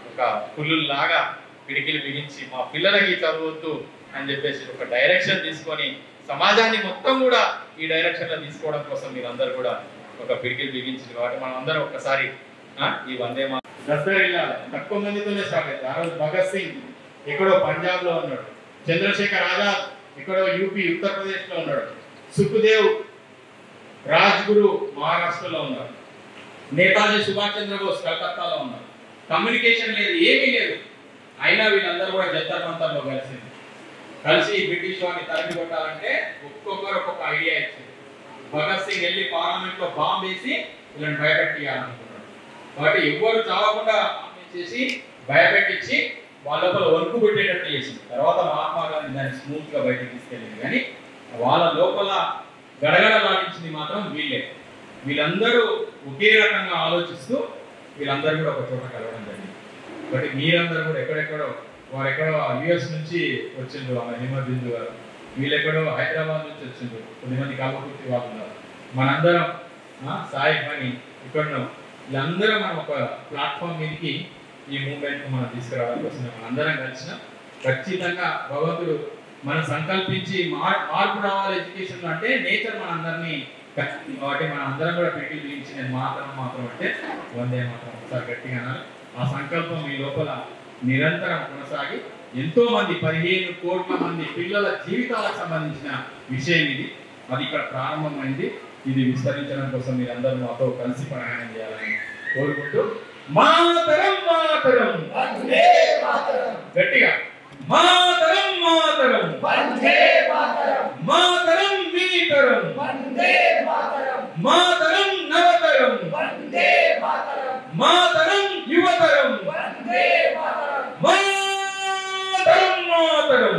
ఒక పుల్లుల్లాగా పిడికిలు బిగించి మా పిల్లలకి చదవద్దు అని చెప్పేసి ఒక డైరెక్షన్ తీసుకొని సమాజాన్ని మొత్తం కూడా ఈ డైరెక్షన్లో తీసుకోవడం కోసం మీరందరూ కూడా ఒక పిడికిలు బిగించింది. కాబట్టి మనం అందరం ఒక్కసారి ఈ వందే మాత్రం తక్కువ మందితోనే స్టార్ట్ అయింది. ఆ రోజు భగత్ సింగ్ ఎక్కడో పంజాబ్ లో ఉన్నాడు, చంద్రశేఖర్ ఆజాద్ ఎక్కడో యూపీ ఉత్తరప్రదేశ్ లో ఉన్నాడు, సుఖ్దేవ్ రాజ్గురు మహారాష్ట్రలో ఉన్నారు, నేతాజీ సుభాష్ చంద్రబోస్ కలకత్తాలో ఉన్నారు. కమ్యూనికేషన్ లేదు, ఏమీ లేదు. అయినా వీళ్ళందరూ కూడా జంతర్ మంతర్లో కలిసి బ్రిటిష్ వారిని తరిమి కొట్టాలంటే ఒక్కొక్కరు ఒక్కొక్క ఐడియా ఇచ్చింది. భగత్ సింగ్ వెళ్ళి పార్లమెంట్ లో బాంబు వేసి వీళ్ళని భయపెట్టియాలనుకున్నాడు. కాబట్టి ఎవరు చావకుండా చేసి భయపెట్టించి వాళ్ళ లోపల వణుకు పెట్టేటట్టు చేసింది. తర్వాత మహాత్మా గాంధీ దాన్ని స్మూత్ గా బయటకు తీసుకెళ్ళింది. కానీ వాళ్ళ లోపల గడగడలాడించింది మాత్రం వీళ్ళే. వీళ్ళందరూ ఒకే రకంగా ఆలోచిస్తూ వీళ్ళందరూ కూడా ఒక చోట కలవడం జరిగింది. కాబట్టి మీరందరూ కూడా ఎక్కడెక్కడో, వారు ఎక్కడో యుఎస్ నుంచి వచ్చిండ్రు, ఆమె హిమబిందు గారు, వీళ్ళెక్కడో హైదరాబాద్ నుంచి వచ్చిండ్రు, కొద్దిమంది కల్వకుర్తి వాళ్ళు ఉన్నారు, మనందరం సాయి పని ఇక్కడనో, వీళ్ళందరూ మనం ఒక ప్లాట్ఫామ్ మీదకి ఈ మూవ్మెంట్ మనం తీసుకురావడానికి కోసం మనందరం కలిసిన ఖచ్చితంగా భగవంతుడు మనం సంకల్పించి మార్పు రావాలి ఎడ్యుకేషన్ అంటే నేచర్ మన అందరినీ, కాబట్టి మన అందరం కూడా పెట్టి బిగించి నేను మాత్రం అంటే వందే మాత్రం ఒకసారి గట్టిగా ఆ సంకల్పం మీ లోపల నిరంతరం కొనసాగి ఎంతో మంది 15 కోట్ల మంది పిల్లల జీవితాలకు సంబంధించిన విషయం ఇది. అది ఇక్కడ ప్రారంభమైంది. ఇది విస్తరించడం కోసం మీరందరూ మాతో కలిసి ప్రయాణం చేయాలని కోరుకుంటూ మాతరం మాతరం గట్టిగా మాతరం మాతరం మాతరం మీతరం మాతరం నవతరం మాతరం యువతరం మాతరం మాతరం మాతరం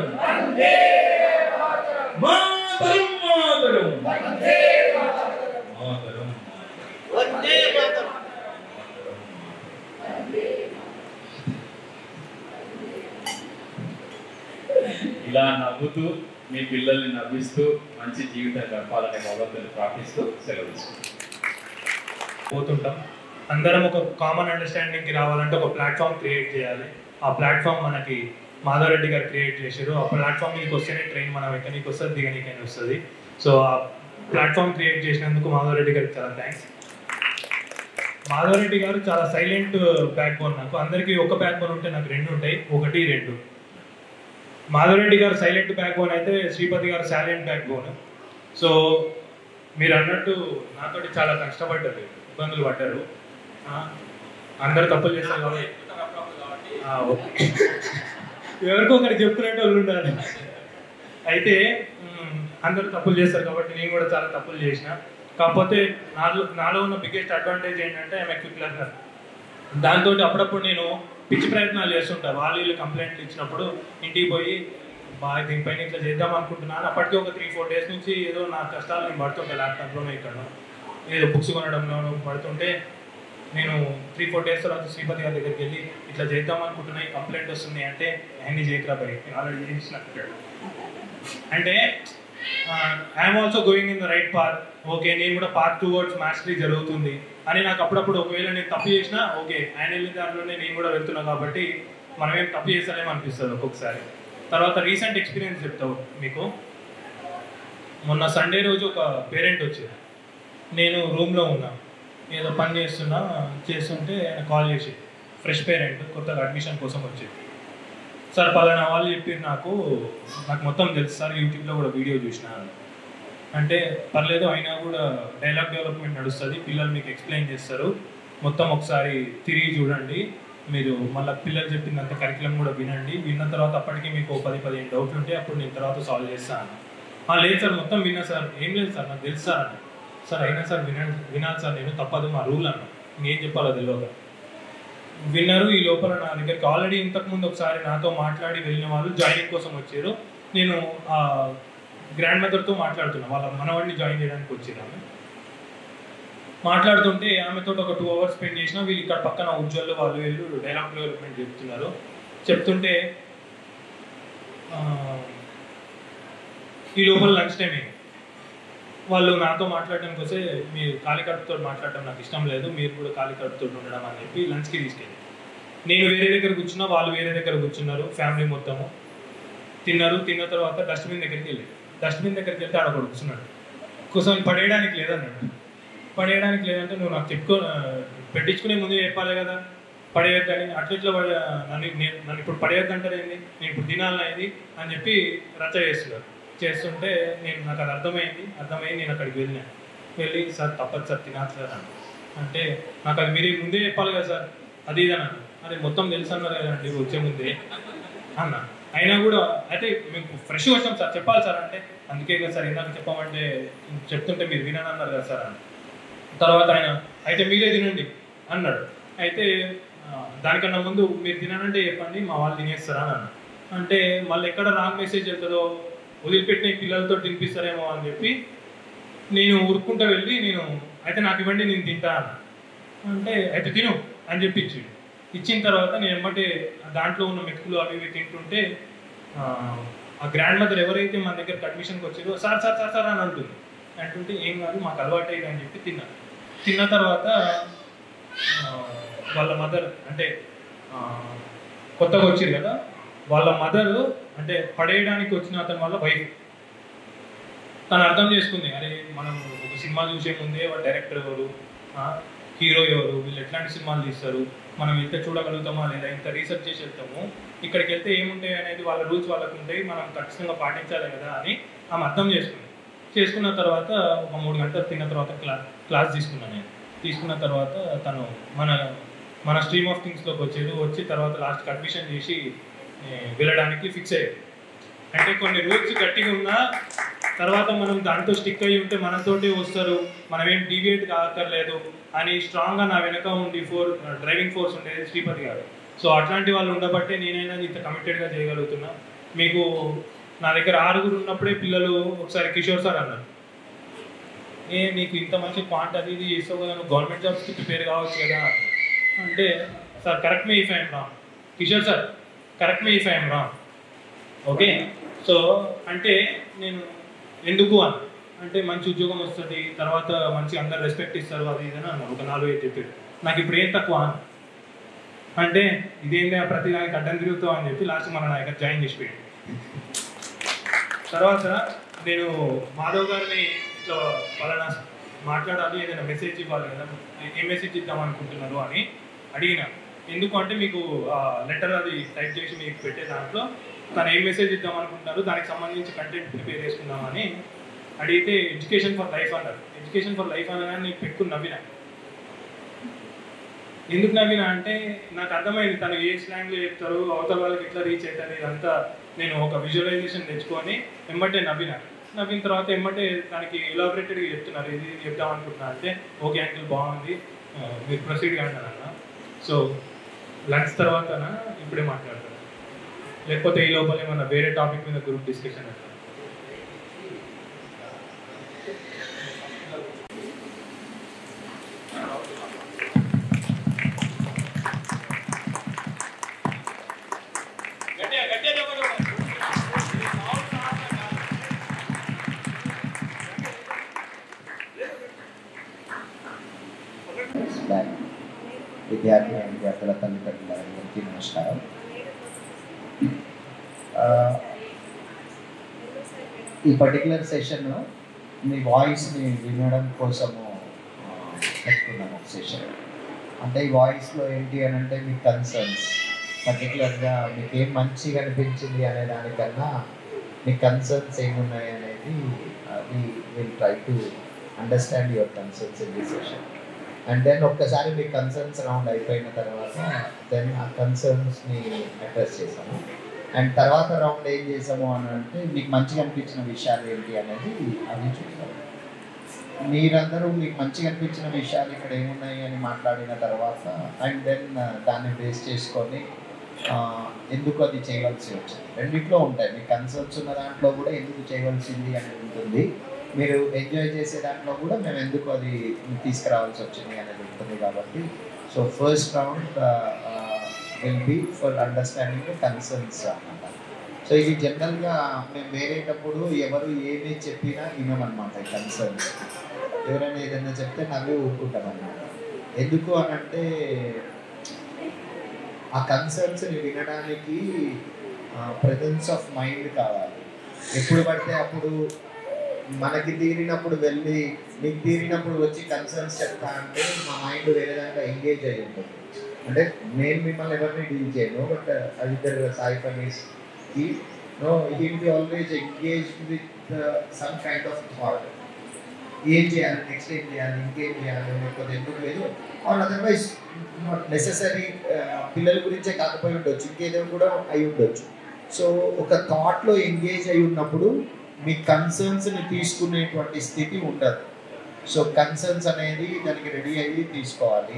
మాతరం మాతరం ఇలా నవ్వుతూ మీ పిల్లల్ని నవ్విస్తూ మంచి జీవితం గడపాలనే భగవంతుని ప్రార్థిస్తూ సెలవు పోతుంటాం. అందరం ఒక కామన్ అండర్స్టాండింగ్కి రావాలంటే ఒక ప్లాట్ఫామ్ క్రియేట్ చేయాలి. ఆ ప్లాట్ఫామ్ మనకి మాధవరెడ్డి గారు క్రియేట్ చేశారు. ఆ ప్లాట్ఫామ్ మీకు వస్తేనే ట్రైన్ మనం ఎక్కడికి వస్తుంది, దిగనీకని వస్తుంది. సో ఆ ప్లాట్ఫామ్ క్రియేట్ చేసినందుకు మాధవరెడ్డి గారికి చాలా థ్యాంక్స్. మాధవరెడ్డి గారు చాలా సైలెంట్ బ్యాక్ బోన్. నాకు అందరికీ ఒక బ్యాక్ బోన్ ఉంటే నాకు రెండు ఉంటాయి, ఒకటి రెండు. మాధవరెడ్డి గారు సైలెంట్ బ్యాక్ బోన్ అయితే శ్రీపతి గారు సైలెంట్ బ్యాక్ బోన్. సో మీరు అన్నట్టు నాతోటి చాలా కష్టపడ్డారు, ఇబ్బందులు పడ్డారు. అందరు తప్పులు చేస్తారు కాబట్టి ఎవరికో ఒకరికి చెప్పుకునేట వాళ్ళు ఉండాలి. అయితే అందరూ తప్పులు చేస్తారు కాబట్టి నేను కూడా చాలా తప్పులు చేసిన. కాకపోతే నాలో ఉన్న బిగ్గెస్ట్ అడ్వాంటేజ్ ఏంటంటే ఐఎమ్ ఎ క్విక్ లెర్నర్. దాంతో అప్పుడప్పుడు నేను పిచ్చి ప్రయత్నాలు చేస్తుంటా. వాళ్ళు కంప్లైంట్లు ఇచ్చినప్పుడు ఇంటికి పోయి బాగా దీనిపైన ఇట్లా చేద్దాం అనుకుంటున్నాను. అప్పటికే ఒక 3-4 డేస్ నుంచి ఏదో నా కష్టాలు నేను పడుతుంటా. ల్యాప్టాప్లోనే ఇక్కడ ఏదో బుక్స్ కొనడంలో పడుతుంటే నేను 3-4 డేస్ తర్వాత శ్రీపతి గారి దగ్గరికి వెళ్ళి ఇట్లా చేద్దాం అనుకుంటున్నా, ఈ కంప్లైంట్ వస్తుంది అంటే అన్ని చేయకరా బై, నేను ఆల్రెడీ చేసినట్టు. అంటే I'm also going in the right path. Okay, నేను కూడా పాత్ టువర్డ్స్ మాస్టరీ జరుగుతుంది అని నాకు అప్పుడప్పుడు ఒకవేళ నేను తప్పు చేసినా ఓకే, ఆయన వెళ్ళిన దాంట్లోనే నేను కూడా వెళ్తున్నా కాబట్టి మనం ఏం తప్పు చేస్తారేమో అనిపిస్తుంది ఒక్కొక్కసారి. తర్వాత రీసెంట్ ఎక్స్పీరియన్స్ చెప్తావు మీకు. మొన్న సండే రోజు ఒక పేరెంట్ వచ్చారు. నేను రూమ్లో ఉన్నా, ఏదో పని చేస్తుంటే ఆయన కాల్ చేసి, ఫ్రెష్ పేరెంట్ కొత్తగా అడ్మిషన్ కోసం వచ్చేది. సార్ పలానా వాళ్ళు చెప్పారు నాకు మొత్తం తెలుసు సార్, యూట్యూబ్లో కూడా వీడియో చూసినాను అంటే పర్లేదు, అయినా కూడా డైలాగ్ డెవలప్మెంట్ నడుస్తుంది, పిల్లలు మీకు ఎక్స్ప్లెయిన్ చేస్తారు, మొత్తం ఒకసారి తిరిగి చూడండి, మీరు మళ్ళీ పిల్లలు చెప్పిందంత కరికులం కూడా వినండి, విన్న తర్వాత అప్పటికి మీకు 10-15 డౌట్లు ఉంటే అప్పుడు నేను తర్వాత సాల్వ్ చేస్తాను. లేదు సార్ మొత్తం విన్నా సార్, ఏం లేదు సార్ నాకు తెలుసు సార్ అన్న. సార్ అయినా సార్ వినాలి సార్, నేను తప్పదు మా రూల్ అన్న, ఇంకేం చెప్పాలో తెలియదు. విన్నారు. ఈ లోపల నా దగ్గరికి ఆల్రెడీ ఇంతకుముందు ఒకసారి నాతో మాట్లాడి వెళ్ళిన వాళ్ళు జాయినింగ్ కోసం వచ్చారు. నేను గ్రాండ్ మదర్తో మాట్లాడుతున్నా, వాళ్ళ మనవాడిని జాయిన్ చేయడానికి వచ్చారు. ఆమె మాట్లాడుతుంటే ఆమెతో ఒక 2 hours స్పెండ్ చేసిన. వీళ్ళు ఇక్కడ పక్కన ఉజ్వల్ వాళ్ళు వీళ్ళు డైలాగ్ డెవలప్మెంట్ చెప్తున్నారు. చెప్తుంటే ఈ లోపల లంచ్ టైం అయింది. వాళ్ళు నాతో మాట్లాడడానికి వస్తే మీరు ఖాళీ కడుపుతో మాట్లాడటం నాకు ఇష్టం లేదు, మీరు కూడా ఖాళీ కడుపుతో ఉండడం అని చెప్పి లంచ్కి తీసుకెళ్ళి, నేను వేరే దగ్గర కూర్చున్నా, వాళ్ళు వేరే దగ్గర కూర్చున్నారు, ఫ్యామిలీ మొత్తము తిన్నారు. తిన్న తర్వాత డస్ట్బిన్ దగ్గరికి వెళ్ళి, డస్ట్బిన్ దగ్గరికి వెళ్తే ఆడ కూర్చున్నాడు. కూర్చొని పడేయడానికి లేదన్నాడు. పడేయడానికి లేదంటే నువ్వు నాకు పెట్టించుకునే ముందే చెప్పాలి కదా పడేయద్దని, అట్లా నన్ను ఇప్పుడు పడేయద్దంటారు ఏంది, నేను ఇప్పుడు తినాలనేది అని చెప్పి రచ్చ చేస్తుంటే నాకు అది అర్థమై నేను అక్కడికి వెళ్ళి సార్ తప్పదు సార్ తినాలి సార్ అంటే నాకు అది మీరు ముందే చెప్పాలి కదా సార్ అది ఇది అన్నాను. అదే మొత్తం తెలుసు అన్నారు కదండి వచ్చే ముందే అన్న. అయినా కూడా అయితే మీకు ఫ్రెష్గా వచ్చాం సార్ చెప్పాలి సార్ అంటే, అందుకే కదా సార్ ఇందాక చెప్పమంటే చెప్తుంటే మీరు వినని అన్నారు కదా సార్ అని. తర్వాత ఆయన అయితే మీరే తినండి అన్నాడు. అయితే దానికన్నా ముందు మీరు తినానంటే చెప్పండి మా వాళ్ళు తినేస్తారా అని అన్న. అంటే మళ్ళీ ఎక్కడ రాంగ్ మెసేజ్ వెళ్తుందో, వదిలిపెట్టిన పిల్లలతో తినిపిస్తారేమో అని చెప్పి నేను ఉరుక్కుంటూ వెళ్ళి అయితే నాకు ఇవ్వండి నేను తింటా అన్న. అంటే అయితే తిను అని చెప్పి ఇచ్చిన తర్వాత నేను ఏమంటే దాంట్లో ఉన్న మెతుకులు అవి ఇవి తింటుంటే ఆ గ్రాండ్ మదర్ ఎవరైతే మన దగ్గరకు అడ్మిషన్కి వచ్చారో సార్ సార్ సార్ సార్ అని అంటుంటే ఏం కాదు మాకు అలవాటు అయ్యింది అని చెప్పి తిన్న తర్వాత వాళ్ళ మదర్ అంటే కొత్తగా వచ్చారు కదా, వాళ్ళ మదర్ అంటే పడేయడానికి వచ్చిన అతని వాళ్ళ వైఫ్ తను అర్థం చేసుకుంది, అరే మనం ఒక సినిమా చూసే ముందే వాళ్ళ డైరెక్టర్ ఎవరు, హీరో ఎవరు, వీళ్ళు ఎట్లాంటి సినిమాలు తీస్తారు, మనం వెళ్తే చూడగలుగుతామా లేదా, ఇంత రీసెర్చ్ చేసి వెళ్తాము, ఇక్కడికి వెళ్తే ఏముంటాయి అనేది వాళ్ళ రూల్స్ వాళ్ళకు ఉంటాయి, మనం ఖచ్చితంగా పాటించాలి కదా అని ఆమె అర్థం చేసుకున్న తర్వాత ఒక 3 గంటలు తిన్న తర్వాత క్లాస్ తీసుకున్నాను నేను. తీసుకున్న తర్వాత తను మన మన స్ట్రీమ్ ఆఫ్ థింగ్స్లోకి వచ్చి తర్వాత లాస్ట్కి అడ్మిషన్ చేసి వెళ్ళడానికి ఫిక్స్ అయ్యాడు. అంటే కొన్ని రూల్స్ గట్టిగా ఉన్నా తర్వాత మనం దాంతో స్టిక్ అయ్యి ఉంటే మనతోటి వస్తారు, మనం ఏం డీవియేట్ కాక్కర్లేదు అని స్ట్రాంగ్గా నా వెనక ఉండి డ్రైవింగ్ ఫోర్స్ ఉండేది శ్రీపతి గారు. సో అట్లాంటి వాళ్ళు ఉండబట్టే నేనైనా ఇంత కమిటెడ్గా చేయగలుగుతున్నా. మీకు నా దగ్గర 6 ఉన్నప్పుడే పిల్లలు ఒకసారి కిషోర్ సార్ అన్నారు, నీకు ఇంత మంచి క్వాంట్ అది ఇది చేస్తావు కదా, నువ్వు గవర్నమెంట్ జాబ్స్కి ప్రిపేర్ కావచ్చు కదా అంటే, sir correct me if I'm wrong, Kishore sir correct me if I'm wrong, okay. So అంటే నేను ఎందుకు అంటే మంచి ఉద్యోగం వస్తుంది, తర్వాత మంచి అందరు రెస్పెక్ట్ ఇస్తారు, అది ఇదని అన్నారు. ఒక 4-5 చెప్పారు. నాకు ఇప్పుడు ఏం తక్కువ అంటే ఇదేందా ప్రతి దానికి అడ్డం తిరుగుతావు అని చెప్పి లాస్ట్ మన నా దగ్గర జాయిన్ చేసిపోయాడు. తర్వాత నేను మాధవ్ గారిని ఇట్లా వాళ్ళ మాట్లాడాలి, ఏదైనా మెసేజ్ ఇవ్వాలి కదా, ఏ మెసేజ్ ఇద్దాం అనుకుంటున్నారు అని అడిగిన. ఎందుకు అంటే మీకు లెటర్ అది టైప్ చేసి మీకు పెట్టే దాంట్లో తను ఏం మెసేజ్ ఇద్దాం అనుకుంటున్నారు, దానికి సంబంధించి కంటెంట్ ప్రిపేర్ చేసుకుందామని అడిగితే ఎడ్యుకేషన్ ఫర్ లైఫ్ అన్నారు. ఎడ్యుకేషన్ ఫర్ లైఫ్ అనగానే నేను పెట్టుకుని నవ్వినా. ఎందుకు నవ్వినా అంటే నాకు అర్థమైంది తను ఏ స్లాంగ్లో చెప్తారు, అవతల వాళ్ళకి ఎట్లా రీచ్ అవుతుంది, ఇదంతా నేను ఒక విజువలైజేషన్ తెచ్చుకొని ఎమ్మటే నవ్విన తర్వాత ఎమ్మటే దానికి ఎలాబరేటెడ్గా చెప్తున్నారు, ఇది చెప్దాం అనుకుంటున్నా అంటే ఓకే అంకుల్ బాగుంది మీరు ప్రొసీడ్ కాండి అన్న. సో లంచ్ తర్వాత ఇప్పుడే మాట్లాడతాను, లేకపోతే ఈ లోపల ఏమన్నా వేరే టాపిక్ మీద గ్రూప్ డిస్కషన్ అంటారు. విద్యార్థుల తల్లిదండ్రులందరికీ నమస్కారం. ఈ పర్టికులర్ సెషన్ మీ వాయిస్ని వినడం కోసము పెట్టుకున్నాను ఒక సెషన్. అంటే ఈ వాయిస్లో ఏంటి అని అంటే మీ కన్సర్న్స్, పర్టికులర్గా మీకు ఏం మంచిగా అనిపించింది అనే దానికన్నా మీ కన్సర్న్స్ ఏమున్నాయి అనేది అది will try to understand your concerns in this session. And then ఒక్కసారి మీ కన్సర్న్స్ రౌండ్ అయిపోయిన తర్వాత దెన్ ఆ కన్సర్న్స్ని అడ్రస్ చేసాము. అండ్ తర్వాత రౌండ్ ఏం చేసాము అని అంటే మీకు మంచిగా అనిపించిన విషయాలు ఏంటి అనేది అవి చూసాము. మీరందరూ మీకు మంచిగా అనిపించిన విషయాలు ఇక్కడ ఏమున్నాయి అని మాట్లాడిన తర్వాత అండ్ దెన్ దాన్ని బేస్ చేసుకొని ఎందుకు అది చేయవలసి వచ్చింది రెండిట్లో ఉంటాయి. మీ కన్సర్న్స్ ఉన్న దాంట్లో కూడా ఎందుకు చేయవలసింది అనేది ఉంటుంది, మీరు ఎంజాయ్ చేసే దాంట్లో కూడా మేము ఎందుకు అది తీసుకురావాల్సి వచ్చింది అనేది ఉంటుంది. కాబట్టి so first round will be for understanding the concerns అన్నమాట. సో ఇది జనరల్గా మేము వేరేటప్పుడు ఎవరు ఏమి చెప్పినా వినమన్నమాట. ఈ కన్సర్న్స్ ఎవరైనా ఏదైనా చెప్తే నవ్వి ఊరుకుంటాం అన్నమాట. ఎందుకు అని అంటే ఆ కన్సర్న్స్ని వినడానికి ప్రెజెన్స్ ఆఫ్ మైండ్ కావాలి. ఎప్పుడు పడితే అప్పుడు మనకి తీరినప్పుడు వెళ్ళి మీకు తీరినప్పుడు వచ్చి కన్సర్న్స్ చెప్తా అంటే మా మైండ్ వేరే దాంట్లో ఎంగేజ్ అయ్యి ఉంటుంది. అంటే నేను మిమ్మల్ని ఎవరిని డీల్ చేయను, బట్ అదిద్దరు సాయి ఫనీస్కి no he will be always engage with some kind of thought. ఏం చేయాలి, నెక్స్ట్ ఏం చేయాలి, ఇంకేం చేయాలి, లేకపోతే ఎందుకు లేదు ఆర్ అదర్వైజ్ నాట్ నెసెసరీ పిల్లల గురించే కాకపోయి ఉండొచ్చు, ఇంకేదో కూడా అయి ఉండొచ్చు. సో ఒక థాట్లో ఎంగేజ్ అయి ఉన్నప్పుడు మీ కన్సర్న్స్ని తీసుకునేటువంటి స్థితి ఉండదు. సో కన్సర్న్స్ అనేది దానికి రెడీ అయ్యి తీసుకోవాలి.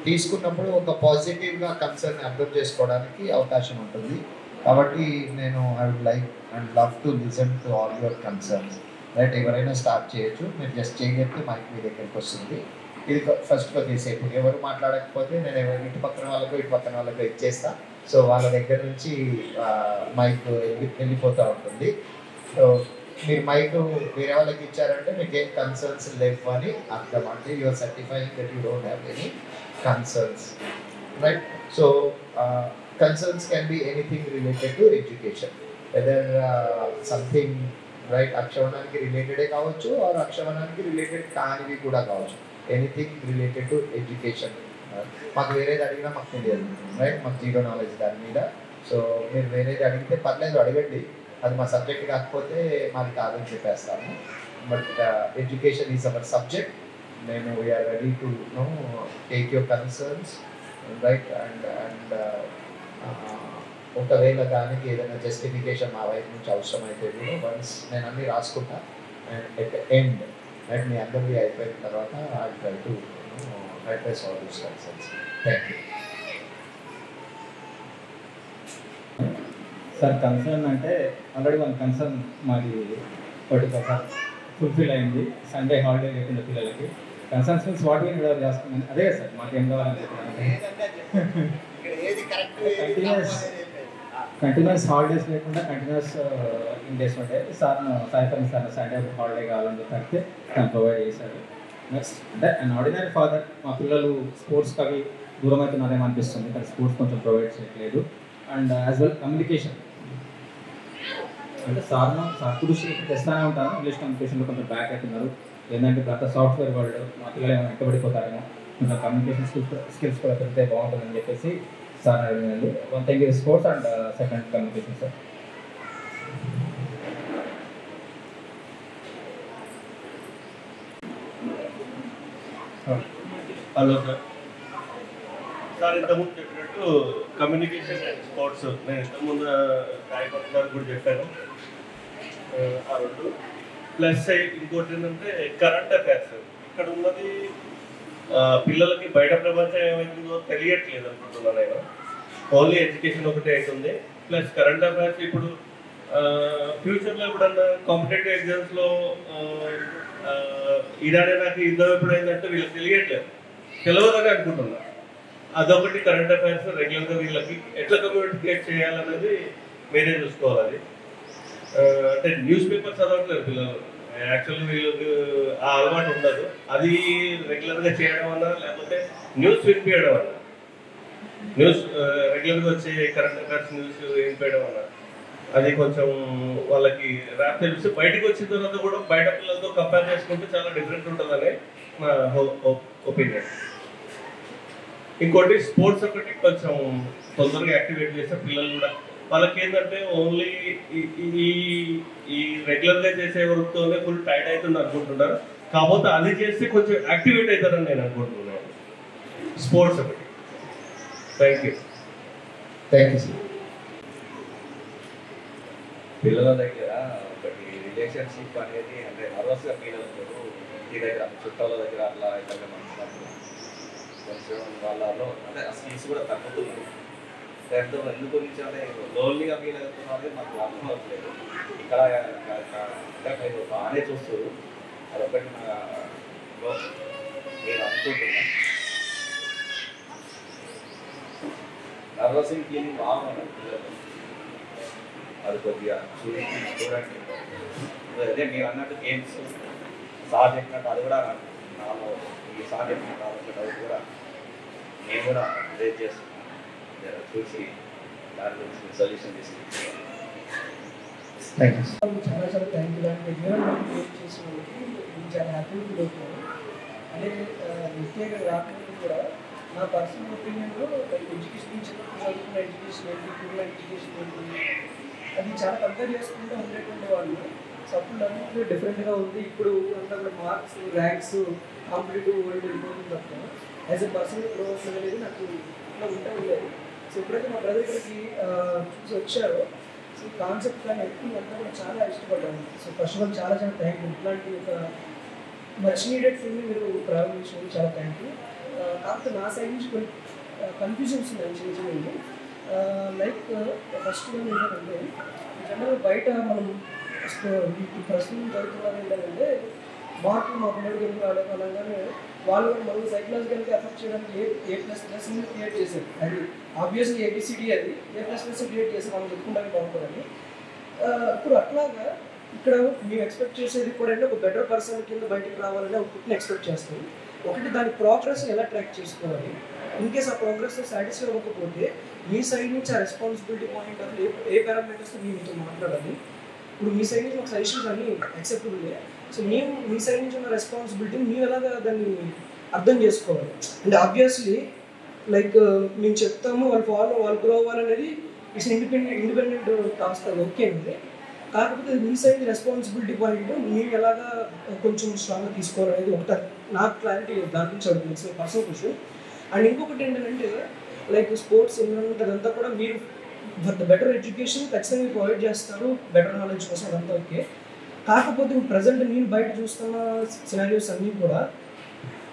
తీసుకున్నప్పుడు ఒక పాజిటివ్గా కన్సర్న్ అర్థం చేసుకోవడానికి అవకాశం ఉంటుంది. కాబట్టి నేను I would like and love to listen to all your concerns. Right, ఎవరైనా స్టార్ట్ చేయొచ్చు, మీరు జస్ట్ చేయగలిగితే మైక్ మీ దగ్గరికి వస్తుంది. ఇది ఫస్ట్గా తీసేపు ఎవరు మాట్లాడకపోతే నేను ఇటు పక్కన వాళ్ళకు ఇచ్చేస్తా. సో వాళ్ళ దగ్గర నుంచి మైక్ వెళ్ళిపోతూ ఉంటుంది. సో మీరు మైక్ వేరే వాళ్ళకి ఇచ్చారంటే మీకు ఏం కన్సర్న్స్ లేవు అని అర్థం. అంటే you're certifying that you don't have any concerns, right. So concerns can be anything related to education, whether something right అక్షవనానికి రిలేటెడే కావచ్చు ఆర్ అక్షవనానికి రిలేటెడ్ కానివి కూడా కావచ్చు. Anything related to education. మాకు వేరేది అడిగినా మాకు తెలియదు, రైట్, మాకు జీరో నాలెడ్జ్ దాని మీద. సో మీరు వేరేది అడిగితే పర్లేదు, అడగండి, అది మా సబ్జెక్ట్ కాకపోతే మాది కాదని చెప్పేస్తాము. But education is our subject నేను we're ready to take your concerns right and ఒకవేళ దానికి ఏదైనా జస్టిఫికేషన్ మా వైపు నుంచి అవసరమైతే కూడా వన్స్ నేను అన్నీ రాసుకుంటా అండ్ ఎట్ ఎండ్ రైట్ మీ అందరివి అయిపోయిన తర్వాత I try to address all these concerns. Thank you sir. Concern అంటే ఆల్రెడీ మన కన్సర్న్ మాది పర్టికులర్ ఫుల్ఫిల్ అయింది. సండే హాలిడే లేకుండా పిల్లలకి concerns means what we need చేస్తున్నాను అదే సార్. మాకేం కావాలని కంటిన్యూస్ హాలిడేస్ లేకుండా కంటిన్యూస్ ఇన్ డేస్ ఉంటాయి. సార్ను సాయిఫర్ సార్ సండే హాలిడే కావాలని చెప్తే తను ప్రొవైడ్ చేశారు. నెక్స్ట్ అంటే అండ్ ఆర్డినరీ ఫాదర్ మా పిల్లలు స్పోర్ట్స్కి అవి దూరం అవుతున్నారేమో అనిపిస్తుంది, కానీ స్పోర్ట్స్ కొంచెం ప్రొవైడ్ చేయట్లేదు. అండ్ యాజ్ వెల్ కమ్యూనికేషన్ అంటే సార్ కృషి తెస్తానే ఉంటాను. ఇంగ్లీష్ కమ్యూనికేషన్లో కొంచెం బ్యాక్ అవుతున్నారు. ఏంటంటే గత సాఫ్ట్వేర్ వరల్డ్ మా పిల్లలు ఏమైనా వెంటబడిపోతారేమో, కొంచెం కమ్యూనికేషన్ స్కిల్స్ కూడా పెడితే బాగుంటుందని చెప్పేసి సార్ అడిగినండి. One thing is sports and second communication sir. Hello sir. Sir ఇంతకుముందు చెప్పినట్టు కమ్యూనికేషన్ అండ్ స్పోర్ట్స్ నేను ఇంతకుముందు రాయపట్ల గారు కూడా చెప్పాను. ఆ రెండు ప్లస్ ఇంకోటి ఏంటంటే కరెంట్ అఫైర్స్. ఇక్కడ ఉన్నది పిల్లలకి బయట ప్రపంచం ఏమైందో తెలియట్లేదు అనుకుంటున్నాను నేను. ఓన్లీ ఎడ్యుకేషన్ ఒకటే అవుతుంది. ప్లస్ కరెంట్ అఫైర్స్ ఇప్పుడు ఫ్యూచర్లో ఎప్పుడన్నా కాంపిటేటివ్ ఎగ్జామ్స్లో ఇలానే నాకు యుద్ధం ఎప్పుడైందంటే వీళ్ళకి తెలియదని అనుకుంటున్నా. అదొకటి కరెంట్ అఫైర్స్ రెగ్యులర్గా వీళ్ళకి ఎట్లా కమ్యూనికేట్ చేయాలనేది మీరే చూసుకోవాలి. అది అంటే న్యూస్ పేపర్ చదవట్లేదు పిల్లలు. యాక్చువల్లీ వీళ్ళకి ఆ అలవాటు ఉండదు. అది రెగ్యులర్గా చేయడం వల్ల లేకపోతే న్యూస్ వినిపించడం వల్ల, న్యూస్ రెగ్యులర్గా వచ్చే కరెంట్ అఫైర్స్ న్యూస్ వినిపించడం వల్ల అది కొంచెం వాళ్ళకి తెలిసి బయటకు వచ్చిన తర్వాత కూడా బయట పిల్లలతో కంపేర్ చేసుకుంటే చాలా డిఫరెంట్ ఉంటుందని నా ఒపీనియన్. ఇంకోటి స్పోర్ట్స్ ఒకటి కొంచెం తొందరగా యాక్టివేట్ చేస్తే పిల్లలు కూడా వాళ్ళకి ఏంటంటే ఓన్లీ ఈ రెగ్యులర్గా చేసే వర్క్తోనే ఫుల్ టైర్డ్ అవుతుంది అనుకుంటున్నారు. కాకపోతే అది చేస్తే కొంచెం యాక్టివేట్ అవుతారని నేను అనుకుంటున్నాను. స్పోర్ట్స్ ఒకటి. Thank you. Thank you sir. పిల్లల దగ్గర ఒకటి రిలేషన్షిప్ అనేది అంటే నర్వస్గా ఫీల్ అవుతారు. ఇంటి దగ్గర చుట్టాల దగ్గర అట్లా ఇట్లా మనసు కొంచెం వాళ్ళలో అంటే ఆ స్కిల్స్ కూడా తగ్గుతున్నాయి. దాంతో ఎందుకు గురించి అంటే లోన్లీగా ఫీల్ అవుతున్నది మాకు అర్థం అవ్వట్లేదు. ఇక్కడ అంటే మీరు బాగానే చూస్తారు. అదొకటి నేను అనుకుంటున్నా. నర్వసింగ్ ఫీలింగ్ బాగున్నాను పిల్లలు. అది కొద్దిగా చూడండి. అదే మీరు అన్నట్టు గేమ్స్ సార్ చెప్పినట్టు అది కూడా నాలో ఈ సార్ చెప్పినట్టు అది కూడా నేను కూడా రేట్ చేస్తున్నాను. చూసి దాని గురించి సొల్యూషన్ తీసుకుంటాను. Thank you. చాలా చాలా థ్యాంక్ యూ. దానికి ఎన్విరాన్మెంట్ క్రియేట్ చేసిన వాళ్ళకి నేను చాలా హ్యాపీ ఫీల్ అవుతున్నాను. అంటే ముఖ్యంగా రాకుండా కూడా నా పర్సనల్ ఒపీనియన్లో ఎడ్యుకేషన్ చిన్నప్పుడు చదువుకున్న ఎడ్యుకేషన్ ఏంటి, పిల్లల ఎడ్యుకేషన్ ఏంటి, అది చాలా కంపేర్ చేసుకుంటూ ఉండేటువంటి వాళ్ళు. సపోర్ట్ అన్నింటిలో డిఫరెంట్గా ఉంది. ఇప్పుడు అంతా కూడా మార్క్స్, ర్యాంక్స్, కాంపిటేటివ్ వరల్డ్ వెళ్ళిపోతుంది తప్ప యాజ్ ఎ పర్సనల్ గ్రో అవుతుంది అనేది నాకు ఇట్లా ఉంటే ఉండేది. సో ఎప్పుడైతే మా బ్రదర్ ఇక్కడికి చూసి వచ్చారో సో కాన్సెప్ట్ కానీ ఎప్పుడు అంతా కూడా చాలా ఇష్టపడ్డాను. సో ఫస్ట్ ఆఫ్ ఆల్ చాలా చాలా థ్యాంక్ యూ. ఇట్లాంటి ఒక మచ్ నీడెడ్ ఫిల్మ్ని మీరు ప్రారంభించినందుకు చాలా థ్యాంక్ యూ. కాకపోతే నా సైడ్ నుంచి కొన్ని కన్ఫ్యూజన్స్ ఉన్నాయి చిన్న చిన్నవి. లైక్ ఫస్ట్ వన్ ఏంటంటే జనరల్ బయట మనం ప్రస్తుతం జరుగుతున్నది ఏంటంటే మార్కులు మా పిల్లడికి ఎందుకు అనగానే వాళ్ళు మనం సైకలాజికల్గా ఎఫెక్ట్ చేయడానికి ఏ++ని క్రియేట్ చేశారు. అది ఆబ్వియస్లీ ఏబిసిడి అది ఏ++ క్రియేట్ చేసి మనం చెప్పుకుంటానికి బాగుంటుందని. ఇప్పుడు అట్లాగా ఇక్కడ మేము ఎక్స్పెక్ట్ చేసేది కూడా అంటే ఒక బెటర్ పర్సన్ కింద బయటకు రావాలని ఒకటిని ఎక్స్పెక్ట్ చేస్తాం. ఒకటి దాని ప్రోగ్రెస్ ఎలా ట్రాక్ చేసుకోవాలి. ఇన్కేస్ ఆ ప్రోగ్రెస్ సాటిస్ఫై అవ్వకపోతే మీ సైడ్ నుంచి ఆ రెస్పాన్సిబిలిటీ పాయింట్ అసలు ఏ పారామీటర్స్తో మేము మీతో మాట్లాడాలి. ఇప్పుడు మీ సైడ్ నుంచి ఒక సజెషన్స్ అన్నీ యాక్సెప్టబుల్. సో మేము మీ సైడ్ నుంచి ఉన్న రెస్పాన్సిబిలిటీని మేము ఎలాగా దాన్ని అర్థం చేసుకోవాలి. అంటే ఆబ్వియస్లీ లైక్ మేము చెప్తాము వాళ్ళు గ్రో అవ్వాలనేది ఇట్స్ ఇండిపెండెంట్ టాస్క్. అది ఓకే అండి. కాకపోతే మీ సైడ్ రెస్పాన్సిబిలిటీ పాయింట్ మీరు ఎలాగా కొంచెం స్ట్రాంగ్గా తీసుకోవాలనేది ఒకటి నాకు క్లారిటీ దాని గురించి అడుగుతుంది పర్సనల్ క్వశ్చన్. అండ్ ఇంకొకటి ఏంటంటే లైక్ స్పోర్ట్స్ ఎన్విరాన్మెంట్ అదంతా కూడా మీరు ఫర్ ద బెటర్ ఎడ్యుకేషన్ ఖచ్చితంగా మీరు ప్రొవైడ్ చేస్తారు, బెటర్ నాలెడ్జ్ కోసం అదంతా ఓకే. కాకపోతే ప్రజెంట్ నేను బయట చూస్తున్న సినారియోస్ అన్నీ కూడా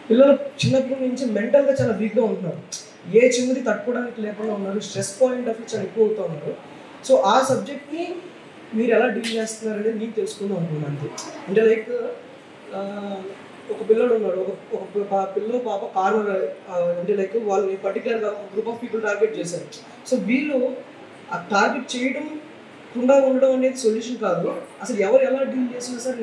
పిల్లలు చిన్నప్పటి నుంచి మెంటల్గా చాలా వీక్గా ఉంటున్నారు, ఏ చిన్నది తట్టుకోవడానికి లేకుండా ఉన్నారు, స్ట్రెస్ పాయింట్ ఆఫ్ చాలా ఎక్కువ అవుతూ ఉన్నారు. సో ఆ సబ్జెక్ట్ని మీరు ఎలా డీల్ చేస్తున్నారు అనేది నేను తెలుసుకుందాం అనుకున్నాను. అంటే లైక్ ఒక పిల్లడు ఉన్నాడు, ఒక పిల్లలు పాప కార్నర్ అంటే లైక్ వాళ్ళని పర్టికులర్గా గ్రూప్ ఆఫ్ పీపుల్ టార్గెట్ చేశారు. సో వీళ్ళు ఆ టార్గెట్ చేయడం కుండా ఉండడం అనేది సొల్యూషన్ కాదు. అసలు ఎవరు ఎలా డీల్ చేసినా సరే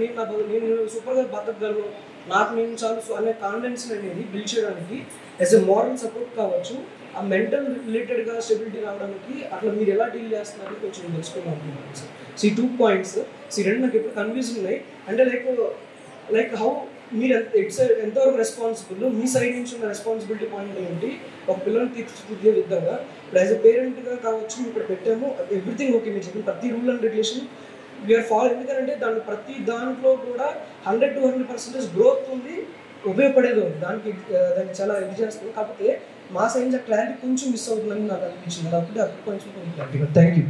నేను సూపర్గా బతకగలను, నాకు నేను చాలు అనే కాన్ఫిడెన్స్ అనేది బిల్డ్ చేయడానికి యాజ్ ఎ మోరల్ సపోర్ట్ కావచ్చు, ఆ మెంటల్ రిలేటెడ్గా స్టెబిలిటీ రావడానికి అట్లా మీరు ఎలా డీల్ చేస్తున్నారని కొంచెం తెలుసుకుందాం అనుకుంటున్నాను సార్. సో ఈ 2 పాయింట్స్ రెండు నాకు ఎప్పుడు కన్ఫ్యూజ్ ఉన్నాయి. అంటే లైక్ హౌ మీరు ఎంతవరకు రెస్పాన్సిబుల్, మీ సైడ్ నుంచి ఉన్న రెస్పాన్సిబిలిటీ పాయింట్ ఏంటి, ఒక పిల్లల్ని తీర్చిదిద్దే విధంగా యాజ్ ఎ పేరెంట్గా కావచ్చు మేము ఇక్కడ పెట్టాము, ఎవ్రీథింగ్ ఓకే. మీరు చెప్పిన ప్రతి rule and regulation we are follow, ఎందుకంటే దాని ప్రతి దాంట్లో కూడా 100 to 100% గ్రోత్ ఉంది, ఉపయోగపడేది ఉంది, దానికి చాలా ఇది చేస్తుంది. కాకపోతే మా సైన్స్ ఆ క్లారిటీ కొంచెం మిస్ అవుతుందని నాకు అనిపించింది, కాబట్టి అప్పుడు కొంచెం క్లారిటీ. Thank you.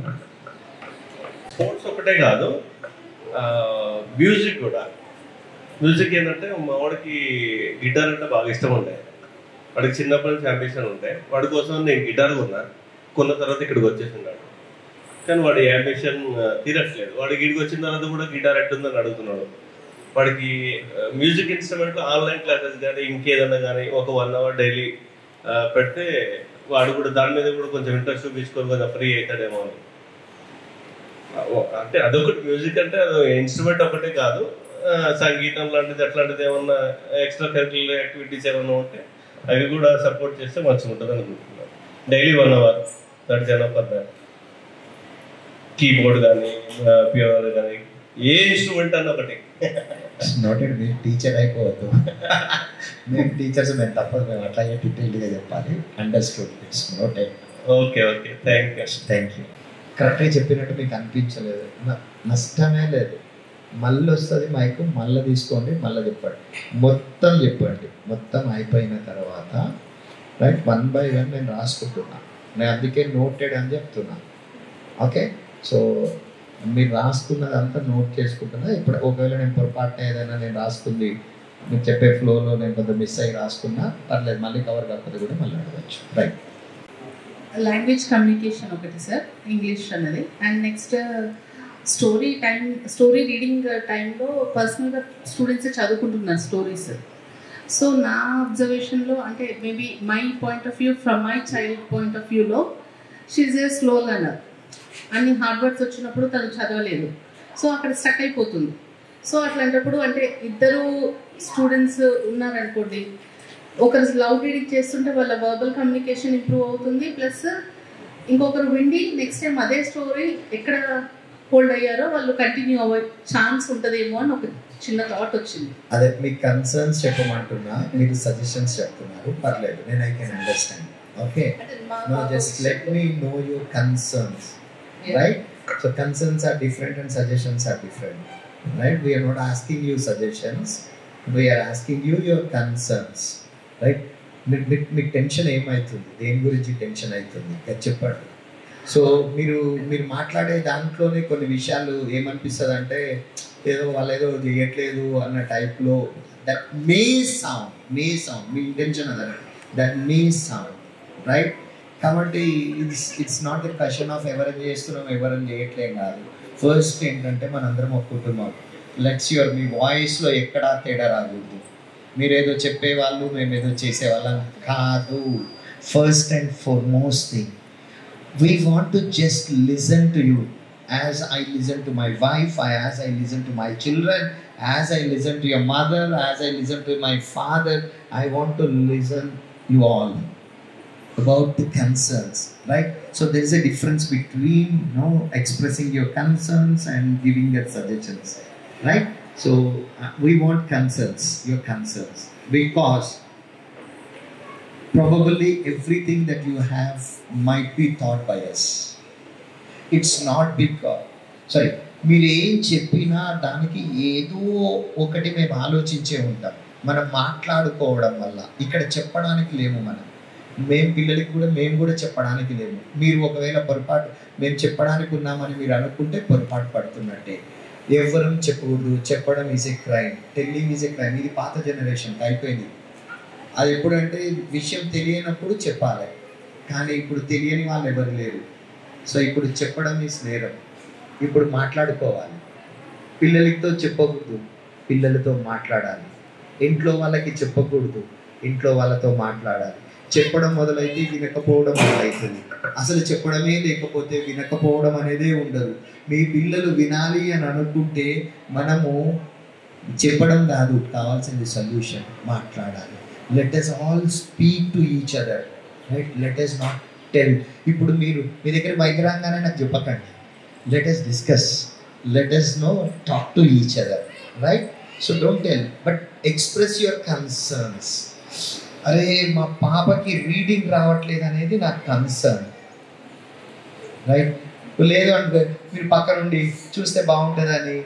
స్పోర్ట్స్ ఒకటే కాదు, మ్యూజిక్ కూడా. మ్యూజిక్ ఏంటంటే మా వాడికి గిటార్ అంటే బాగా ఇష్టం ఉండే, వాడికి చిన్నప్పటి నుంచి అంబిషన్ ఉంటే వాడి కోసం నేను గిటార్ కొన్న తర్వాత ఇక్కడికి వచ్చేసినాడు. కానీ వాడి అంబిషన్ తీరట్లేదు. వాడికి ఇక్కడికి వచ్చిన తర్వాత కూడా గిటార్ ఎట్టుందని అడుగుతున్నాడు. వాడికి మ్యూజిక్ ఇన్స్ట్రుమెంట్ ఆన్లైన్ క్లాసెస్ కానీ ఇంకేదన్నా కానీ ఒక 1 hour డైలీ పెడితే వాడు కూడా దాని మీద కూడా కొంచెం ఇంట్రెస్ట్ చూపించుకొని కొంచెం ఫ్రీ అవుతాడేమో అని. అంటే అదొకటి, మ్యూజిక్ అంటే అది ఇన్స్ట్రుమెంట్ ఒకటే కాదు, సంగీతం లాంటిది అట్లాంటిది ఏమన్నా ఎక్స్ట్రా కరిక్యులర్ యాక్టివిటీస్ ఏమన్నా ఉంటే అవి కూడా సపోర్ట్ చేస్తే మంచిగా ఉంటుంది అనుకుంటున్నాను. డైలీ 1 hour దట్ జనపద కీబోర్డ్ కానీ పియానో కానీ ఏ ఇన్స్ట్రుమెంట్ అన్న ఒకటి. నోటెడ్. మీరు టీచర్ అయిపోవద్దు, మేము టీచర్స్, మేము తప్పదు, మేము అట్లాగే డీటెయిల్డ్గా చెప్పాలి. Understood, it's noted. Okay okay, thank you. కరెక్ట్గా చెప్పినట్టు మీకు అనిపించలేదు, నష్టమే లేదు. మళ్ళీ వస్తుంది మైకు, మళ్ళీ తీసుకోండి, మళ్ళీ చెప్పండి, మొత్తం చెప్పండి. మొత్తం అయిపోయిన తర్వాత రైట్ 1 by 1 నేను రాసుకుంటున్నా, నేను అందుకే నోటెడ్ అని చెప్తున్నా. ఓకే, సో మీరు రాసుకున్నదంతా నోట్ చేసుకుంటున్నా. ఇప్పుడు ఒకవేళ నేను పొరపాటున ఏదైనా నేను రాసుకుంది మీరు చెప్పే ఫ్లోలో నేను కొంచెం మిస్ అయ్యి రాసుకున్నా పర్లేదు, మళ్ళీ కవర్ కాకపోతే కూడా మళ్ళీ అడగచ్చు. రైట్. లాంగ్వేజ్ కమ్యూనికేషన్ ఒకటి సార్, ఇంగ్లీష్ అన్నది. అండ్ నెక్స్ట్ స్టోరీ రీడింగ్ టైంలో పర్సనల్గా స్టూడెంట్స్ చదువుకుంటున్నారు స్టోరీస్. సో నా అబ్జర్వేషన్లో అంటే maybe my point of view, from my child point of వ్యూలో షీఈ్ ఏ స్లో లర్నర్. అన్ని హార్డ్ వర్డ్స్ వచ్చినప్పుడు తను చదవలేదు, సో అక్కడ స్టక్ అయిపోతుంది. సో అట్లాంటప్పుడు అంటే ఇద్దరు స్టూడెంట్స్ ఉన్నారనుకోండి, ఒకరు లౌడ్ రీడింగ్ చేస్తుంటే వాళ్ళ వర్బల్ కమ్యూనికేషన్ ఇంప్రూవ్ అవుతుంది, ప్లస్ ఇంకొకరు విండి నెక్స్ట్ టైం అదే స్టోరీ ఎక్కడ హోల్డ్ అయ్యారో వాళ్ళు కంటిన్యూ అవ్వే ఛాన్స్ ఉంటుందేమో అని ఒక చిన్న థాట్ వచ్చింది. అదే మీ కన్సర్న్స్ చెప్పమంటున్నా, మీరు సజెషన్స్ చెప్తున్నారు, పర్లేదు, నేను I can understand. Okay, no just let me know your concerns, right? So concerns are different and suggestions are different, right? We are not asking you suggestions, we are asking you your concerns, right? మీకు tension ఏమవుతుంది, దేని గురించి tension అవుతుంది చెప్పండి. So మీరు మాట్లాడే దాంట్లోనే కొన్ని విషయాలు ఏమనిపిస్తుంది అంటే ఏదో వాళ్ళు ఏదో చేయట్లేదు అన్న టైప్లో that may sound me intention అదే దట్ మే సౌండ్, రైట్? కాబట్టి it's not the question of ఎవరైనా చేస్తున్నాం ఎవరైనా చేయట్లేం కాదు. ఫస్ట్ ఏంటంటే మనందరం ఒప్పుకుంటున్నాం, లెట్స్ యువర్ మీ వాయిస్లో ఎక్కడా తేడా రాకూడదు. మీరేదో చెప్పేవాళ్ళు మేమేదో చేసేవాళ్ళం కాదు. First and foremost thing, we want to just listen to you as I listen to my wife, as I listen to my children, as I listen to your mother, as I listen to my father. I want to listen you all about the concerns, right? So there is a difference between expressing your concerns and giving your suggestions, right? So we want concerns, your concerns, because probably everything that you have might be taught by us. It's not because, మీరు ఏం చెప్పినా దానికి ఏదో ఒకటి మేము ఆలోచించే ఉంటాం. మనం మాట్లాడుకోవడం వల్ల ఇక్కడ చెప్పడానికి లేము. మేము పిల్లలకి కూడా మేము కూడా చెప్పడానికి లేము. మీరు ఒకవేళ పొరపాటు మేము చెప్పడానికి ఉన్నామని మీరు అనుకుంటే పొరపాటు పడుతున్నట్టే. ఎవరు చెప్పకూడదు. చెప్పడం is a crime, telling is a crime. ఇది పాత జనరేషన్కి అయిపోయింది. అది ఎప్పుడంటే విషయం తెలియనప్పుడు చెప్పాలి, కానీ ఇప్పుడు తెలియని వాళ్ళు ఎవరు లేరు. సో ఇప్పుడు చెప్పడం ఈజ్ నేరం. ఇప్పుడు మాట్లాడుకోవాలి. పిల్లలతో చెప్పకూడదు, పిల్లలతో మాట్లాడాలి. ఇంట్లో వాళ్ళకి చెప్పకూడదు, ఇంట్లో వాళ్ళతో మాట్లాడాలి. చెప్పడం మొదలైతే వినకపోవడం మొదలవుతుంది. అసలు చెప్పడమే లేకపోతే వినకపోవడం అనేదే ఉండదు. మీ పిల్లలు వినాలి అని అనుకుంటే మనము చెప్పడం కాదు, కావాల్సింది సొల్యూషన్, మాట్లాడాలి. Let us all speak to each other, right? Let us not tell. ఇప్పుడు మీరు మీ దగ్గర బయట రాగానే నాకు చెప్పకండి. Let us discuss, let us talk to each other, right? So don't tell, but express your concerns. అరే మా పాపకి రీడింగ్ రావట్లేదు అనేది నాకు కన్సర్న్, రైట్? లేదు అంటే మీరు పక్క నుండి చూస్తే బాగుంటుందని.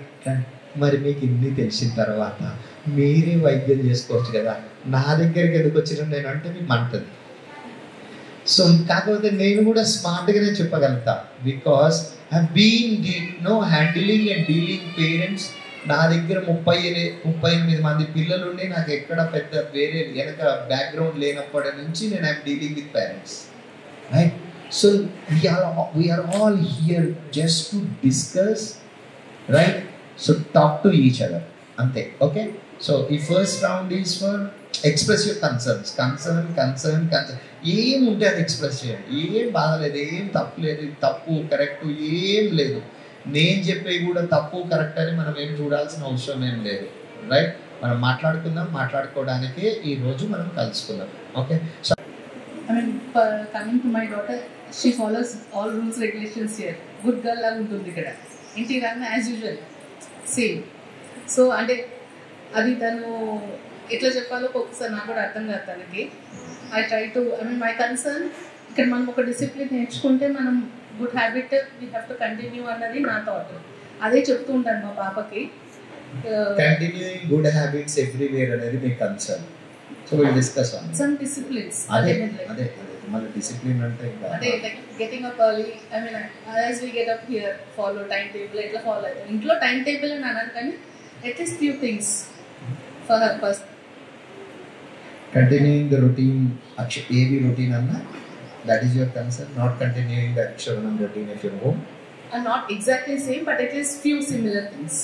మరి మీకు ఇన్ని తెలిసిన తర్వాత మీరే వైద్యం చేసుకోవచ్చు కదా, నా దగ్గరికి ఎందుకు వచ్చిన నేను అంటే మీకు మంటది. సో కాకపోతే నేను కూడా స్మార్ట్గానే చెప్పగలుగుతా, because I been handling and dealing parents. నా దగ్గర 38 మంది పిల్లలు ఉండి నాకు ఎక్కడ పెద్ద వేరే వెనక బ్యాక్గ్రౌండ్ లేనప్పటి నుంచి నేను I'm dealing with parents, right? So we are all here just to discuss, right? So talk to each other, అంతే. ఓకే, సో ఈ first round is for express your concerns. Concern ఏం ఉంటే అది ఎక్స్ప్రెస్ చేయండి. ఏం బాధలేదు, ఏం తప్పు లేదు, తప్పు కరెక్ట్ ఏం లేదు. నేను చెప్పేవి కూడా తప్పు కరెక్ట్ అని మనం ఏం చూడాల్సిన అవసరం ఏం లేదు, రైట్? మనం మాట్లాడుకోవడానికే ఈరోజు మనం కలుసుకుందాం. Okay, so I mean, coming to my daughter, she follows all rules, regulations here. Good girl లాగా ఉంటుంది ఇక్కడ. ఇంటికి రాగానే యాజ్ యూజువల్ సేమ్. సో అంటే అది తను ఎట్లా చెప్పాలో ఒక్కొక్కసారి నాకు కూడా అర్థం కాదు తనకి. I try to my concern ఇక్కడ మనం ఒక డిసిప్లిన్ నేర్చుకుంటే మనం good habit we have to continue అన్నది నా థాట్. అదే చెప్తూ ఉంటాను మా పాపకి. కంటిన్యూయింగ్ గుడ్ హ్యాబిట్స్ ఎవ్రీవేర్ అనేది మీ concern. So will discuss on some disciplines. అదే మన డిసిప్లిన్ అంటే అదే like getting up early. As we get up here follow time table. ఎట్లా ఫాలో అవుతాం ఇంట్లో టైం టేబుల్ అని అన్నాను, కానీ at least few things for her first. Continuing the routine. ఏవి రొటీన్ అన్నా that is your concern, not continuing the Akshavanam routine at your home? Not exactly same, but at least few similar things.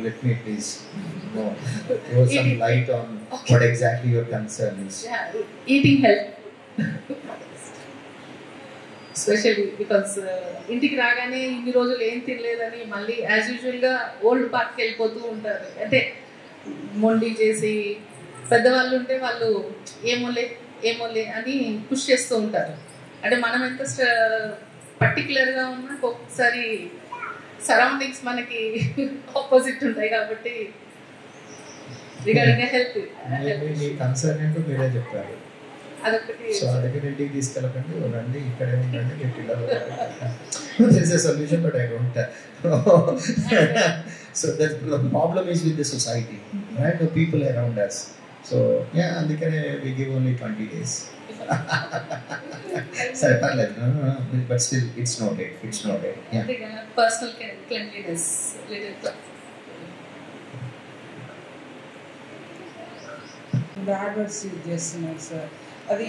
Let me please throw some light on what exactly your concern is. Yeah, eating health. Especially because ఇంటికి రాగానే ఇన్ని రోజులు ఏం తినలేదని మళ్ళీ as యూజువల్గా old పార్క్కి వెళ్ళిపోతూ ఉంటారు. అంటే మొండి చేసి పెద్దవాళ్ళు ఉంటే వాళ్ళు ఏమోలే అని పుష్ చేస్తూ ఉంటారు. అంటే మనం ఎంత పర్టికులర్గా ఉన్నా ఒక్కొక్కసారి సరౌండింగ్స్ మనకి ఆపోజిట్ ఉంటాయి. కాబట్టి రిగార్డింగ్ హెల్త్ మీ కన్సర్న్ ఏంటో మీరే చెప్పారు. అదొకటి. సో అందుకే ఇంటికి తీసుకెళ్ళకండి, రండి ఇక్కడే ఉండండి, మీ పిల్లలు there's a solution but I don't so that the problem is with the society, right? The people around us. So yeah, అందుకనే we give only 20 days. సరే పర్లేదు, but still it's noted. Yeah, personal cleanliness little bad words use చేస్తున్నారు sir. అది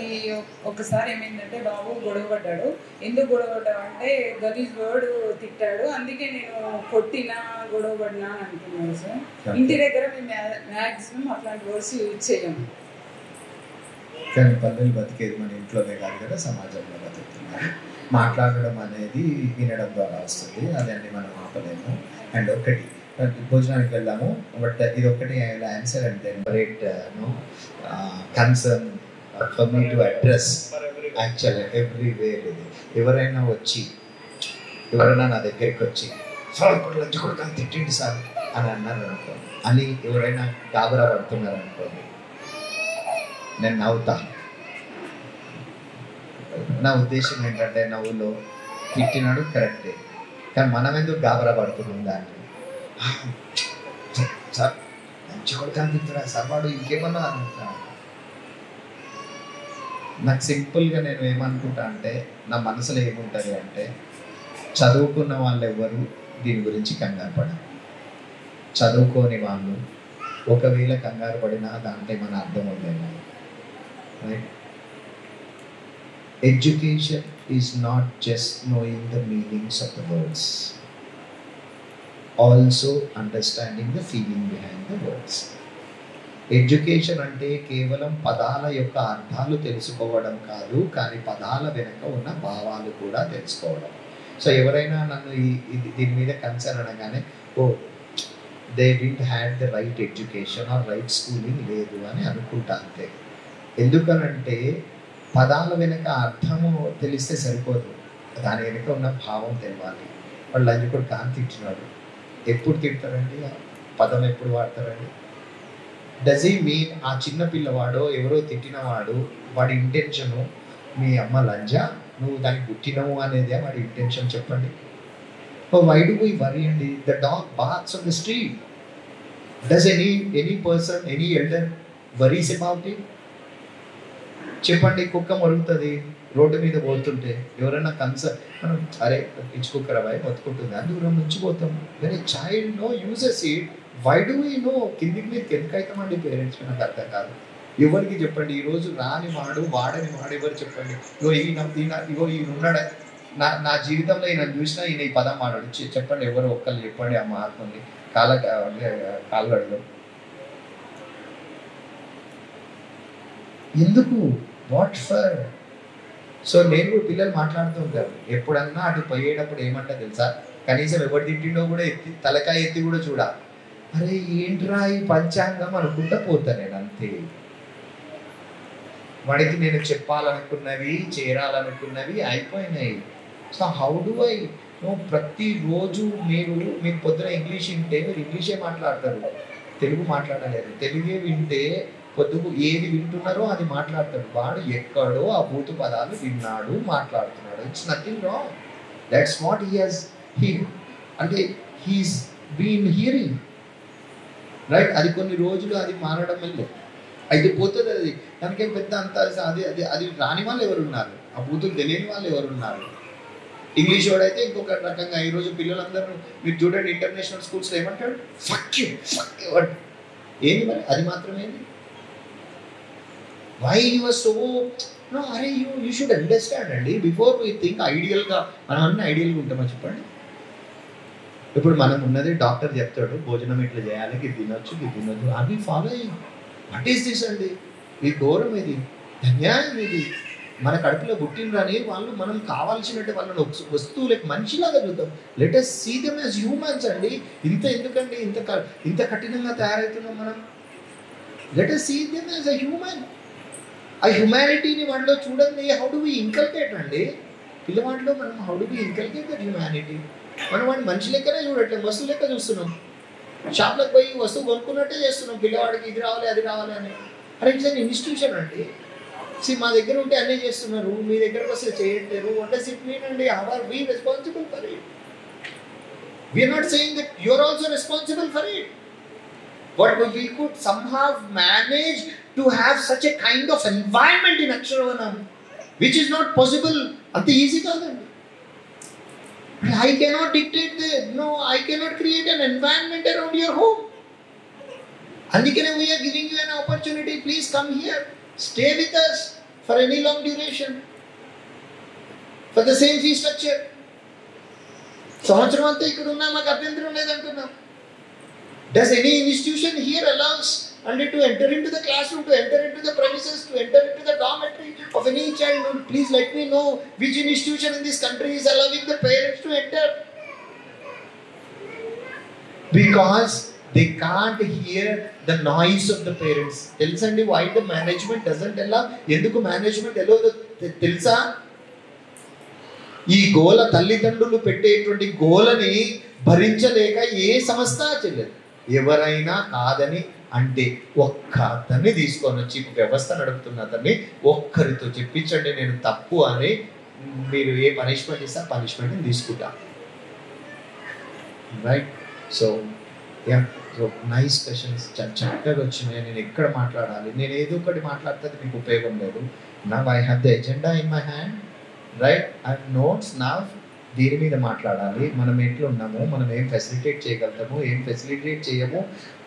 ఒకసారి ఏమైందంటే బాబు గొడవ పడ్డాడు. ఎందుకు గొడవ పడ్డాడంటే గలీజ్ వర్డ్ తిట్టాడు, అందుకే నేను కొట్టినా గొడవ పడినా అని అంటున్నాడు సార్. ఇంటి దగ్గర మేము మ్యాక్సిమం అట్లాంటి వర్డ్స్ యూజ్ చేయము. కానీ పల్లెలు బతికేది మన ఇంట్లోనే కాదు కదా, సమాజంలో బతుకుతున్నారు. మాట్లాడడం అనేది వినడం ద్వారా వస్తుంది, అదండి మనం ఆపలేము. అండ్ ఒకటి భోజనానికి వెళ్దాము, బట్ ఇది ఒకటి answer and then rate concern for me to address actually everywhere. ఇది ఎవరైనా నా దగ్గరికి వచ్చి సార్ ఇప్పుడు లంచ్ కూడా తిట్టిండి సార్ అని అన్నారు అనుకో, అని ఎవరైనా గాబరా పడుతున్నారు అనుకోండి, నేను నవ్వుతా. నా ఉద్దేశం ఏంటంటే నవ్వులో తిట్టినాడు కరెక్టే, కానీ మనం ఎందుకు గాబరా పడుతున్నాం దాన్ని? సార్ మంచి కొడుకు అనిపిస్తున్నా సార్, వాడు ఇంకేమన్నా అనుకుంటున్నా. నాకు సింపుల్గా నేను ఏమనుకుంటా అంటే, నా మనసులో ఏముంటుంది అంటే, చదువుకున్న వాళ్ళు ఎవరు దీని గురించి కంగారు పడరు. చదువుకోని వాళ్ళు ఒకవేళ కంగారు పడినా దాంట్లో మన అర్థం ఉండేమో. Right? Education is not just knowing the meanings of the words, also understanding the feeling behind the words. Education అంటే కేవలం పదాల యొక్క అర్థాలు తెలుసుకోవడం కాదు, కానీ పదాల వెనుక ఉన్న భావాలు కూడా తెలుసుకోవడం. సో ఎవరైనా నన్ను దీని మీద కన్సర్న్ అనగానే, oh they didn't had the right education or right schooling లేదు అని అనుకుంటా అంతే. ఎందుకనంటే పదాల వెనుక అర్థము తెలిస్తే సరిపోదు, దాని వెనుక ఉన్న భావం తెలియాలి. వాళ్ళు లంజకుడు కాని తిట్టినాడు, ఎప్పుడు తిడతారండి? పదం ఎప్పుడు వాడతారండి? డజ్ ఈ మీన్ ఆ చిన్న పిల్లవాడో ఎవరో తిట్టినవాడు వాడి ఇంటెన్షను మీ అమ్మ లంజా నువ్వు దానికి పుట్టినవు అనేదే వాడి ఇంటెన్షన్? చెప్పండి. వై డు వి వరీ అండి? The dog baths on the street. Does any person, any elder worries about it? చెప్పండి. కుక్క మరుగుతుంది రోడ్డు మీద పోతుంటే, ఎవరైనా మనం అరే పిచ్చి కుక్క రవాయి మొత్తుకుంటుంది అని దూరం నుంచి పోతాం. Very child no uses it, why do we know? కిందికి మీరు ఎందుకైతామండి పేరెంట్స్? నాకు అర్థం కాదు. ఎవరికి చెప్పండి ఈరోజు రాని వాడు వాడని వాడు ఎవరు చెప్పండి? ఇగో ఈయన ఉన్నాడు, నా జీవితంలో ఈయన చూసినా ఈయన ఈ పదం వాడాడు. చెప్పండి ఎవరు ఒక్కళ్ళు చెప్పండి ఆ మహాత్ముని కాలుగడలో. ఎందుకు? What for? సో నేను కూడా పిల్లలు మాట్లాడుతూ ఉంటారు, ఎప్పుడన్నా అటు పోయేటప్పుడు ఏమంటా తెలుసా, కనీసం ఎవరు తింటిండో కూడా తలకాయ ఎత్తి కూడా చూడాలి. అరే ఏంట్రా ఈ పంచాంగం అనుకుంటా పోతా నేను అంతే. వాడికి నేను చెప్పాలనుకున్నవి చేరాలనుకున్నవి అయిపోయినాయి. So how do I know? ప్రతిరోజు మీకు పొద్దున ఇంగ్లీష్ వింటే మీరు ఇంగ్లీషే మాట్లాడతారు, తెలుగు మాట్లాడలేరు. తెలుగే వింటే పొద్దుకు ఏది వింటున్నారో అది మాట్లాడతాడు. వాడు ఎక్కడో ఆ భూత పదాలు విన్నాడు, మాట్లాడుతున్నాడు. It's nothing wrong. That's what అంటే హీస్ బీన్ హియరింగ్, రైట్? అది కొన్ని రోజులు అది మారడం వల్ల అయితే పోతుంది. అది దానికేం పెద్ద అంత అది రాని వాళ్ళు ఎవరున్నారు? ఆ బూతులు తెలియని వాళ్ళు ఎవరున్నారు? ఇంగ్లీష్ వాడైతే ఇంకొక రకంగా. ఈరోజు పిల్లలందరూ మీరు చూడండి, ఇంటర్నేషనల్ స్కూల్స్లో ఏమంటాడు? ఫక్ యూ ఏంది మరి? అది మాత్రమేంది? Why you are so no? అరే యూ షుడ్ అండర్స్టాండ్ అండి బిఫోర్ వీ థింక్. ఐడియల్గా మనం అన్నీ ఐడియల్గా ఉంటామా చెప్పండి? ఇప్పుడు మనం ఉన్నది డాక్టర్ చెప్తాడు భోజనం ఇట్లా చేయాలి, ఇది తినొచ్చు, ఇది తినొద్దు, అవి ఫాలో అయ్యి. వాట్ ఈస్ దిస్ అండి? ఈ ఘోరం ఇది, అన్యాయం ఇది. మన కడుపులో పుట్టినరాని వాళ్ళు మనం కావాల్సినట్టు వాళ్ళని వస్తువులకు మనిషిలాగా చూద్దాం. Let us see them as humans అండి. ఎందుకండి ఇంత కఠినంగా తయారవుతున్నాం మనం? Let us see them as a human. ఆ హ్యుమానిటీని వాటిలో చూడండి. హౌ డు వి ఇంకల్కేట్ అండి పిల్లవాడిలో మనం? How do we inculcate that humanity? మనం వాడిని మనిషి లెక్కనే చూడట్లేదు, వస్తువు లెక్క చూస్తున్నాం. షాప్లకు పోయి వస్తువు కొనుక్కున్నట్టే చేస్తున్నాం. పిల్లవాడికి ఇది రావాలి అది రావాలి అని. అరే ఇట్స్ అన్ ఇన్స్టిట్యూషన్ అండి. మా దగ్గర ఉంటే అన్నీ చేస్తున్నారు, మీ దగ్గరకు వస్తే చేయట్లేరు. వాట్ డస్ ఇట్ మీన్ అండి? How are we responsible for it? We are not saying that you are also responsible for it. But we could somehow manage to have such a kind of environment in Aksharavanam, which is not possible. Ante easy kaadandi. I cannot dictate I cannot create an environment around your home. Andikane we are giving you an opportunity. Please come here, stay with us for any long duration, for the same fee structure. సంవత్సరం అంతా ఇక్కడ ఉన్నా మాకు అభ్యంతరం లేదంటున్నాం. Does any institution here allows to enter into the classroom, to enter into the premises, to enter into the dormitory of any child? Please let me know which institution in this country is allowing the parents to enter. Because they can't hear the noise of the parents. Telusandi why the management doesn't allow? Enduku management allow telusa? ఈ గోల తల్లిదండ్రులు పెట్టేటువంటి గోలని భరించలేక ఏ సంస్థ చెల్లెదు. ఎవరైనా కాదని అంటే ఒక్క అతన్ని తీసుకొని వచ్చి వ్యవస్థ నడుపుతున్న అతన్ని ఒక్కరితో చెప్పించండి నేను తప్పు అని, మీరు ఏ పనిష్మెంట్ ఇస్తా పనిష్మెంట్ని తీసుకుంటా. Right. So yeah, so nice questions, చాలా చక్కగా వచ్చినాయి. నేను ఎక్కడ మాట్లాడాలి, నేను ఏదో ఒకటి మాట్లాడితే మీకు ఉపయోగం లేదు. Now I have the agenda in my hand, right, I notes. నా దీని మీద మాట్లాడాలి, మనం ఎట్లా ఉన్నాము, మనం ఏం ఫెసిలిటేట్ చేయగలుగుతాము, ఏం ఫెసిలిటేట్ చేయము,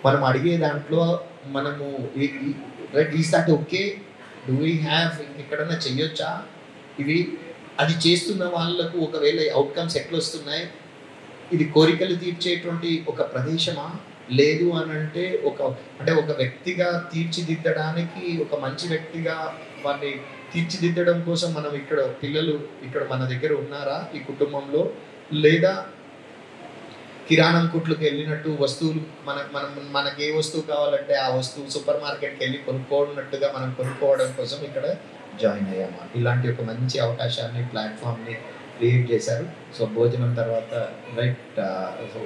మనం అడిగే దాంట్లో మనము right, is that okay, do we have, ఎక్కడన్నా చెయ్యొచ్చా ఇవి, అది చేస్తున్న వాళ్ళకు ఒకవేళ అవుట్కమ్స్ ఎట్లా వస్తున్నాయి, ఇది కోరికలు తీర్చేటువంటి ఒక ప్రదేశమా, లేదు అని అంటే ఒక వ్యక్తిగా తీర్చిదిద్దడానికి, ఒక మంచి వ్యక్తిగా వారిని తీర్చిదిద్దడం కోసం మనం పిల్లలు ఇక్కడ మన దగ్గర ఉన్నారా ఈ కుటుంబంలో, లేదా కిరాణం కొట్లకు వెళ్ళినట్టు వస్తువులు మనకి ఏ వస్తువు కావాలంటే ఆ వస్తువు సూపర్ మార్కెట్కి వెళ్ళి కొనుక్కోనట్టుగా మనం కొనుక్కోవడం కోసం ఇక్కడ జాయిన్ అయ్యామా. ఇలాంటి ఒక మంచి అవకాశాన్ని, ప్లాట్ఫామ్ని క్రియేట్ చేశారు. సో భోజనం తర్వాత రైట్, సో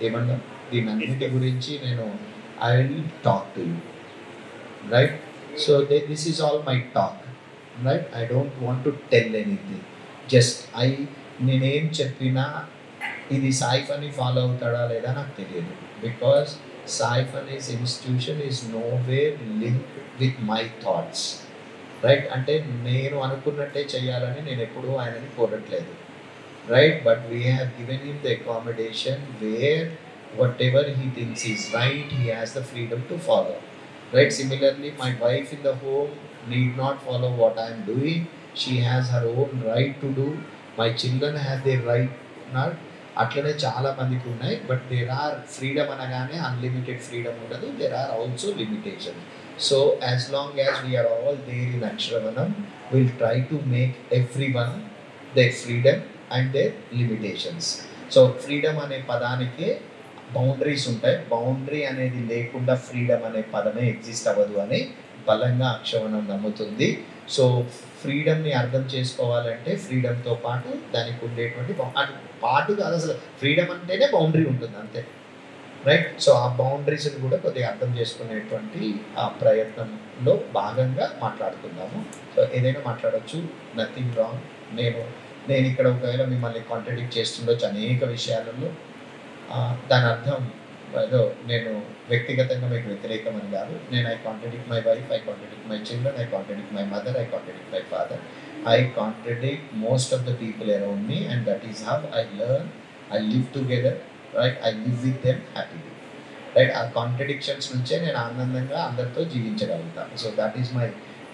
ఏమన్నా దీని అన్నిటి గురించి నేను I will talk to you, right. So this is all my talk, right. I don't want to tell anything, just నేనేం చెప్పినా ఇది సాయిఫ్ అని ఫాలో అవుతాడా లేదా నాకు తెలియదు. బికాస్ సాయిఫ్ అనేస్ institution is nowhere link with my thoughts, right. అంటే నేను అనుకున్నట్టే చేయాలని నేను ఎప్పుడూ ఆయనని కోరట్లేదు, right. But we have given him the accommodation where whatever he thinks is right, he has the freedom to follow, right. Similarly, my wife in the home need not follow what I am doing. She has her own right to do. My children have their right not. అట్లనే చాలా మందికి ఉన్నాయి. But there are freedom అనగానే unlimited freedom ఉండదు, there are also limitation. So as long as we're all there in Aksharavanam, will try to make every one their freedom and their limitations. So freedom అనే పదానికే boundaries ఉంటాయి. Boundary అనేది లేకుండా freedom అనే పదమే exist అవ్వదు అని బలంగా అక్షరవనం నమ్ముతుంది. సో ఫ్రీడమ్ని అర్థం చేసుకోవాలంటే ఫ్రీడమ్తో పాటు దానికి ఉండేటువంటి పాటు కాదు, అసలు ఫ్రీడమ్ అంటేనే బౌండరీ ఉంటుంది అంతే, రైట్. సో ఆ బౌండరీస్ని కూడా కొద్దిగా అర్థం చేసుకునేటువంటి ఆ ప్రయత్నంలో భాగంగా మాట్లాడుకుందాము. సో ఏదైనా మాట్లాడవచ్చు, నథింగ్ రాంగ్. నేను ఇక్కడ ఒకవేళ మిమ్మల్ని కాంట్రడిక్ట్ చేస్తుండొచ్చు అనేక విషయాలలో. దాని అర్థం ఏదో నేను వ్యక్తిగతంగా మీకు వ్యతిరేకమని కాదు. నేను I contradict my wife, I contradict my children, I contradict my mother, I contradict my father, I contradict most of the people around me, and that is how I learn. I live together, right? I live with them happily, right? ఆ contradictions నుంచే నేను ఆనందంగా అందరితో జీవించగలుగుతాను. So that is my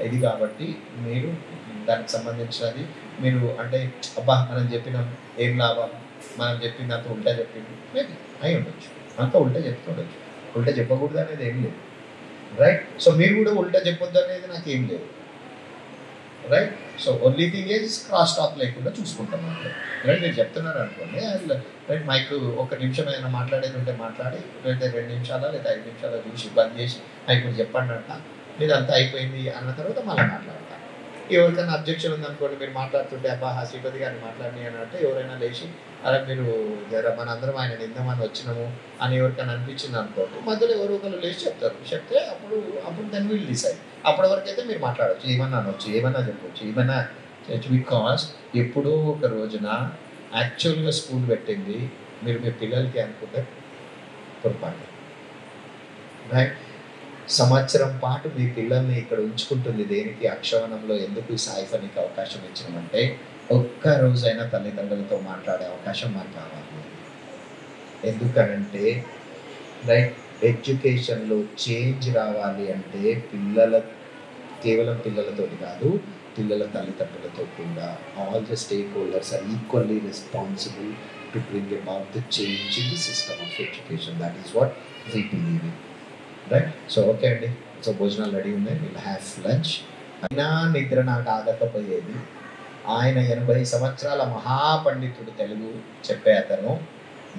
ఇది. కాబట్టి మీరు దానికి సంబంధించినది మీరు అంటే అబ్బా మనం చెప్పినాం ఏం లాభం, మనం చెప్పిందంత ఉల్టా చెప్పింది మేబీ అయి ఉండొచ్చు, అంతా ఉల్టా చెప్తుండొచ్చు. ఉల్టా చెప్పకూడదు అనేది ఏం లేదు, రైట్. సో మీరు కూడా ఉల్టా చెప్పొద్దు అనేది నాకు ఏం లేదు, right. So only thing is cross talk లేకుండా చూసుకుంటాం అంటే, రైట్. నేను చెప్తున్నాను అనుకోండి, రైట్, మైక్ ఒక నిమిషం ఏదైనా మాట్లాడేది ఉంటే మాట్లాడి, లేదా 2 నిమిషాలు లేదా 5 నిమిషాలు చూసి బంద్ చేసి ఇప్పుడు చెప్పండి అంట, మీరు అంతా అయిపోయింది అన్న తర్వాత మళ్ళీ మాట్లాడతాను. ఎవరికైనా అబ్జెక్షన్ ఉందనుకోండి, మీరు మాట్లాడుతుంటే అబ్బా శ్రీపతి గారిని మాట్లాడి అని అంటే ఎవరైనా లేచి అలా మీరు మనందరం ఆయన నిందామని వచ్చినాము అని ఎవరికైనా అనిపించింది అనుకోండి, మధ్యలో ఎవరు ఒకరు లేచి చెప్తే అప్పుడు దాన్ని వీళ్ళు డిసైడ్. అప్పటి వరకు అయితే మీరు మాట్లాడవచ్చు, ఏమన్నా అనొచ్చు, ఏమన్నా చెప్పవచ్చు, ఏమన్నా చేయొచ్చు. బికాస్ ఎప్పుడో ఒక రోజున యాక్చువల్గా స్కూల్ పెట్టింది మీరు మీ పిల్లలకి అనుకుంటే పొరపాటు, రైట్. సంవత్సరం పాటు మీ పిల్లల్ని ఇక్కడ ఉంచుకుంటుంది దేనికి? అక్షరవనంలో ఎందుకు సాయిఫనికి అవకాశం ఇచ్చినామంటే ఒక్క రోజైనా తల్లిదండ్రులతో మాట్లాడే అవకాశం మాకు కావాలి. ఎందుకనంటే రైట్, ఎడ్యుకేషన్లో చేంజ్ రావాలి అంటే కేవలం పిల్లలతోటి కాదు, పిల్లల తల్లిదండ్రులతో కూడా all the stakeholders are equally responsible to bring about the change in the system of education. That is what we believe in, right. So okay అండి, సో భోజనాలు రెడీ ఉన్నాయి, విల్ హ్యావ్ లంచ్. అయినా నిద్ర నాకు ఆగకపోయేది. ఆయన 80 సంవత్సరాల మహాపండితుడు, తెలుగు చెప్పే అతను.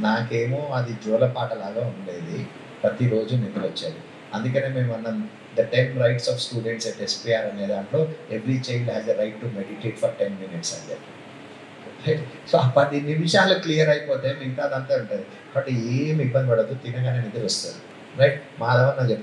నాకేమో అది జోలపాటలాగా ఉండేది, ప్రతిరోజు నిద్ర వచ్చేది. అందుకనే మేము అన్నాం the 10 rights of students at SPR అనే దాంట్లో every child has a right to meditate for 10 minutes అని చెప్పి, రైట్. సో ఆ 10 నిమిషాలు క్లియర్ అయిపోతే మిగతాదంతా ఉంటుంది. బట్ ఏం ఇబ్బంది పడదు, తినగానే నిద్ర వస్తుంది, రైట్. మాధవన్న చెప్తాను